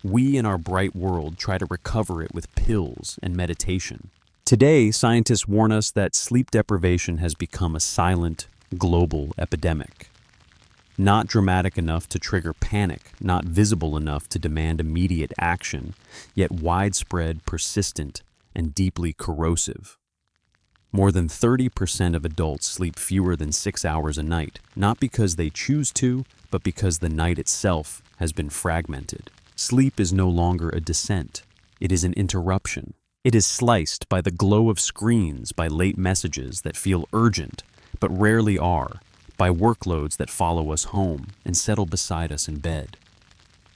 We in our bright world try to recover it with pills and meditation. Today, scientists warn us that sleep deprivation has become a silent, global epidemic. Not dramatic enough to trigger panic, not visible enough to demand immediate action, yet widespread, persistent, and deeply corrosive. More than 30% of adults sleep fewer than 6 hours a night, not because they choose to, but because the night itself has been fragmented. Sleep is no longer a descent. It is an interruption. It is sliced by the glow of screens, by late messages that feel urgent, but rarely are, by workloads that follow us home and settle beside us in bed.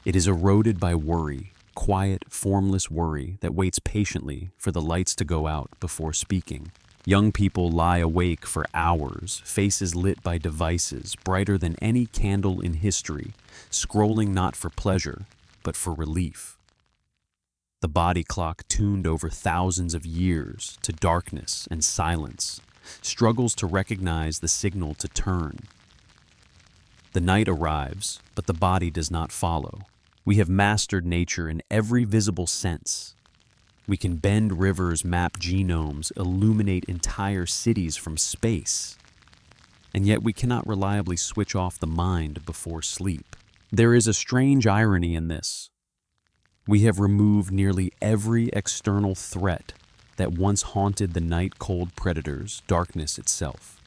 It is eroded by worry, quiet, formless worry that waits patiently for the lights to go out before speaking. Young people lie awake for hours, faces lit by devices brighter than any candle in history, scrolling not for pleasure, but for relief. The body clock, tuned over thousands of years to darkness and silence, struggles to recognize the signal to turn. The night arrives, but the body does not follow. We have mastered nature in every visible sense. We can bend rivers, map genomes, illuminate entire cities from space. And yet we cannot reliably switch off the mind before sleep. There is a strange irony in this. We have removed nearly every external threat that once haunted the night-cold predators, darkness itself.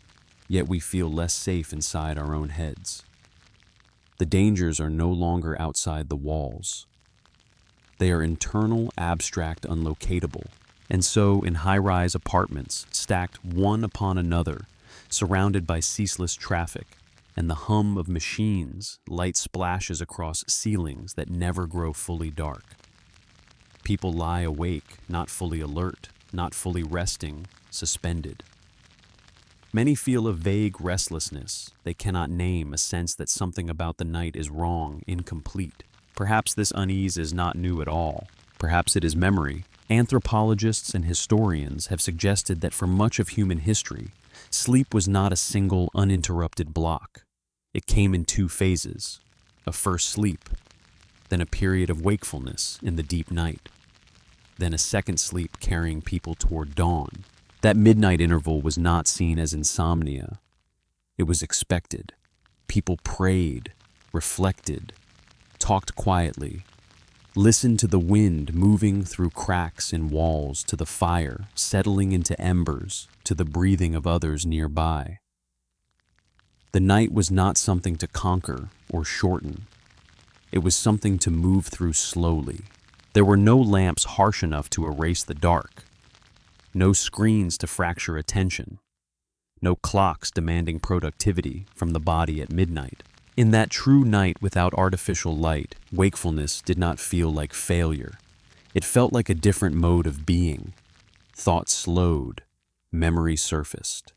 Yet we feel less safe inside our own heads. The dangers are no longer outside the walls. They are internal, abstract, unlocatable. And so, in high-rise apartments, stacked one upon another, surrounded by ceaseless traffic, and the hum of machines, light splashes across ceilings that never grow fully dark. People lie awake, not fully alert, not fully resting, suspended. Many feel a vague restlessness they cannot name, a sense that something about the night is wrong, incomplete. Perhaps this unease is not new at all. Perhaps it is memory. Anthropologists and historians have suggested that for much of human history, sleep was not a single, uninterrupted block. It came in two phases: a first sleep, then a period of wakefulness in the deep night, then a second sleep carrying people toward dawn. That midnight interval was not seen as insomnia. It was expected. People prayed, reflected, talked quietly, listened to the wind moving through cracks in walls, to the fire settling into embers, to the breathing of others nearby. The night was not something to conquer or shorten. It was something to move through slowly. There were no lamps harsh enough to erase the dark, no screens to fracture attention, no clocks demanding productivity from the body at midnight. In that true night without artificial light, wakefulness did not feel like failure. It felt like a different mode of being. Thought slowed, memory surfaced.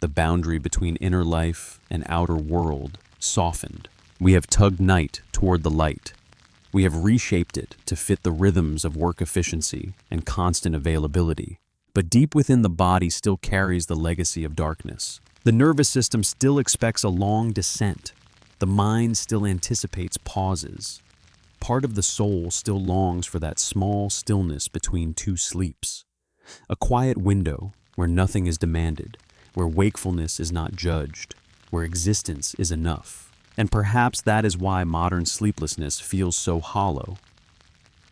The boundary between inner life and outer world softened. We have tugged night toward the light. We have reshaped it to fit the rhythms of work efficiency and constant availability. But deep within the body still carries the legacy of darkness. The nervous system still expects a long descent. The mind still anticipates pauses. Part of the soul still longs for that small stillness between two sleeps. A quiet window where nothing is demanded, where wakefulness is not judged, where existence is enough. And perhaps that is why modern sleeplessness feels so hollow.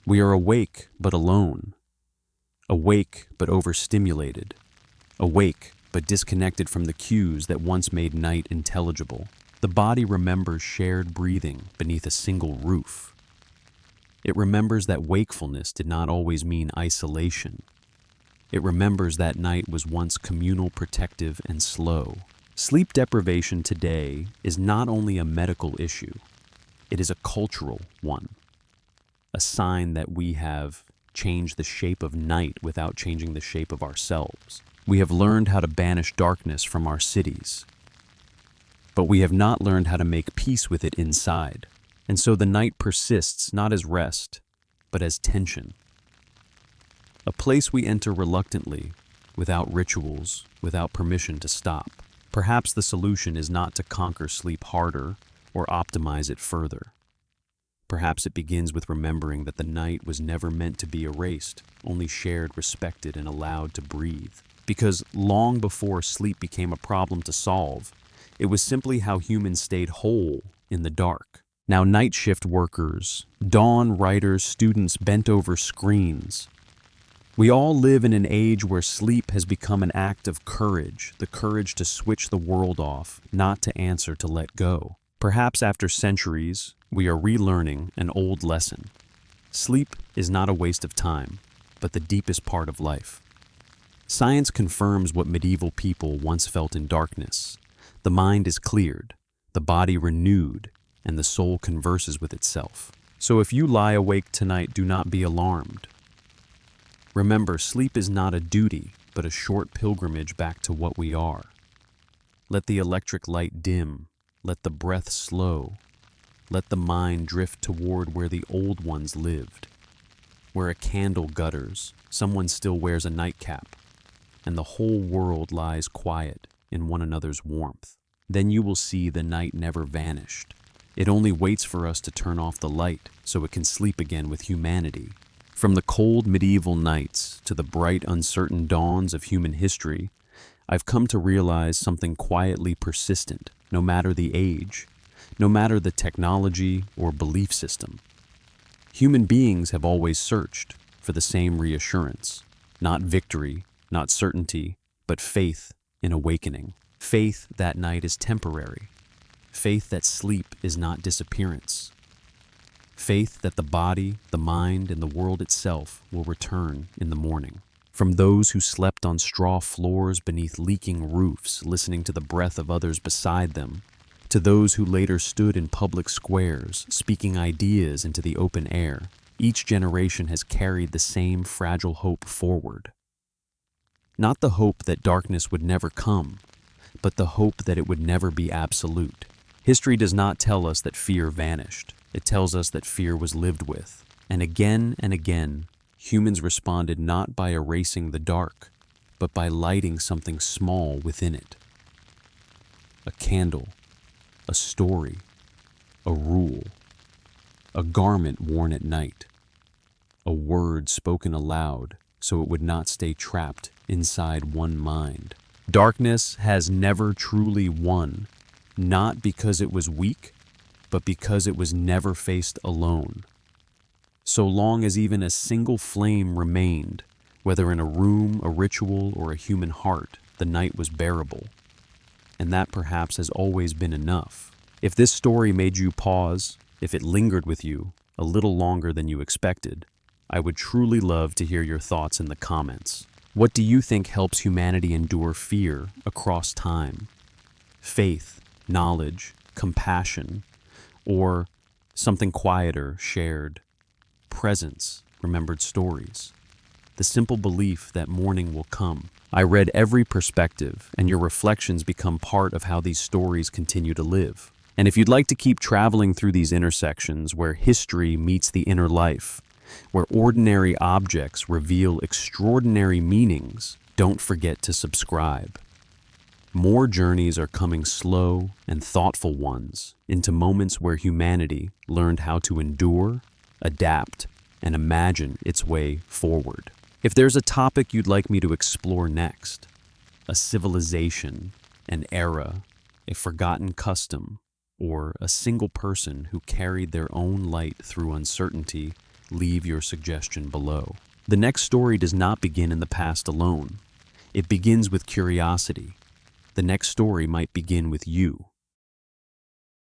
We are awake but alone. Awake but overstimulated. Awake but disconnected from the cues that once made night intelligible. The body remembers shared breathing beneath a single roof. It remembers that wakefulness did not always mean isolation. It remembers that night was once communal, protective, and slow. Sleep deprivation today is not only a medical issue, it is a cultural one. A sign that we have changed the shape of night without changing the shape of ourselves. We have learned how to banish darkness from our cities, but we have not learned how to make peace with it inside. And so the night persists not as rest, but as tension. A place we enter reluctantly, without rituals, without permission to stop. Perhaps the solution is not to conquer sleep harder or optimize it further. Perhaps it begins with remembering that the night was never meant to be erased, only shared, respected, and allowed to breathe. Because long before sleep became a problem to solve, it was simply how humans stayed whole in the dark. Now night shift workers, dawn writers, students bent over screens. We all live in an age where sleep has become an act of courage, the courage to switch the world off, not to answer, to let go. Perhaps after centuries, we are relearning an old lesson. Sleep is not a waste of time, but the deepest part of life. Science confirms what medieval people once felt in darkness. The mind is cleared, the body renewed, and the soul converses with itself. So if you lie awake tonight, do not be alarmed. Remember, sleep is not a duty, but a short pilgrimage back to what we are. Let the electric light dim, let the breath slow, let the mind drift toward where the old ones lived, where a candle gutters, someone still wears a nightcap, and the whole world lies quiet in one another's warmth. Then you will see the night never vanished. It only waits for us to turn off the light so it can sleep again with humanity. From the cold medieval nights to the bright, uncertain dawns of human history, I've come to realize something quietly persistent, no matter the age, no matter the technology or belief system. Human beings have always searched for the same reassurance, not victory, not certainty, but faith in awakening. Faith that night is temporary. Faith that sleep is not disappearance. Faith that the body, the mind, and the world itself will return in the morning. From those who slept on straw floors beneath leaking roofs, listening to the breath of others beside them, To those who later stood in public squares, speaking ideas into the open air, each generation has carried the same fragile hope forward. Not the hope that darkness would never come, but the hope that it would never be absolute. History does not tell us that fear vanished. It tells us that fear was lived with. And again, humans responded not by erasing the dark, but by lighting something small within it. A candle, a story, a rule, a garment worn at night, a word spoken aloud so it would not stay trapped inside one mind. Darkness has never truly won, not because it was weak, but because it was never faced alone. So long as even a single flame remained, whether in a room, a ritual, or a human heart, the night was bearable. And that perhaps has always been enough. If this story made you pause, if it lingered with you a little longer than you expected, I would truly love to hear your thoughts in the comments. What do you think helps humanity endure fear across time? Faith, knowledge, compassion, or something quieter, shared? Presence, remembered stories. The simple belief that morning will come. I read every perspective, and your reflections become part of how these stories continue to live. And if you'd like to keep traveling through these intersections where history meets the inner life, where ordinary objects reveal extraordinary meanings, don't forget to subscribe. More journeys are coming, slow and thoughtful ones, into moments where humanity learned how to endure, adapt, and imagine its way forward. If there's a topic you'd like me to explore next, a civilization, an era, a forgotten custom, or a single person who carried their own light through uncertainty, leave your suggestion below. The next story does not begin in the past alone. It begins with curiosity. The next story might begin with you.